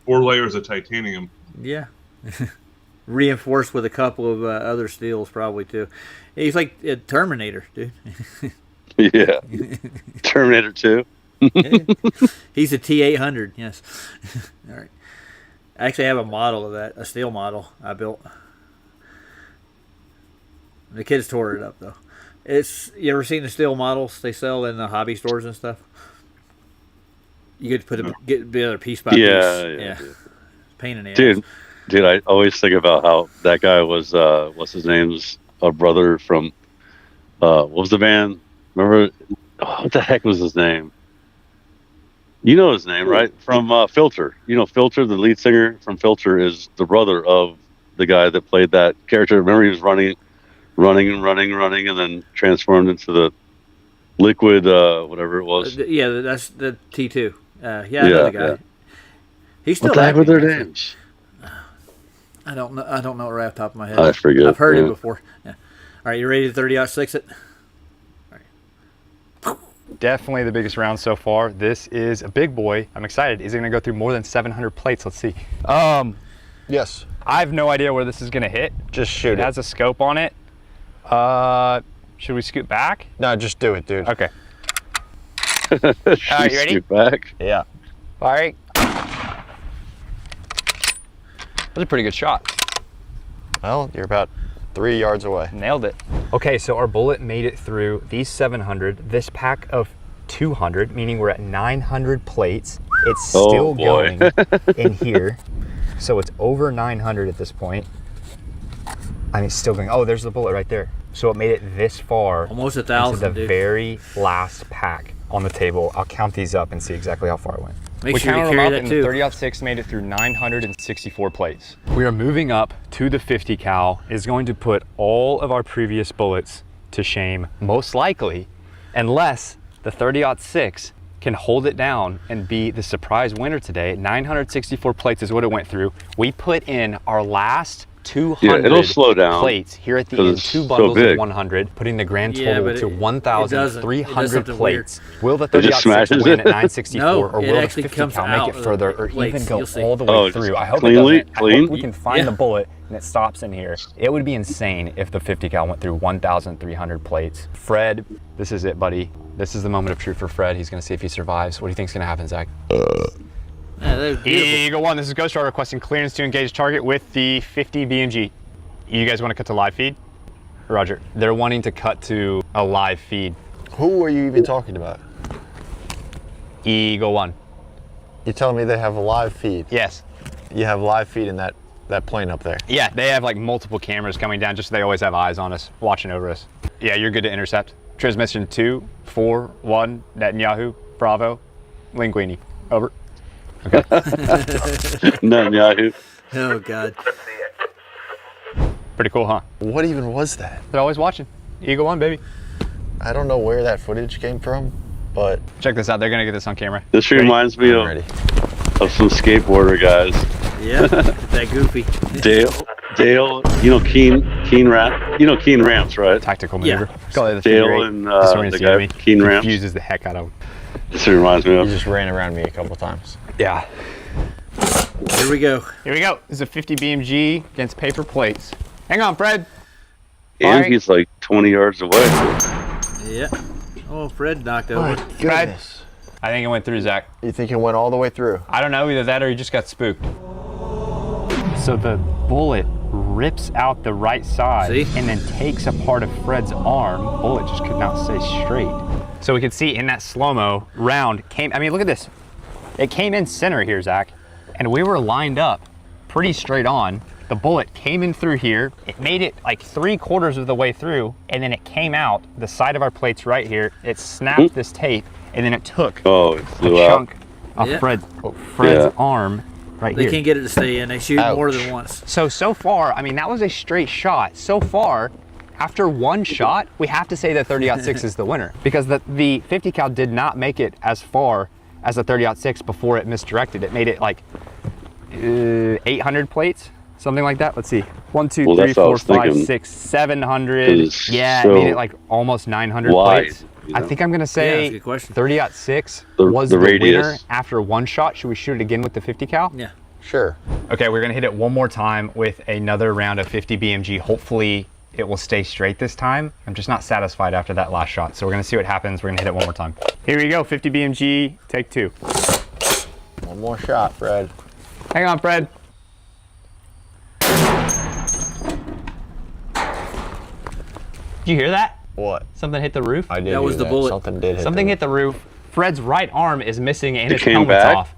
4 layers of titanium. Yeah. Reinforced with a couple of other steels, probably too. He's like a Terminator, dude. Yeah, Terminator 2. He's a T-800. Yes. All right. I actually have a model of that, a steel model I built. The kids tore it up though. You ever seen the steel models they sell in the hobby stores and stuff? You get to get the other piece by piece. Yeah. Pain in the ass. Dude, I always think about how that guy was. What's his name's a brother from. What was the band? Remember? What the heck was his name? You know his name, right? From Filter. You know, Filter, the lead singer from Filter, is the brother of the guy that played that character. Remember, he was running, and then transformed into the liquid, whatever it was. Yeah, that's the T2. I know the guy. Yeah. He's still What the heck were active, their actually. names? I don't know it right off the top of my head. I forget. I've heard yeah. it before. Yeah. All right, you ready to 30-06 it? Definitely the biggest round so far. This is a big boy. I'm excited. Is it gonna go through more than 700 plates? Let's see. Yes. I have no idea where this is gonna hit. Just shoot It it. has a scope on it. Should we scoot back? No, just do it, dude. Okay. Should you we ready? scoot back? Yeah. All right. That was a pretty good shot. Well, you're about 3 yards away. Nailed it. Okay, so our bullet made it through these 700, this pack of 200, meaning we're at 900 plates. It's still boy. going in here. So it's over 900 at this point. I mean, it's still going. Oh, there's the bullet right there. So it made it this far. Almost into 1,000, the dude. very last pack on the table. I'll count these up and see exactly how far it went. Make We sure you counted them carry up, that and too. the 30-06 made it through 964 plates. We are moving up to the 50 cal. Is going to put all of our previous bullets to shame, most likely, unless the 30-06 can hold it down and be the surprise winner today. 964 plates is what it went through. We put in our last 200 it'll slow down plates here at the 'cause end, it's 2 so bundles big. of 100, putting the grand Yeah, total but to it does 1,300 something weird. plates. Will the It just 30-06 smashes win it. at 964, No, or it will the actually 50 comes cal make out it of further, the or plates. even go You'll see. all the way Oh, just through? I hope cleanly- it doesn't. I clean? hope we can find Yeah. the bullet and it stops in here. It would be insane if the 50 cal went through 1,300 plates. Fred, this is it, buddy. This is the moment of truth for Fred. He's gonna see if he survives. What do you think's gonna happen, Zach? Yeah, that was beautiful. Eagle 1, this is Ghost Star requesting clearance to engage target with the 50 BMG. You guys wanna cut to live feed? Roger. They're wanting to cut to a live feed. Who are you even talking about? Eagle 1. You're telling me they have a live feed. Yes. You have live feed in that plane up there. Yeah, they have like multiple cameras coming down, just so they always have eyes on us, watching over us. Yeah, you're good to intercept. Transmission 241, Netanyahu, Bravo, Linguini. Over. Netanyahu. Oh, God. Pretty cool, huh? What even was that? They're always watching. Eagle 1, baby. I don't know where that footage came from, but Check this out. They're gonna get this on camera. This reminds me I'm of, ready. of some skateboarder guys. Yeah, that goofy. Dale, you know Keen Ramps, right? Tactical Yeah. maneuver. Call it the Dale figure eight. and Disorients the the guy enemy. Keen Ramps. Confuses the heck out of them. This reminds me You of. just ran around me a couple times. Yeah. Here we go. Here we go. This is a 50 BMG against paper plates. Hang on, Fred. And Alright. he's like 20 yards away. Yeah. Oh, Fred knocked My over. goodness. I think it went through, Zach. You think it went all the way through? I don't know, either that or he just got spooked. So the bullet rips out the right side See? and then takes a part of Fred's arm. Bullet just could not stay straight. So we could see in that slow-mo round came, I mean, look at this. It came in center here, Zach, and we were lined up pretty straight on. The bullet came in through here. It made it like 3/4 of the way through, and then it came out the side of our plates right here. It snapped this tape, and then it took Oh, it a flew out. chunk of Yeah. Fred's Yeah. arm right They here. can't get it to stay in. They shoot more Ouch. than once. So far, I mean, that was a straight shot. So far, after one shot, we have to say that 30-06 is the winner, because the 50 cal did not make it as far as the 30-06 before it misdirected. It made it like 800 plates, something like that. Let's see. 1, 2, Well, 3, that's what I 4, was 5, thinking. 6, 700. It's Yeah, so it made it like almost 900 wide, plates. you I know? think I'm gonna Yeah, that's say a good question. 30-06 The- was the the winner radius. after one shot. Should we shoot it again with the 50 cal? Yeah. Sure. Okay, we're gonna hit it one more time with another round of 50 BMG. Hopefully it will stay straight this time. I'm just not satisfied after that last shot. So we're gonna see what happens. We're gonna hit it one more time. Here we go, 50 BMG, take 2. One more shot, Fred. Hang on, Fred. Did you hear that? What? Something hit the roof? I did. That hear was the bullet. Something did hit. Something hit the roof. Fred's right arm is missing and It his came helmet's back? off.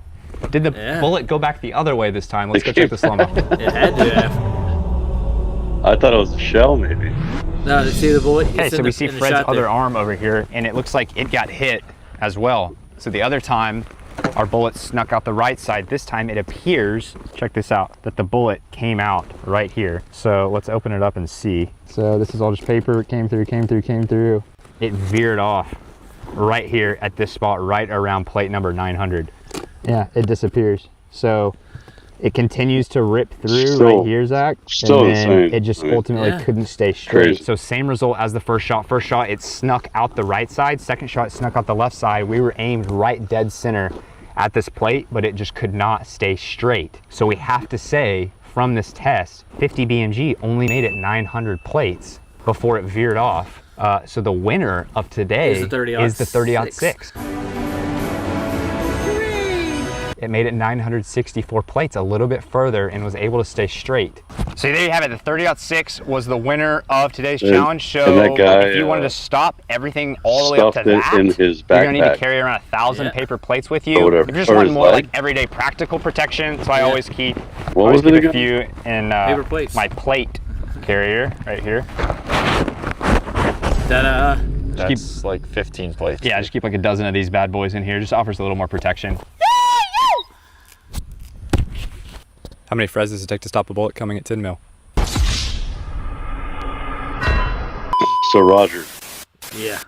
Did the Yeah. bullet go back the other way this time? Let's It go check came the slow-mo. It had to have. I thought it was a shell, maybe. No, did you see the bullet? Okay, It's so in we the- see in the Fred's shot there. other arm over here, and it looks like it got hit as well. So the other time, our bullet snuck out the right side. This time it appears, check this out, that the bullet came out right here. So let's open it up and see. So this is all just paper. It came through. It veered off right here at this spot, right around plate number 900. Yeah, it disappears. So it continues to rip through Still- right here, Zach. still and then insane. it just I mean, ultimately Yeah. couldn't stay straight. Crazy. So same result as the first shot. First shot, it snuck out the right side. Second shot, it snuck out the left side. We were aimed right dead center at this plate, but it just could not stay straight. So we have to say, from this test, 50 BMG only made it 900 plates before it veered off. So the winner of today Is the 30-06. is the 30-06. It made it 964 plates, a little bit further, and was able to stay straight. So there you have it. The 30-06 was the winner of today's And- challenge. So and that guy, if you wanted to stop everything all the way up to stuffed it that, in his you're gonna need to backpack. carry around 1,000 Yeah. paper plates with Or you. whatever. If you're just Or wanting his more leg. like everyday practical protection, so I Yeah. always keep, What was it a again? few in Paper plates. my plate carrier right here. Ta-da. That's like 15 plates. Yeah, just keep like a dozen of these bad boys in here. Just offers a little more protection. How many Frez does it take to stop a bullet coming at 10 mil? So, Roger, Yeah.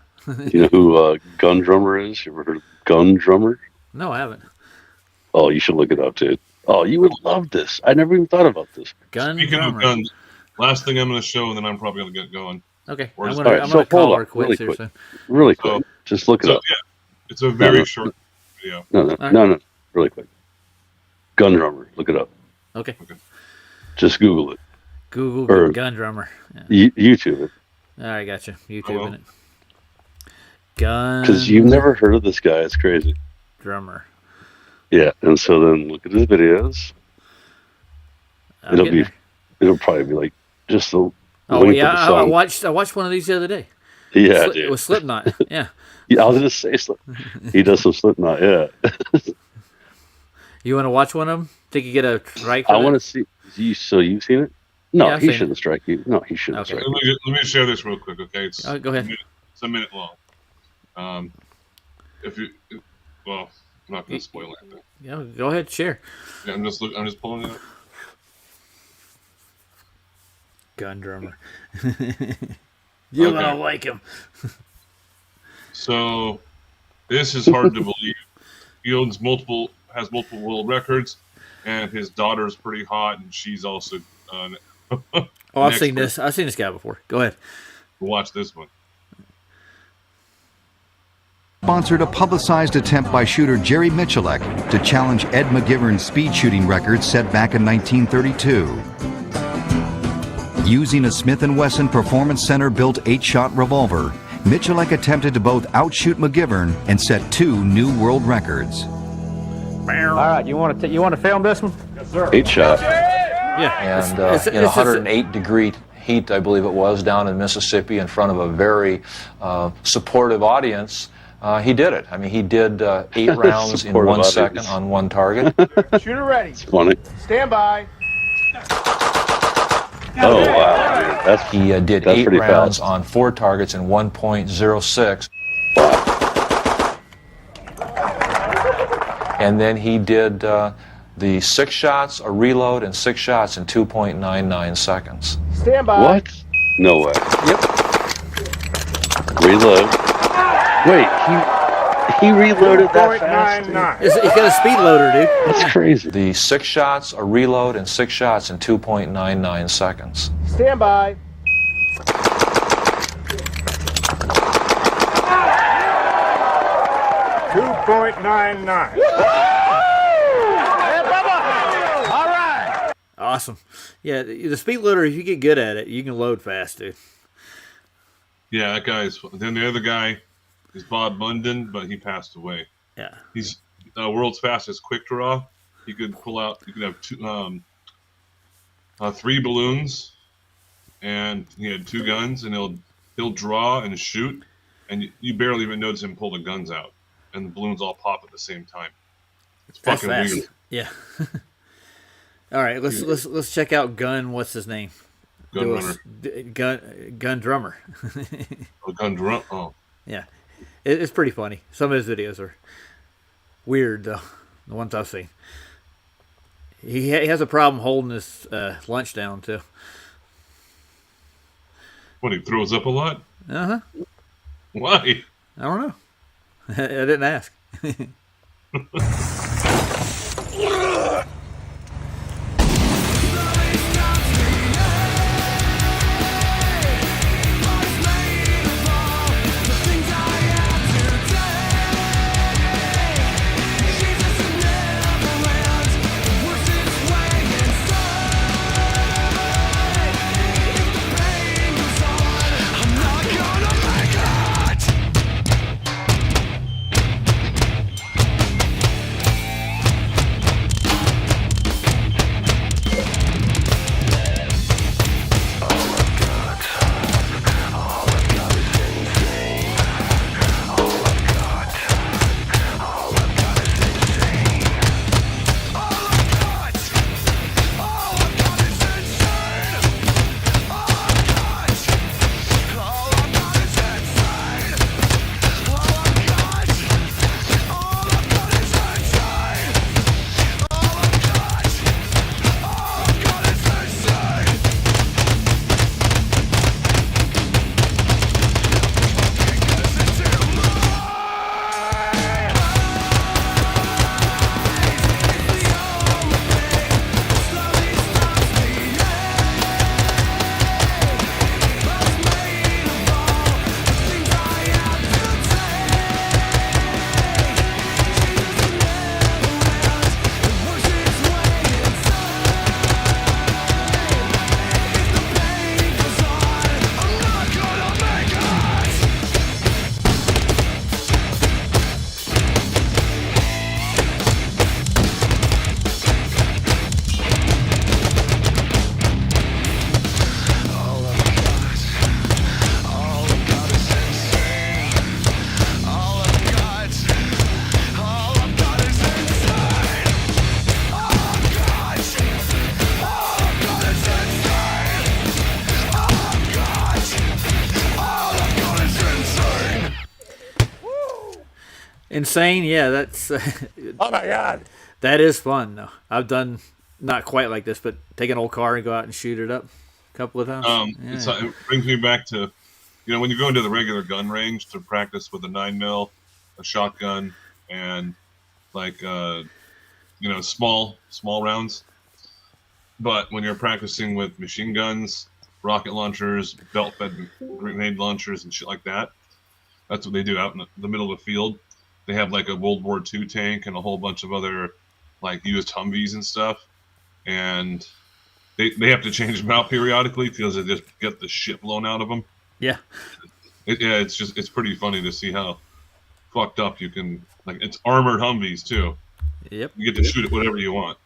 you know who Gun Drummer is? You ever heard of Gun Drummer? No, I haven't. Oh, you should look it up, dude. Oh, you would love this. I never even thought about this. Gun Speaking drummer. of guns, last thing I'm going to show, and then I'm probably going to get going. Okay, Where's- I'm gonna, Alright, I'm so gonna call hold her on, quits really here quick. soon. Really quick. So- Just look it So, up. yeah, it's a very No. short video. No. Really quick. Gun Drummer. Look it up. Okay. Just Google it. Google Or- gun drummer. Yeah. YouTube it. All right, gotcha. YouTube will. in it. Gun. Because you've never heard of this guy. It's crazy. drummer. Yeah. And so then look at his videos. I'm It'll getting be- there. It'll probably be like just the Oh length yeah, of the I song. watched one of these the other day. Yeah, It dude. was Slipknot. Yeah. Yeah, I was gonna say he does some Slipknot. Yeah, You want to watch one of them? Think you get a strike? For I that? want to see. So you've seen it? No, Yeah, I've he seen it. shouldn't strike you. No, he shouldn't Okay. strike you. Let me share this real quick, okay? It's Oh, go ahead. It's a minute long. If you, well, I'm not going to spoil anything. Yeah, go ahead, share. Yeah, I'm just pulling it up. Gun drummer. You're Okay. gonna like him. So, this is hard to believe. He has multiple world records, and his daughter's pretty hot, and she's also. Oh, I've Next seen one. this. I've seen this guy before. Go ahead. Watch this one. Sponsored a publicized attempt by shooter Jerry Michalek to challenge Ed McGivern's speed shooting record set back in 1932. Using a Smith & Wesson Performance Center built 8-shot revolver, Michalek attempted to both outshoot McGivern and set 2 new world records. All right, you want to film this one? 8-shot. Yeah. And it's in just 108 degree heat, I believe it was, down in Mississippi in front of a very supportive audience, he did it. I mean, he did 8 rounds in Supportive 1 audience. second on one target. Shooter ready. It's funny. Stand by. Oh wow, dude. That's He did That's 8 pretty rounds fast. on 4 targets in 1.06. And then he did the 6 shots, a reload, and 6 shots in 2.99 seconds. Stand by. what? No way. Yep. Reload. Wait, he reloaded that fast. dude? 2.99. He's got a speed loader, dude. That's crazy. The 6 shots, a reload, and 6 shots in 2.99 seconds. Stand by. $2.99. All right. Awesome. Yeah, the speed loader. If you get good at it, you can load fast, dude. Yeah, that guy is. Then the other guy is Bob Munden, but he passed away. Yeah. He's world's fastest quick draw. He could pull out. You could have 3 balloons, and he had 2 guns, and he'll draw and shoot, and you barely even notice him pull the guns out, and the balloons all pop at the same time. It's That's fucking fast. weird. Yeah. All right, let's check out Gun. What's his name? Gun runner. Gun drummer. Oh, gun drum. Oh, Yeah, it's pretty funny. Some of his videos are weird though. The ones I've seen. He has a problem holding his lunch down too. what, he throws up a lot? Uh huh. Why? I don't know. I didn't ask. Insane, yeah. That's Oh my God! that is fun though. I've done not quite like this, but take an old car and go out and shoot it up a couple of times. It brings me back to, when you go into the regular gun range to practice with a 9mm, a shotgun, and like small rounds. But when you're practicing with machine guns, rocket launchers, belt-fed grenade launchers, and shit like that, that's what they do out in the middle of the field. They have like a World War II tank and a whole bunch of other like used Humvees and stuff, and they have to change them out periodically because they just get the shit blown out of them. Yeah. It's pretty funny to see how fucked up you can, like, it's armored Humvees too. Yep. You get to shoot at whatever you want.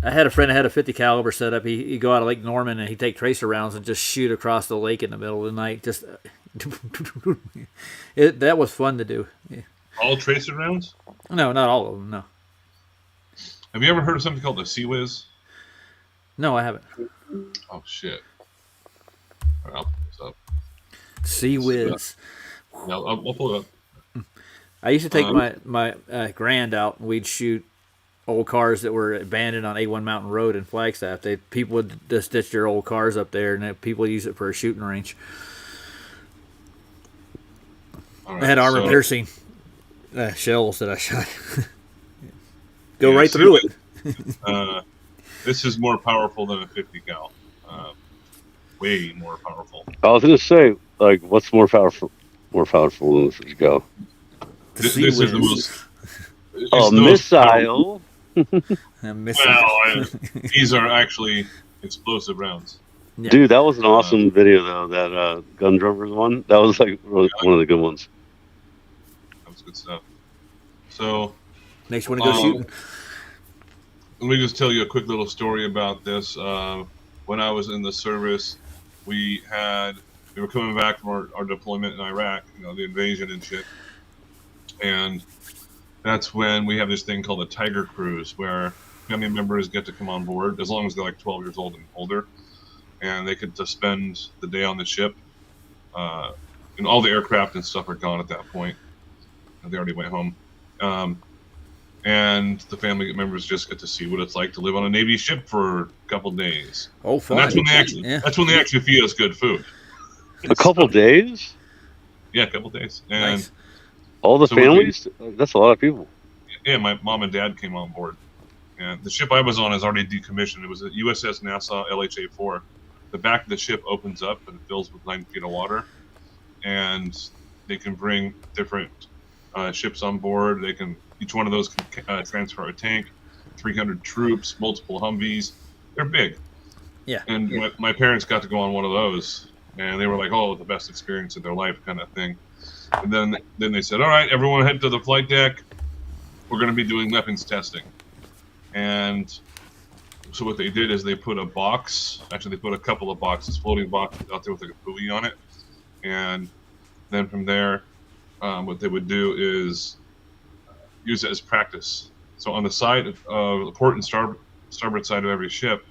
I had a friend that had a 50 caliber set up. He'd go out of Lake Norman and he'd take tracer rounds and just shoot across the lake in the middle of the night. Just that was fun to do. Yeah. All tracer rounds? No, not all of them. No. Have you ever heard of something called the Sea Whiz? No, I haven't. Oh shit! All right, I'll pull this up. Sea Whiz. Yeah, I'll pull it up. I used to take my grand out and we'd shoot old cars that were abandoned on A1 Mountain Road in Flagstaff. People would just ditch their old cars up there, and people use it for a shooting range. Right, I had armor-piercing shells that I shot. Go right through it. This is more powerful than a 50 cal. Way more powerful. I was gonna say, like, what's more powerful than a 50 cal? This is the most. A missile. Well, these are actually explosive rounds. Yeah. Dude, that was an awesome video though. That Gun Drummers one. That was like really one of the good ones. That was good stuff. So makes you want to go shooting. Let me just tell you a quick little story about this. When I was in the service, we had we were coming back from our deployment in Iraq, the invasion and shit. And that's when we have this thing called a Tiger Cruise, where family members get to come on board as long as they're like 12 years old and older, and they get to spend the day on the ship. And all the aircraft and stuff are gone at that point. They already went home. And the family members just get to see what it's like to live on a Navy ship for a couple days. Oh, fun. And that's when they actually feed us good food. A couple days? Yeah, a couple days. And Nice. All the So families? That's a lot of people. yeah, my mom and dad came on board. And the ship I was on is already decommissioned. It was a USS Nassau LHA-4. The back of the ship opens up and it fills with 9 feet of water. And they can bring different ships on board. Each one of those can transfer a tank, 300 troops, multiple Humvees. They're big. Yeah. And my parents got to go on one of those, and they were like, "Oh, the best experience of their life," kind of thing. And then they said, "All right, everyone head to the flight deck. We're going to be doing weapons testing." And so what they did is they put a box. Actually, they put a couple of boxes, floating boxes out there with like a buoy on it. And then from there, what they would do is use it as practice. So on the side, the port and starboard side of every ship,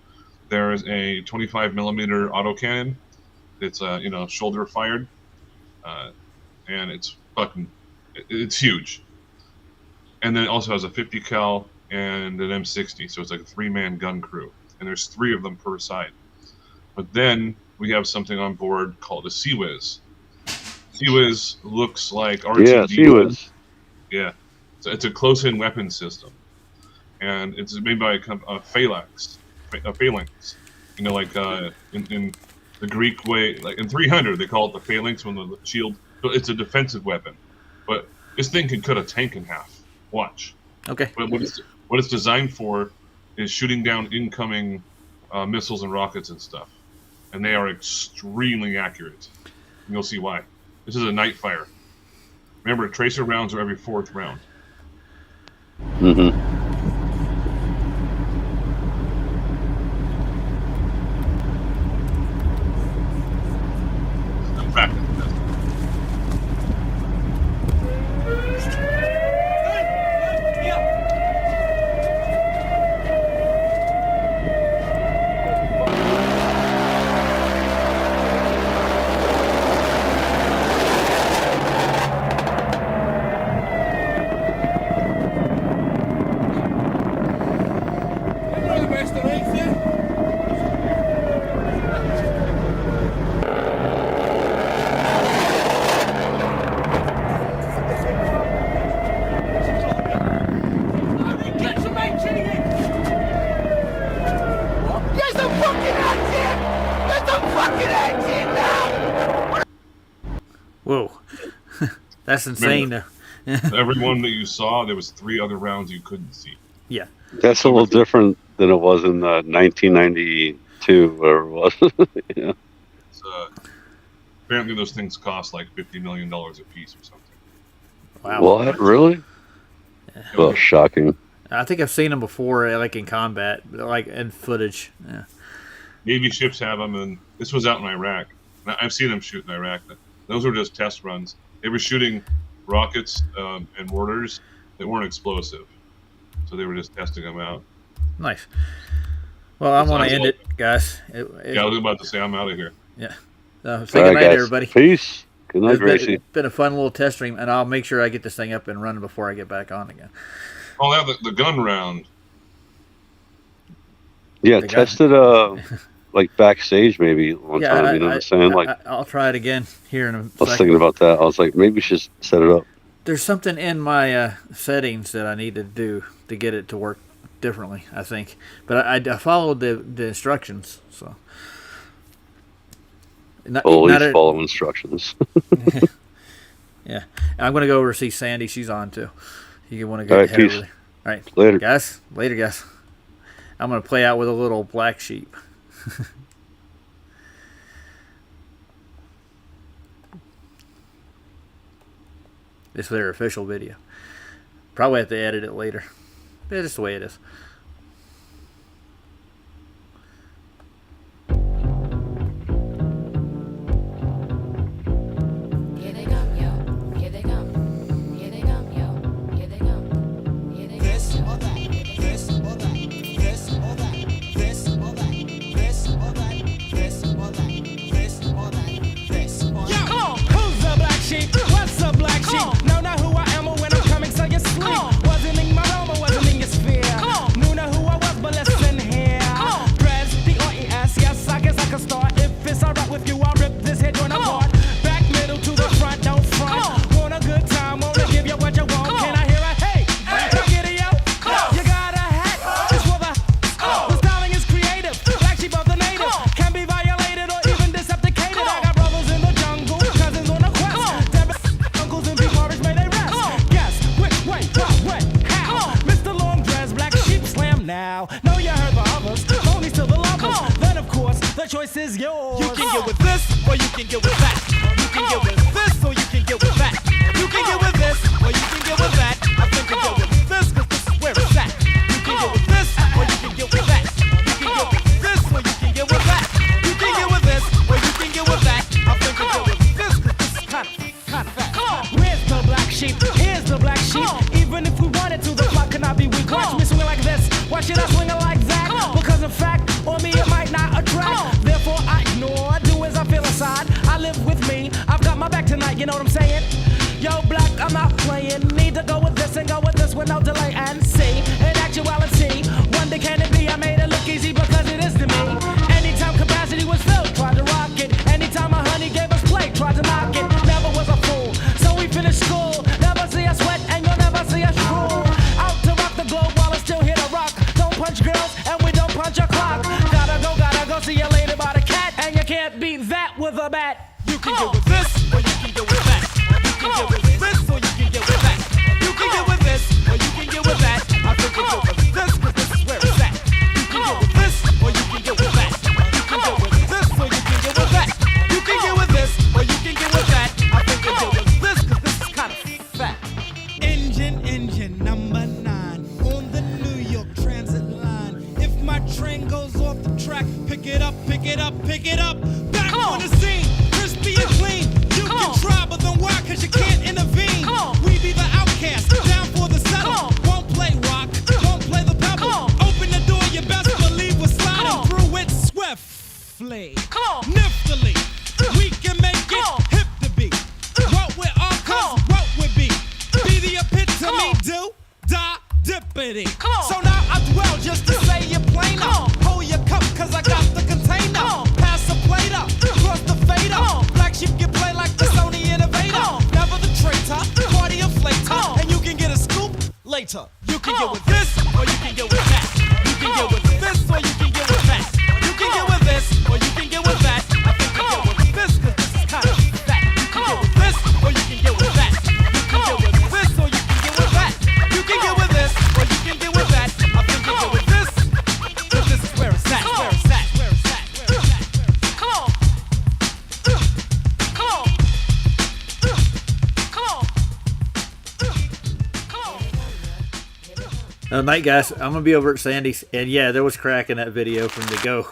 there is a 25 millimeter autocannon. It's shoulder fired, and it's huge. And then it also has a 50 cal and an M60, so it's like a 3-man gun crew, and there's 3 of them per side. But then we have something on board called a Sea-Wiz. Sea-Wiz looks like RTD. Yeah, Sea-Wiz. Yeah, so it's a close-in weapon system, and it's made by a Phalanx. Phalanx, like in the Greek way, like in 300 they call it the Phalanx when the shield. So it's a defensive weapon, but this thing can cut a tank in half. Watch. Okay. But what it's designed for is shooting down incoming missiles and rockets and stuff, and they are extremely accurate. And you'll see why. This is a night fire. Remember, tracer rounds are every 4th round. Mm-hmm. Whoa. That's insane. Every one that you saw, there was 3 other rounds you couldn't see. Yeah. That's a little different than it was in 1992, where it was. Yeah. It's, apparently those things cost like $50 million a piece or something. Wow. What? Really? Yeah. Oh, shocking. I think I've seen them before, like in combat, like in footage. Yeah. Navy ships have them, and this was out in Iraq. I've seen them shoot in Iraq. Those were just test runs. They were shooting rockets and mortars that weren't explosive, so they were just testing them out. Nice. Well, I want to end it, guys. Yeah, I was about to say I'm out of here. Yeah. Say good night, everybody. Peace. Good night, Gracie. It's been a fun little test stream, and I'll make sure I get this thing up and running before I get back on again. Oh, yeah, the gun round. Yeah, test it like backstage maybe one time. You know what I'm saying? I'll try it again here in a second. I was thinking about that. I was like, maybe we should set it up. There's something in my settings that I need to do to get it to work differently, I think. But I followed the instructions, so. Always follow instructions. Yeah. I'm going to go over to see Sandy. She's on, too. You want to go All right, ahead peace. over there. All right. Later. Guys. Later, guys. I'm going to play out with a little black sheep. This is their official video. Probably have to edit it later. But it's just the way it is. can get with that. You can get with this, or you can get with that. You can get with this, or you can get with that. I think you get with this, cause this is where it's at. You can get with this, or you can get with that. You can get with this, or you can get with that. You can get with this, or you can get with that. I think you get with this, cause this is kind of fat. Where's the black sheep? Here's the black sheep. Even if we wanted to, the flock cannot be weak. Watch me swing like this. Why should I swing it like that? Because in fact, on me it might not attract. Therefore I ignore, do as I feel inside. I live with me. I've got my back tonight, you know what I'm saying? Yo, black, I'm not playing. Need to go with this and go with this with no delay and see. In actuality, one day can it be? I made it look easy because it is to me. Anytime capacity was filled, tried to rock it. Anytime my honey gave us play, tried to knock it. Never was a fool, so we finished school. Never see us sweat and you'll never see us drool. Out to rock the globe while it's still here to rock. Don't punch girls and we don't punch a clock. Gotta go see you later by the cat. And you can't beat that with a bat. You can get with this, or you can get with that. You can get with this, or you can get with that. You can get with this, or you can get with that. I think you get with this, cause this is where it's at. You can get with this, or you can get with that. You can get with this, or you can get with that. You can get with this, or you can get with that. I think you get with this, cause this is kind of fat. Engine number 9 on the New York Transit line. If my train goes off the track, pick it up, pick it up, pick it up. Back on the scene, crispy and clean. You can try, but then why? Cause you can't intervene. We be the outcast, down for the settle. Won't play rock, won't play the pebble. Open the door, you best believe we're sliding through it swiftly. Niftily, we can make it hip to be. What we're all cause what we be. Be the epitome, do, die, dippity. So now I dwell just to say you're plain up. Hold your cup, cause I got the container. Pass the plate up, cross the fader. Black sheep can play like the Sony Innovator. Never the traitor, party inflator. And you can get a scoop later. You can get with this, or you can get with that. You can get with this, or you can get with that. You can get with this, or you can get with that. I think you get with this, cause this is kind of fat. You can get with this, or you can get with that. You can get with this, or you can get with that. You can get with this, or you can get with that. I think you get with this, cause this is where it's at, where it's at, where it's at, where it's at. Come on. Come on. Come on. Night, guys. I'm gonna be over at Sandy's, and yeah, there was crack in that video from the go.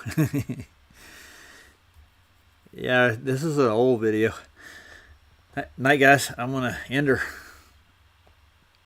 Yeah, this is an old video. Night, guys. I'm gonna end her.